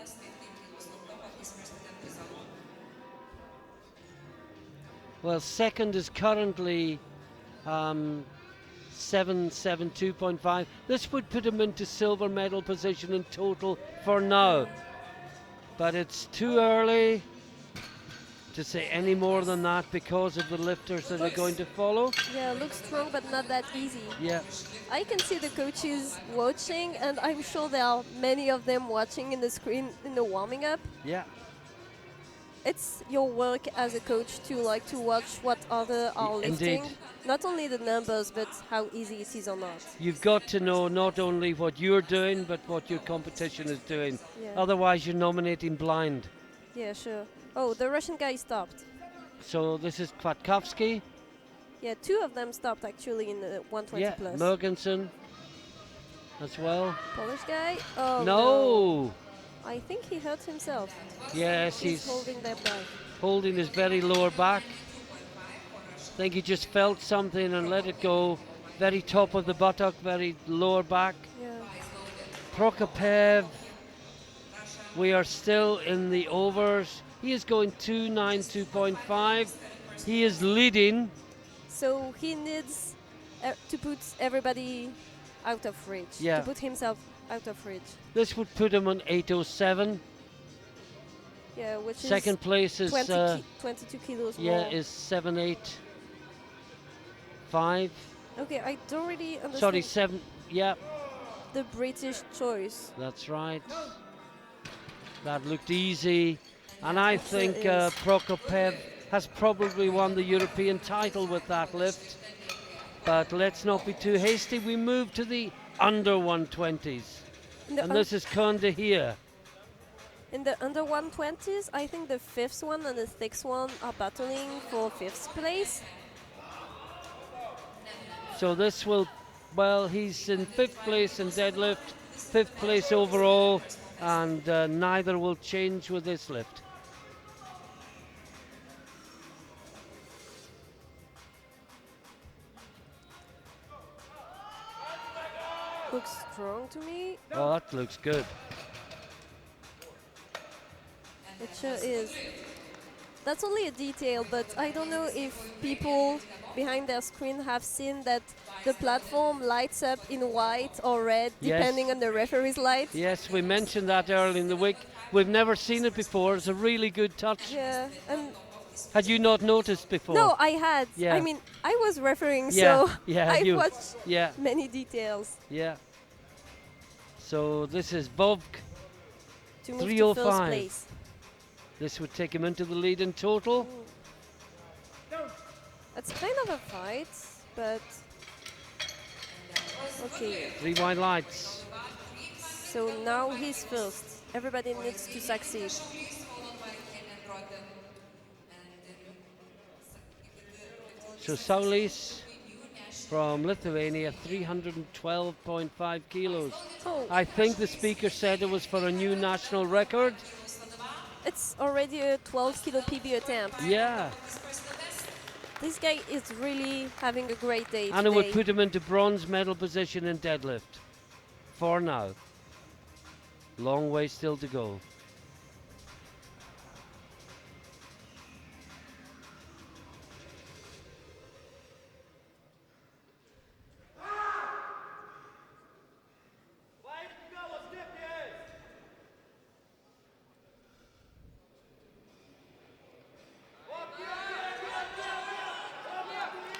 Well, second is currently 772.5. This would put him into silver medal position in total for now. But it's too early to say any more than that because of the lifters that are going to follow. Yeah, looks strong but not that easy. Yeah. I can see the coaches watching, and I'm sure there are many of them watching in the screen in the warming up. Yeah. It's your work as a coach to like to watch what other are lifting. Indeed. Not only the numbers, but how easy it is or not. You've got to know not only what you're doing, but what your competition is doing. Yeah. Otherwise, you're nominating blind. Yeah, sure. Oh, the Russian guy stopped. So this is Kwiatkowski. Yeah, two of them stopped actually in the 120 Yeah, plus. Mergensen as well. Polish guy. Oh No. I think he hurt himself. Yes, He's he's holding that back. holding his very lower back. I think he just felt something and let it go. Very top of the buttock, very lower back. Yeah. Prokopev, we are still in the overs. He is going 292.5. He is leading. So he needs to put everybody out of reach. Yeah. To put himself out of reach. This would put him on 807. Yeah, which Second is place is 22 kilos yeah, more. is 785. Okay, I don't really understand Sorry, 7. Yeah, the British choice. that's right. That looked easy. And I It sure think is. Prokopev has probably won the European title with that lift. But let's not be too hasty. We move to the under 120s. In the, And this is Konde here. in the under 120s, I think the fifth one and the sixth one are battling for fifth place. So this will, well, he's in 5th place in deadlift, 5th place overall, and neither will change with this lift. Looks strong to me. Oh, that looks good. It sure is. That's only a detail, but I don't know if people behind their screen have seen that the platform lights up in white or red, Yes. depending on the referee's light. Yes, we mentioned that early in the week. We've never seen it before. It's a really good touch. Yeah, and Had you not noticed before? no, I had. Yeah. I mean, I was referring, Yeah, so yeah, I've you- watched Yeah, many details yeah. So this is Vovk. to move to 305. first place. This would take him into the lead in total. It's kind of a fight, but okay. 3 white lights. So now he's first. Everybody needs to succeed. So Saulis from Lithuania, 312.5 kilos. Oh, I think the speaker said it was for a new national record. it's already a 12 kilo PB attempt. Yeah, This guy is really having a great day and it would today. put him into bronze medal position in deadlift. For now. Long way still to go.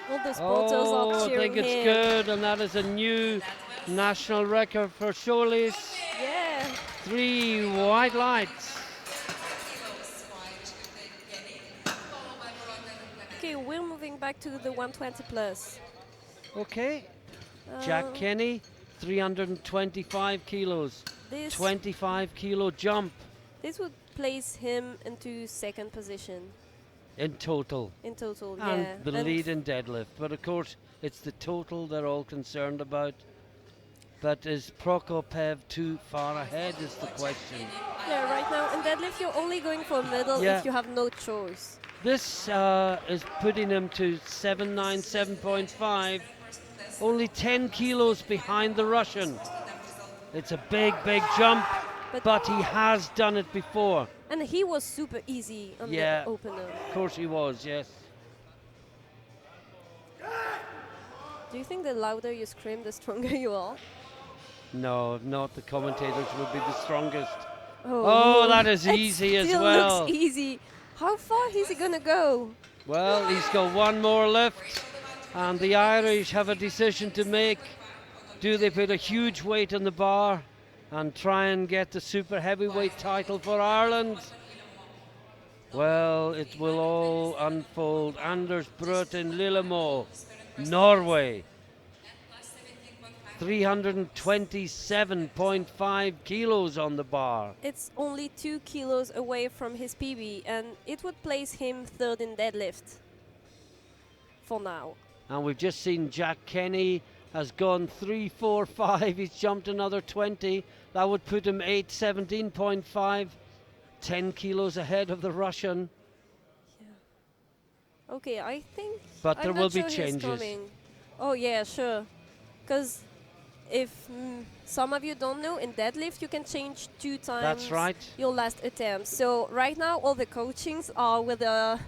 All the supporters are I cheering think it's him. good, and that is a new national record for Sholis. Yeah. 3 white lights. Okay, we're moving back to the 120 plus. Okay. Jack Uh, Kenny, 325 kilos. This 25 kilo jump. this would place him into second position. in total. in total. And Yeah. the lead in deadlift. But of course, it's the total they're all concerned about. But is Prokopev too far ahead is the question. Yeah, right now in deadlift you're only going for a medal Yeah. if you have no choice. This is putting him to 797.5, only 10 kilos behind the Russian. It's a big, big jump, but he has done it before. And he was super easy on Yeah. the opener. Of course he was, yes. Do you think the louder you scream, the stronger you are? No, not the commentators would be the strongest. Oh, Oh, that is it easy as still well. looks easy. How far is he gonna go? Well, he's got one more lift, and the Irish have a decision to make. Do they put a huge weight on the bar and try and get the super heavyweight title for Ireland? Well, it will all unfold. Anders Brøten Lillemo, Norway. 327.5 kilos on the bar. It's only 2 kilos away from his PB, and it would place him third in deadlift for now. And we've just seen Jack Kenny has gone 3.45. He's jumped another 20. That would put him 817.5, 10 kilos ahead of the Russian. Okay, I think. But I'm there not will be sure he's changes. coming. Oh yeah, sure. Because if some of you don't know, in deadlift you can change 2 times. That's right. Your last attempt. So right now all the coachings are with a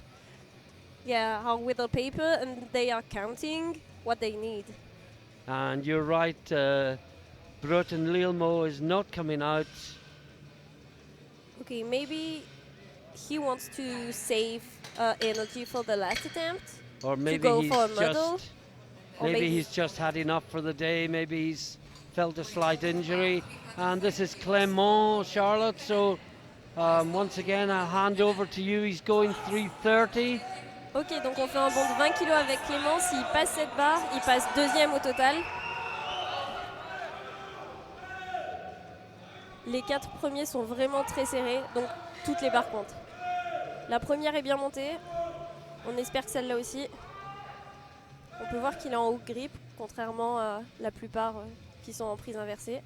paper, and they are counting what they need. And you're right, Brøten Lillemo is not coming out. Okay, maybe he wants to save energy for the last attempt. Or maybe go he's for a medal, just or maybe maybe- he's just had enough for the day. Maybe he's felt a slight injury. And this is Clément, Charlotte. So once again, I'll hand over to you. He's going 3:30. Ok, donc on fait un bond de 20 kg avec Clément. S'il passe cette barre, il passe deuxième au total. Les 4 premiers sont vraiment très serrés, donc toutes les barres comptent. La première est bien montée. On espère que celle-là aussi. On peut voir qu'il est en haut grip, contrairement à la plupart qui sont en prise inversée.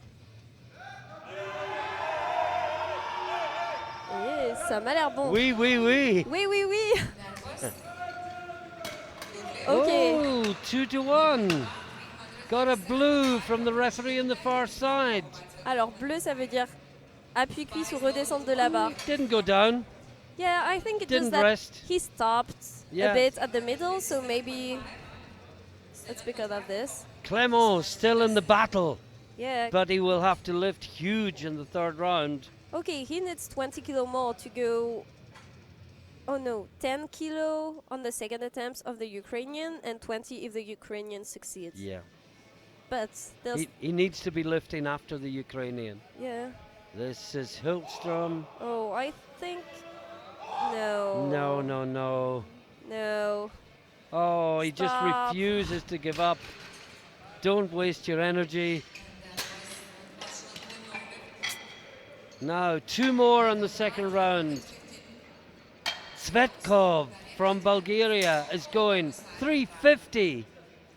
Et ça m'a l'air bon. Oui, oui, oui. Oui, oui, oui. Okay. Oh, 2-1. Got a blue from the referee on the far side. Alors bleu, ça veut dire appui cuisse ou redescente de la barre. Didn't go down. Yeah, I think it Didn't just that rest. he stopped Yeah. a bit at the middle, so maybe it's because of this. Clément still in the battle, Yeah. but he will have to lift huge in the third round. Okay, he needs 20 kilo more to go. Oh no, 10 kilo on the second attempt of the Ukrainian and 20 if the Ukrainian succeeds. Yeah. But there's He needs to be lifting after the Ukrainian. yeah. This is Hultstrom. Oh, I think no. No, no, no. No. Oh, he just Stop. refuses to give up. Don't waste your energy. Now, 2 more on the second round. Svetkov from Bulgaria is going 350.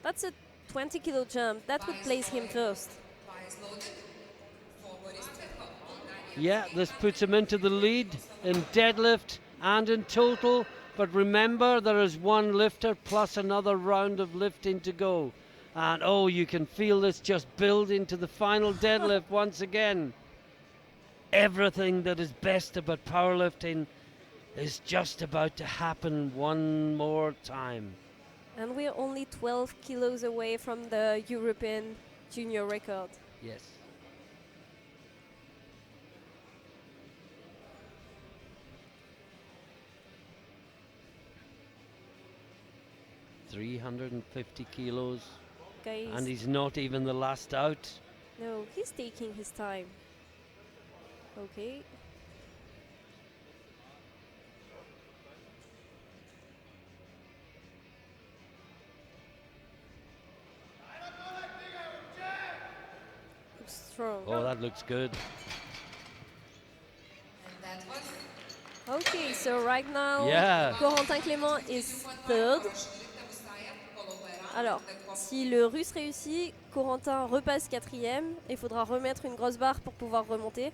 That's a 20 kilo jump. That would place him first. Yeah, this puts him into the lead in deadlift and in total. But remember, there is one lifter plus another round of lifting to go. And oh, you can feel this just building to the final deadlift once again. Everything that is best about powerlifting is just about to happen one more time. And we're only 12 kilos away from the European junior record. Yes. $350 kilos, Guys, and he's not even the last out. no, he's taking his time. Okay. Looks strong. Oh, that looks good. And that was Okay, so right now, Yeah. Corentin Clément is third. Alors, si le Russe réussit, Corentin repasse quatrième. Il faudra remettre une grosse barre pour pouvoir remonter.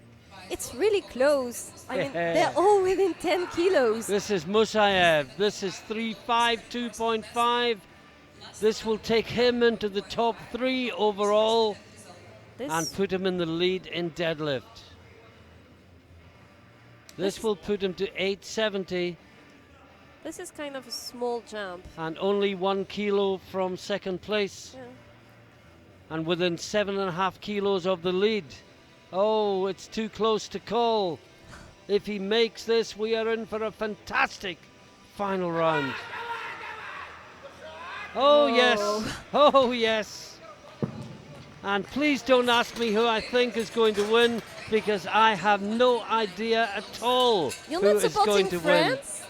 It's really close. I mean, they're all within 10 kilos. This is Musayev. This is 3.5, 2.5. This will take him into the top 3 overall and put him in the lead in deadlift. This will put him to 870 This is kind of a small jump. and only 1 kilo from second place. Yeah. And within 7.5 kilos of the lead. Oh, it's too close to call. If he makes this, we are in for a fantastic final round. Oh, yes. Oh, yes. And please don't ask me who I think is going to win, because I have no idea at all You're who not is going supporting to win. France?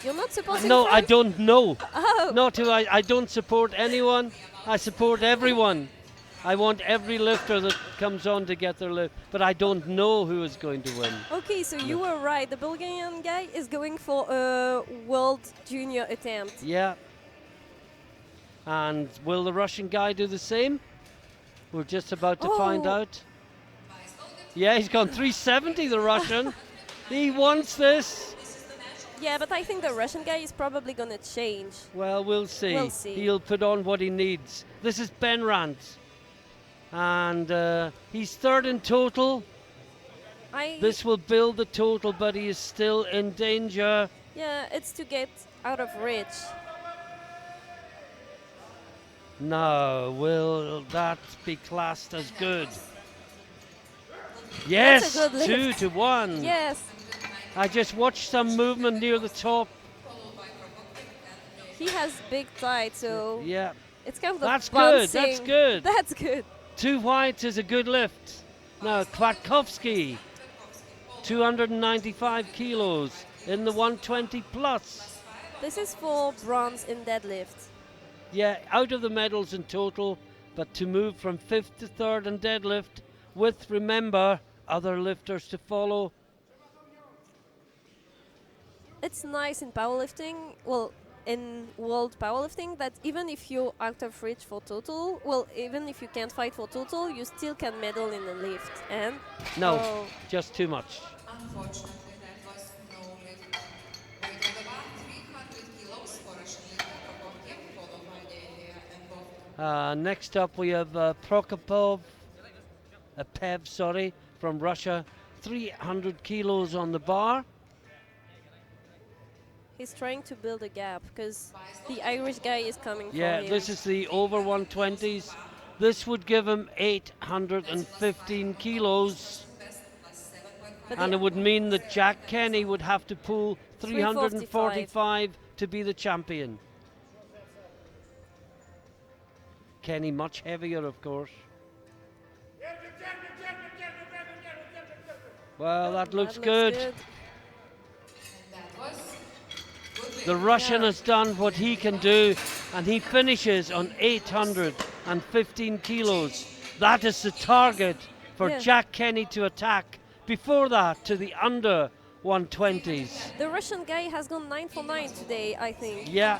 You're not supporting No, I France? don't know. Oh. Not who I don't support anyone. I support everyone. I want every lifter that comes on to get their lift, but I don't know who is going to win. Okay, so you were right. The Bulgarian guy is going for a world junior attempt. Yeah. And will the Russian guy do the same? We're just about to find Oh. out. Yeah, he's gone 370, the Russian. He wants this. Yeah, but I think the Russian guy is probably going to change. Well, we'll see. We'll see. He'll put on what he needs. This is Ben Rant. And he's third in total. This will build the total, but he is still in danger. Yeah, it's to get out of reach. No, will that be classed as good? Yes, That's a good 2 lift. to 1. Yes, I just watched some movement near the top. he has big thighs, so Yeah, it's kind of That's good, bouncing. that's good. That's good. 2 whites is a good lift. Now, Kwiatkowski, 295 kilos in the 120 plus. This is for bronze in deadlift. Yeah, out of the medals in total, but to move from 5th to 3rd in deadlift with, remember, other lifters to follow. It's nice in powerlifting, well, in world powerlifting, that even if you're out of reach for total, well, even if you can't fight for total, you still can medal in the lift. And No, oh, just too much. Unfortunately, that was no lift. Weight of about 300 kilos for Russian lifter Prokopiev, followed by Delia and Bov. Next up we have Prokopov, Pev, sorry, from Russia, 300 kilos on the bar. he's trying to build a gap because the Irish guy is coming Yeah, for him. this is the over 120s. This would give him 815 kilos. But And the- it would mean that Jack Kenny would have to pull 345 to be the champion. Kenny much heavier, of course. Well, that looks good. That was good lift. The Russian Yeah. has done what he can do, and he finishes on 815 kilos. That is the target for Yeah. Jack Kenny to attack. Before that, to the under 120s. The Russian guy has gone 9 for 9 today, I think. Yeah,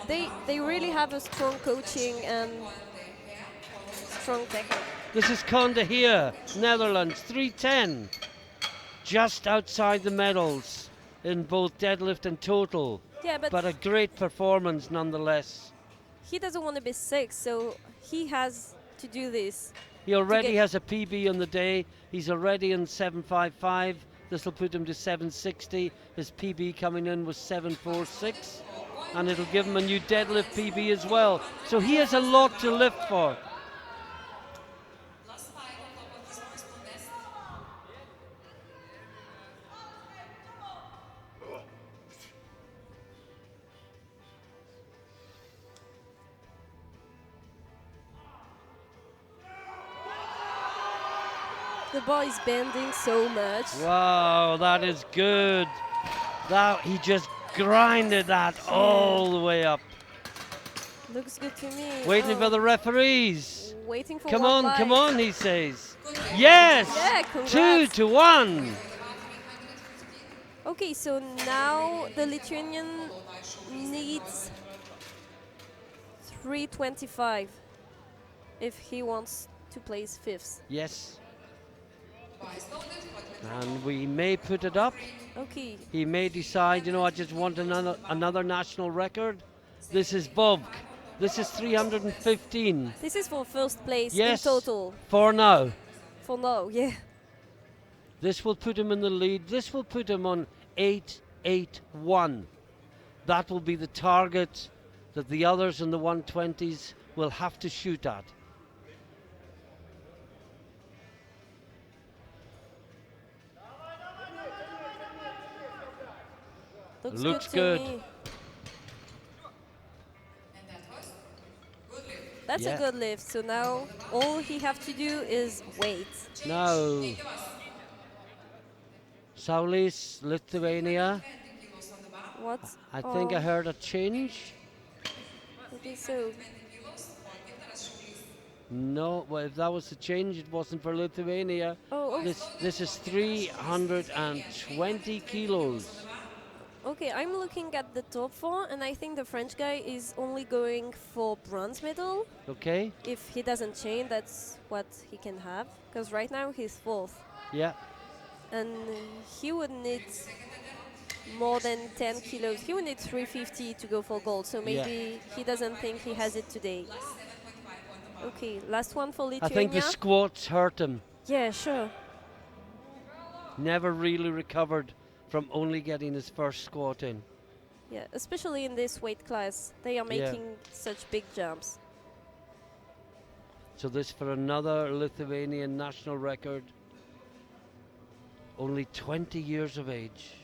They really have a strong coaching and strong technique. this is Conde here, Netherlands, 310. Just outside the medals in both deadlift and total. Yeah, But a great performance nonetheless. he doesn't want to be sick, so he has to do this. He already get- has a PB on the day. He's already in 755. This will put him to 760. His PB coming in was 746. And it'll give him a new deadlift PB as well. So he has a lot to lift for. Last five on top of his personal best. The bar is bending so much. Wow, that is good. That he just grinded that all the way up. Looks good to me. Waiting Oh, for the referees. waiting for Come one on, come light. on, he says. Yes! Yeah, 2 congrats. to 1. Okay, so now the Lithuanian needs 325 if he wants to place fifth. Yes. And we may put it up. Okay. He may decide, I just want another national record. This is Bobk. This is 315. This is for first place Yes, in total. for now. For now, yeah. This will put him in the lead. This will put him on 881. That will be the target that the others in the 120s will have to shoot at. Looks good. to me. And that was good lift. That's Yeah. a good lift. So now all he have to do is wait. Now, Saulis, Lithuania. What? I think I heard a change. Okay, so No, well, if that was the change, it wasn't for Lithuania. oh, This is 320 kilos. okay. I'm looking at the top four, and I think the French guy is only going for bronze medal. Okay? If he doesn't change, that's what he can have. Because right now he's fourth, Yeah. and he would need more than 10 kilos. He would need 350 to go for gold. So maybe he doesn't think he has it today. Okay, last one for I Lithuania. think the squats hurt him. Yeah, sure. Never really recovered from only getting his first squat in. Yeah, especially in this weight class, they are Yeah. making such big jumps. So this for another Lithuanian national record. Only 20 years of age.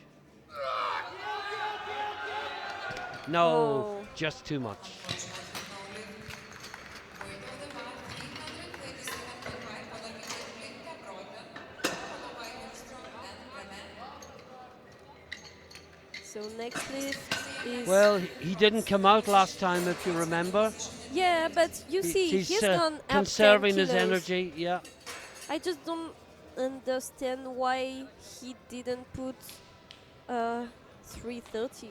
No, Oh. just too much. So next lift is... Well, he didn't come out last time, if you remember. yeah, but you see, he's gone up 10 conserving his kilos. energy. Yeah. I just don't understand why he didn't put 330.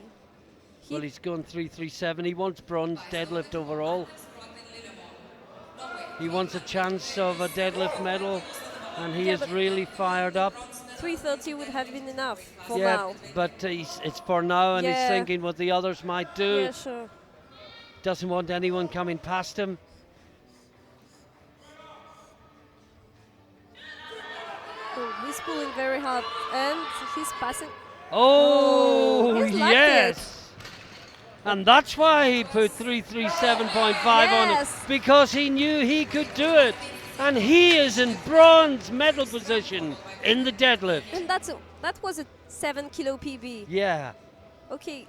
Well, he's going 337. He wants bronze deadlift overall. He wants a chance of a deadlift medal, and he Yeah, is but really fired up. 330 would have been enough for Yeah, now. but it's for now, and he's Yeah. thinking what the others might do. Yeah, sure. Doesn't want anyone coming past him. Oh, he's pulling very hard, and he's passing. Oh, he's liked yes! And that's why he put 337.5 on it, Yes. because he knew he could do it. And he is in bronze medal position in the deadlift. And that was a 7 kilo PB. Yeah. Okay,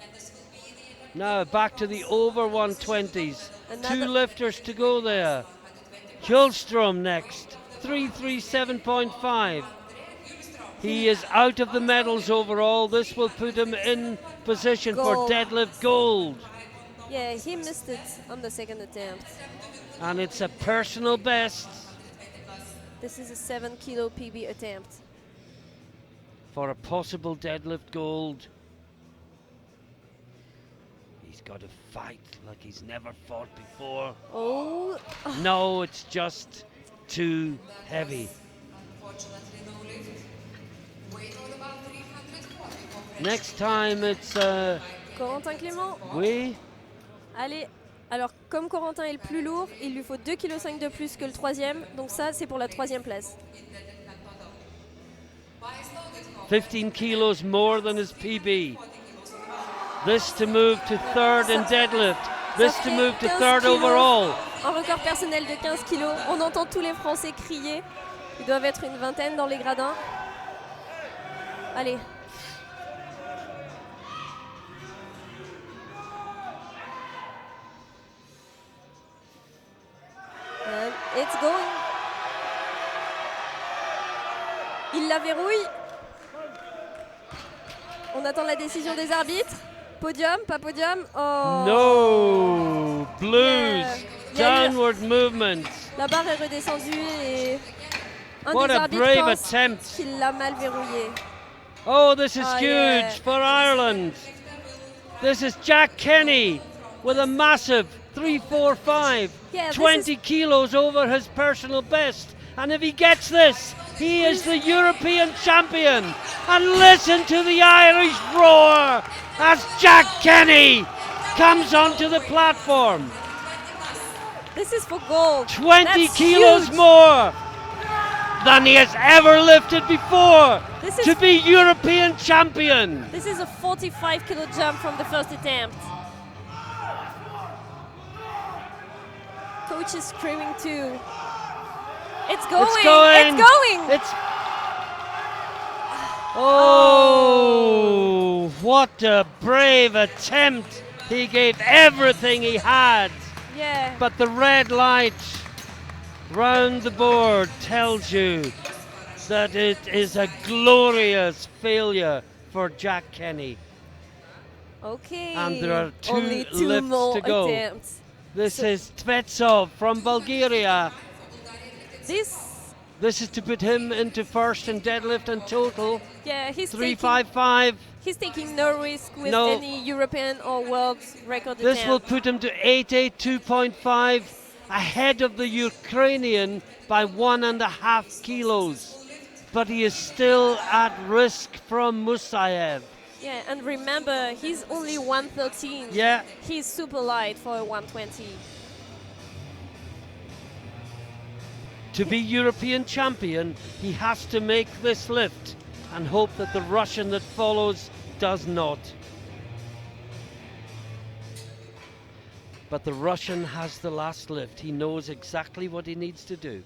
Now back to the over 120s. Another- 2 lifters to go there. Kjellstrom next, 337.5. He is out of the medals overall. This will put him in position for Gold. deadlift gold. yeah, he missed it on the second attempt. And it's a personal best This is a 7 kilo PB attempt. for a possible deadlift gold. He's got to fight like he's never fought before. Oh, No, it's just too heavy. Unfortunately, no lift. Weight of about 340 for Next time it's Corentin Clément. we. Allez, alors comme Corentin est le plus lourd, il lui faut 2,5 kg de plus que le troisième. Donc ça, c'est pour la troisième place. 15 kilos more than his PB. This to move to third in deadlift. This Ça to fait move to 15 third kilos. overall. Un record personnel de 15 kilos. On entend tous les Français crier. Ils doivent être une vingtaine dans les gradins. Allez. And it's going. Il la verrouille. On attend la décision des arbitres. Podium, pas podium. Oh. No, blues, Il y a eu- downward movement. La barre est redescendue et un What des a arbitres brave pense attempt. qu'il l'a mal verrouillé. Oh, this is Oh, huge yeah. for Ireland. This is Jack Kenny with a massive 345, Yeah, this 20 kilos over his personal best. And if he gets this, he is the European champion. And listen to the Irish roar as Jack Kenny comes onto the platform. This is for gold. 20 That's kilos huge. more than he has ever lifted before This is- to be European champion. This is a 45 kilo jump from the first attempt. Coach is screaming too. It's going. It's going. It's going. It's. Oh, what a brave attempt. He gave everything he had. Yeah. But the red light round the board tells you that it is a glorious failure for Jack Kenny. Okay. And there are Only two lifts more to go. attempts. This is Tvetsov from Bulgaria. This is to put him into first in deadlift and total. Yeah, he's 355. He's taking no risk with No. any European or world record This will attempt. put him to 882.5, ahead of the Ukrainian by 1.5 kilos. But he is still at risk from Musayev. Yeah, and remember, he's only 113. Yeah. He's super light for a 120. To be European champion, he has to make this lift and hope that the Russian that follows does not. But the Russian has the last lift. He knows exactly what he needs to do.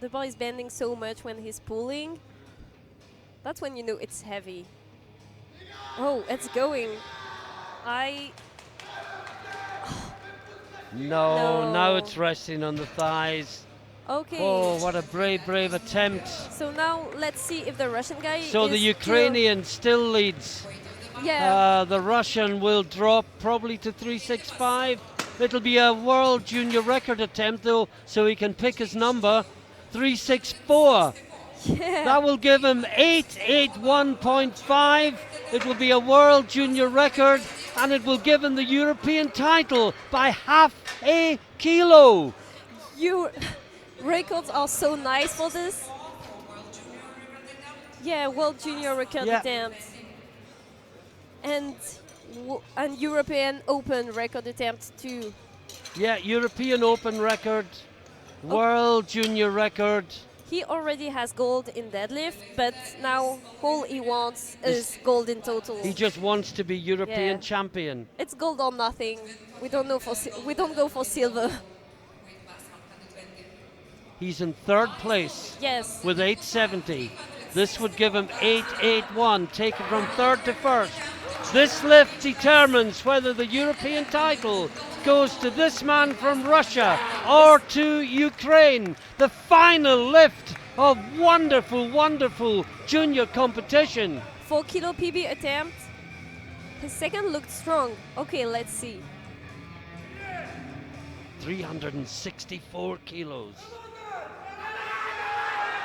The bar is bending so much when he's pulling. That's when you know it's heavy. Oh, it's going. No, now No. it's resting on the thighs. Okay. Oh, what a brave attempt. So now let's see if the Russian guy So is the Ukrainian still leads. Yeah. The Russian will drop probably to 365. It'll be a world junior record attempt though, so he can pick his number. 364. Yeah. That will give him 881.5. It will be a world junior record and it will give him the European title by half a kilo. Records are so nice for this. Yeah, world junior record Yeah. attempt. And European Open record attempt too. Yeah, European Open record, world junior record. He already has gold in deadlift, but now all he wants is gold in total. He just wants to be European Yeah. champion. It's gold or nothing. We don't know we don't go for silver. He's in third place Yes. with 870. This would give him 881, taken from third to first. This lift determines whether the European title goes to this man from Russia or to Ukraine. The final lift of wonderful junior competition. 4 kilo PB attempt. His second looked strong. Okay, let's see. 364 kilos.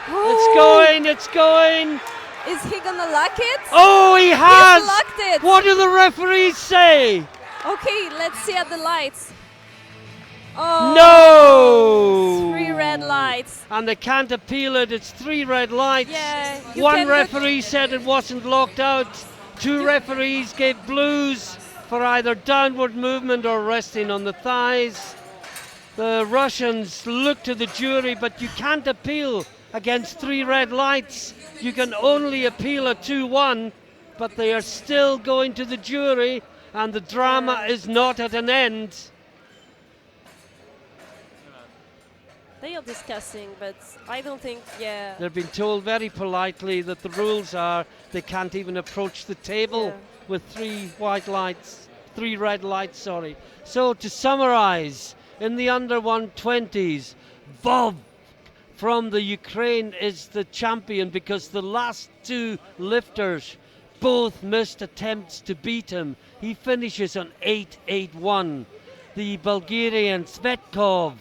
Oh, It's going. is he gonna lock it? Oh, he has! locked it. What do the referees say? Okay, let's see at the lights. Oh, No! 3 red lights. And they can't appeal it. It's 3 red lights. Yeah, you One can look- referee said it wasn't locked out. 2 referees gave blues for either downward movement or resting on the thighs. The Russians look to the jury, but you can't appeal against 3 red lights. You can only appeal a 2-1, but they are still going to the jury, and the drama is not at an end. They are discussing, but I don't think, yeah. They've been told very politely that the rules are they can't even approach the table Yeah. with 3 red lights, sorry. So to summarize, in the under 120s, Vov from the Ukraine is the champion because the last 2 lifters both missed attempts to beat him. He finishes on 881. The Bulgarian Svetkov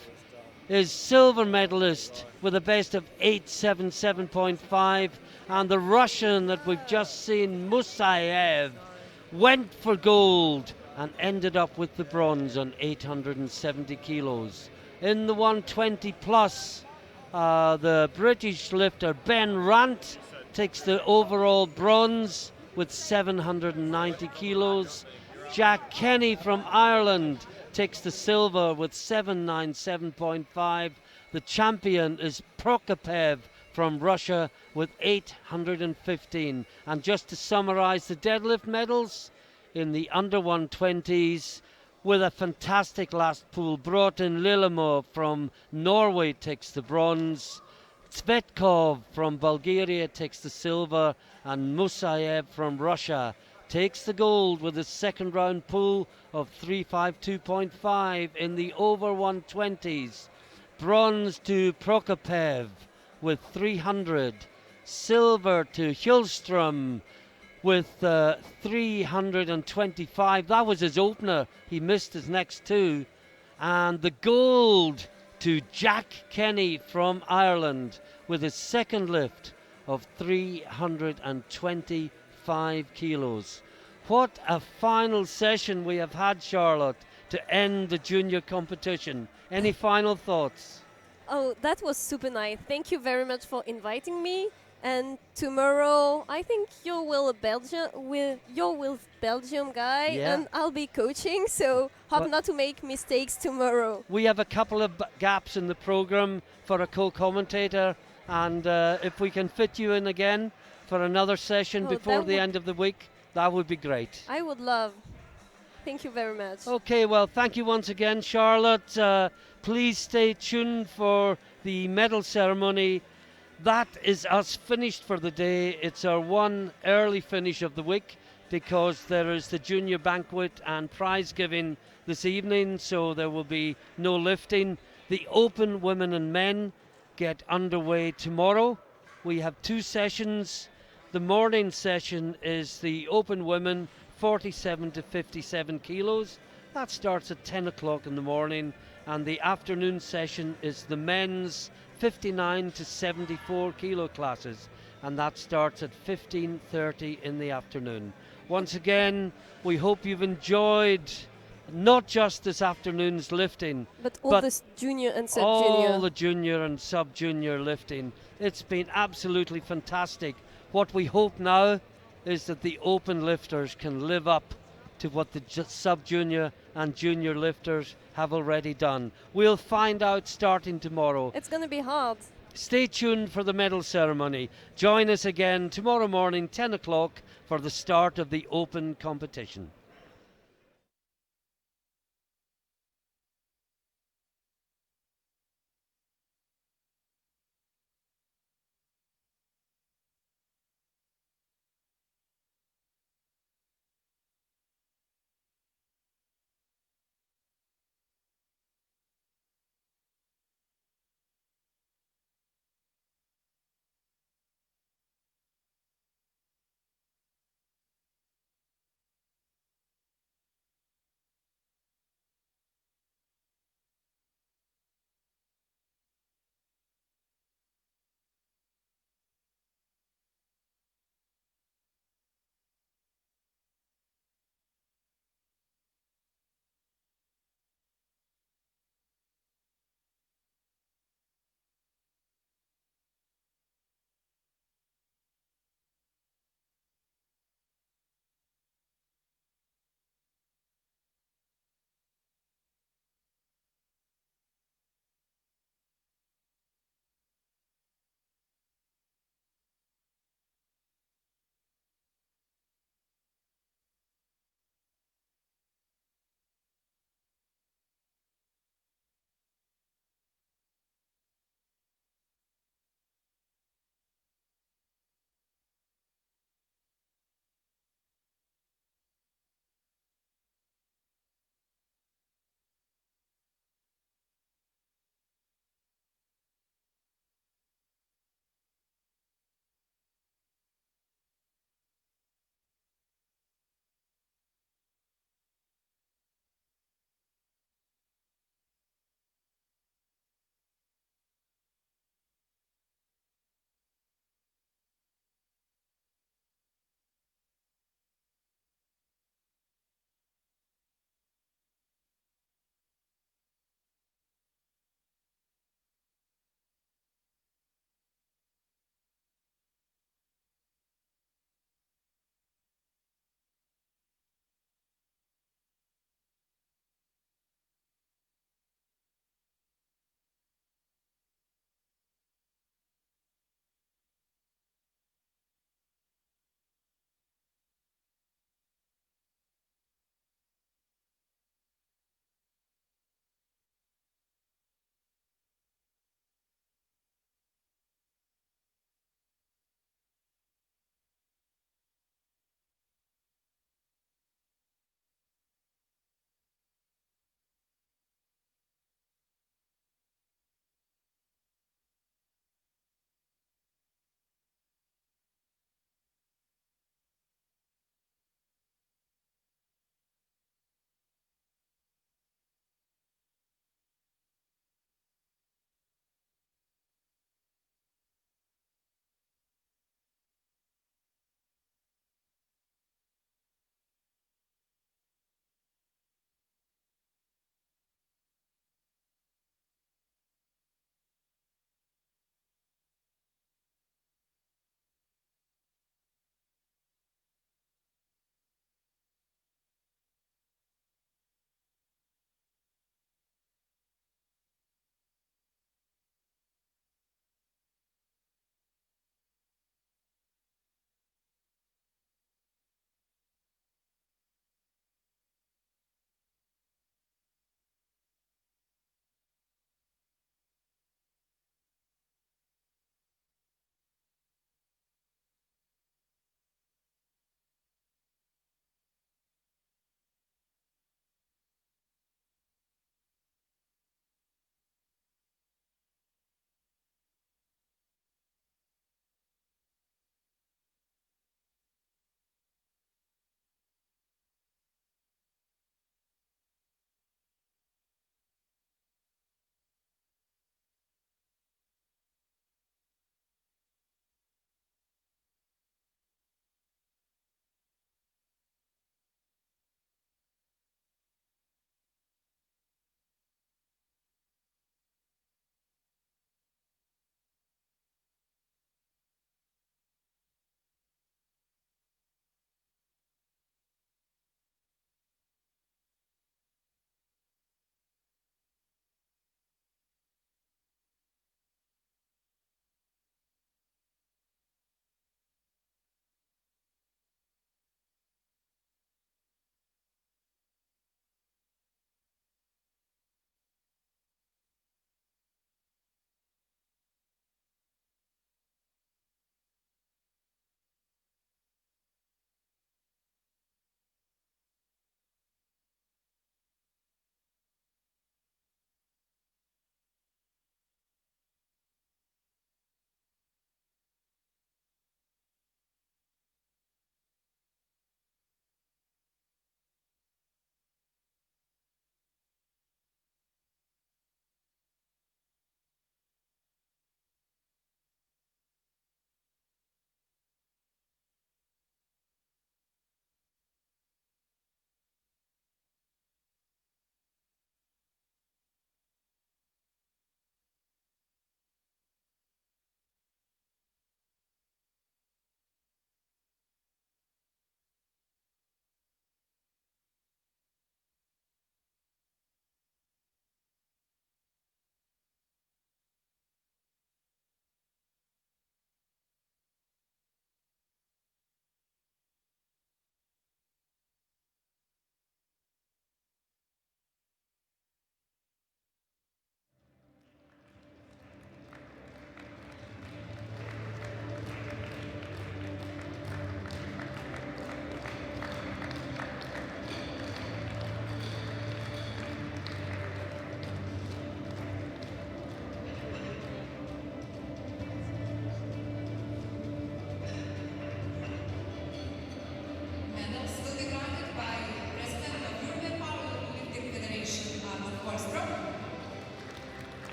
is silver medalist with a best of 877.5, and the Russian that we've just seen, Musayev, went for gold and ended up with the bronze on 870 kilos. In the 120 plus, the British lifter Ben Rant takes the overall bronze with 790 kilos. Jack Kenny from Ireland takes the silver with 797.5. The champion is Prokopev from Russia with 815. And just to summarize the deadlift medals, in the under 120s, with a fantastic last pool, Broughton Lilimov from Norway takes the bronze. Tsvetkov from Bulgaria takes the silver, and Musayev from Russia takes the gold with a second round pool of 352.5 in the over 120s. Bronze to Prokopev with 300. Silver to Hjulstrom with 325. That was his opener. He missed his next two. And the gold to Jack Kenny from Ireland with his second lift of 325 kilos. What a final session we have had, Charlotte, to end the junior competition. Any final thoughts? Oh, that was super nice. Thank you very much for inviting me. And tomorrow, I think you're with Belgium guy, Yeah. and I'll be coaching. So hope Well, not to make mistakes tomorrow. we have a couple of gaps in the program for a co-commentator, and if we can fit you in again for another session Oh, before that the would- end of the week, that would be great. I would love. Thank you very much. Okay, well, thank you once again, Charlotte. Please stay tuned for the medal ceremony. That is us finished for the day. It's our one early finish of the week because there is the junior banquet and prize giving this evening, so there will be no lifting. The open women and men get underway tomorrow. We have two sessions. The morning session is the open women, 47 to 57 kilos. That starts at 10 o'clock in the morning, and the afternoon session is the men's 59 to 74 kilo classes, and that starts at 15:30 in the afternoon. Once again, we hope you've enjoyed not just this afternoon's lifting, But all but this junior and sub-junior. all the junior and sub-junior lifting. It's been absolutely fantastic. What we hope now is that the open lifters can live up to what the sub-junior and junior lifters have already done. We'll find out starting tomorrow. It's gonna be hard. Stay tuned for the medal ceremony. Join us again tomorrow morning, 10 o'clock, for the start of the open competition.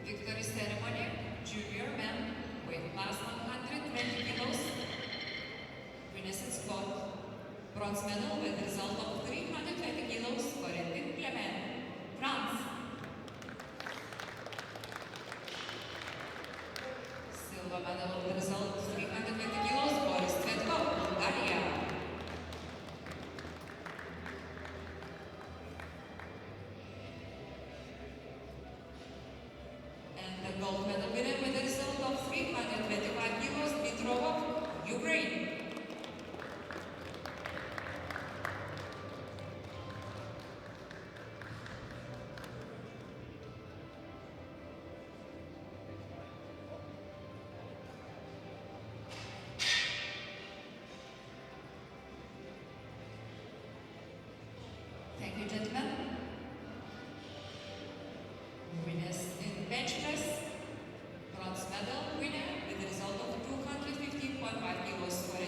Victory ceremony, junior men, weight class 120 kilos. Winners in squat. Bronze medal with result of 320 kilos for Edith Clement, France. Silver medal with result of 320 kilos for Svetko, Bulgaria. And the gold medal winner with a result of 325 kilos, Dmitrov, Ukraine. Thank you, gentlemen. Winners in bench press, bronze medal winner with a result of 215.5 kilos for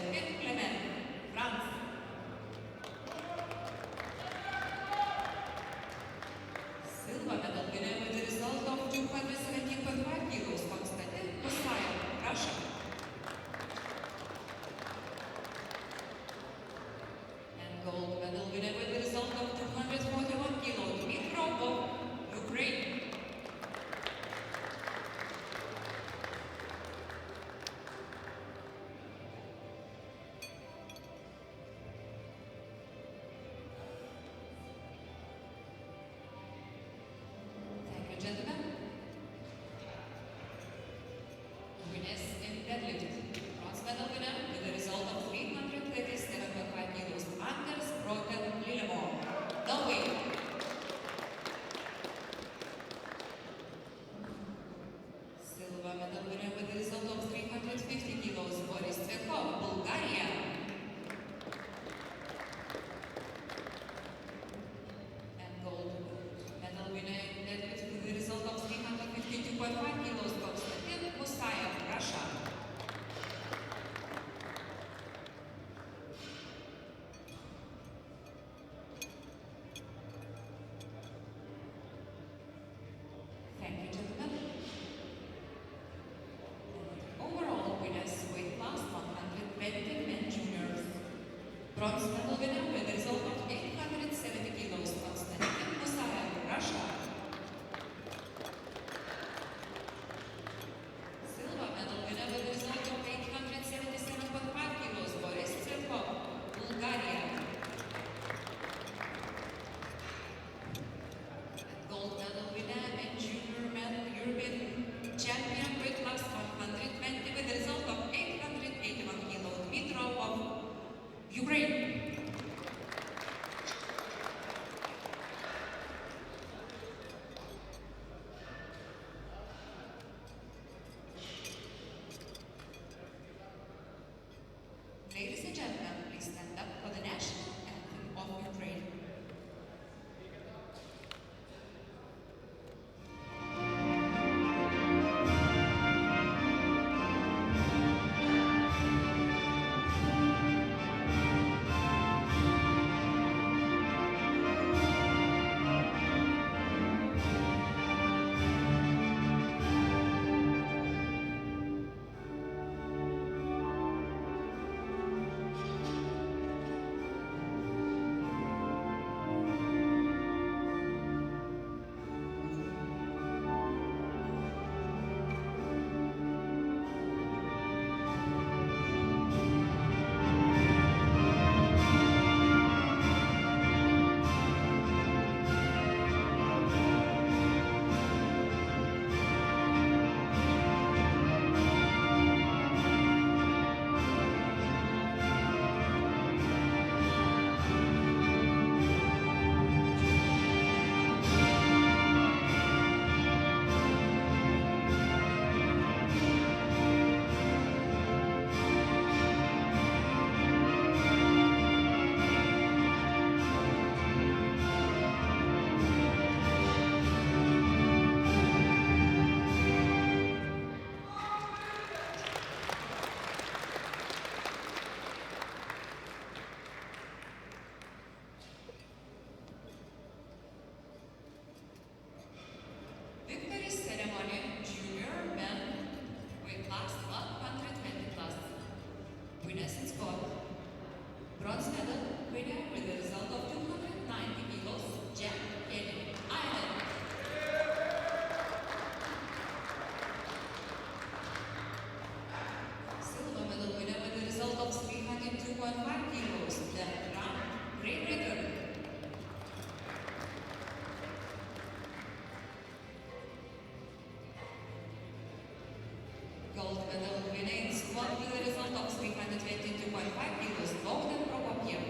Gold medal winner in squat with a result of 322.5 kilos, Bogdan Prokopiev,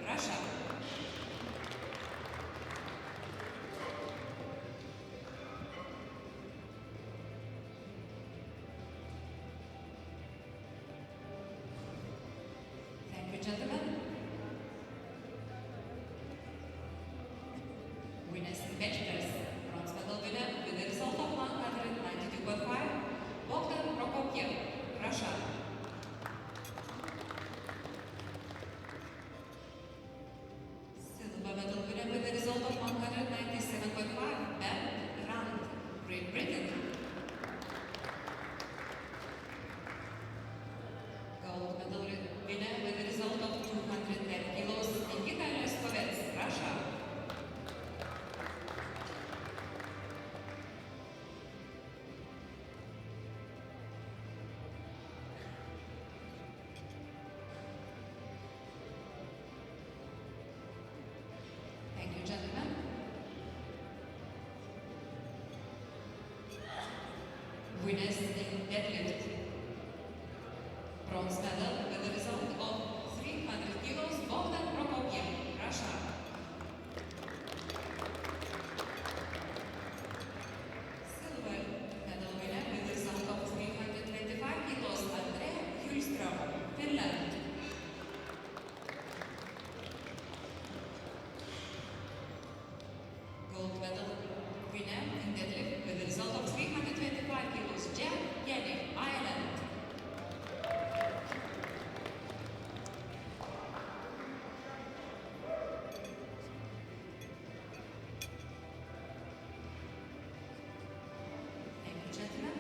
Russia. Thank you, gentlemen. Winners in bench press. Bronze medal winner with a result of 192.5, Bogdan Prokopiev, Russia. Silver medal winner with a result of 197.5, Ben Rand, Great Britain. Gold medal winner with a result of 210 kilos, Nikita Leskovets, Russia. Thank you, gentlemen. Winners in deadlift. Bronze medal with a result of 300 kilos, Bogdan Prokopiev, Russia. Silver medal winner with a result of 325 kilos, Andrea Hjulström, Finland. Gold medal winner in deadlift with a result of 325 kilos, Jack Yannick, Ireland. Thank you, gentlemen.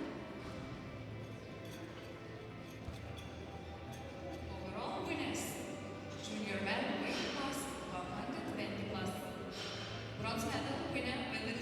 Overall winners, junior man weight class 120 plus. Bronze medal winner with a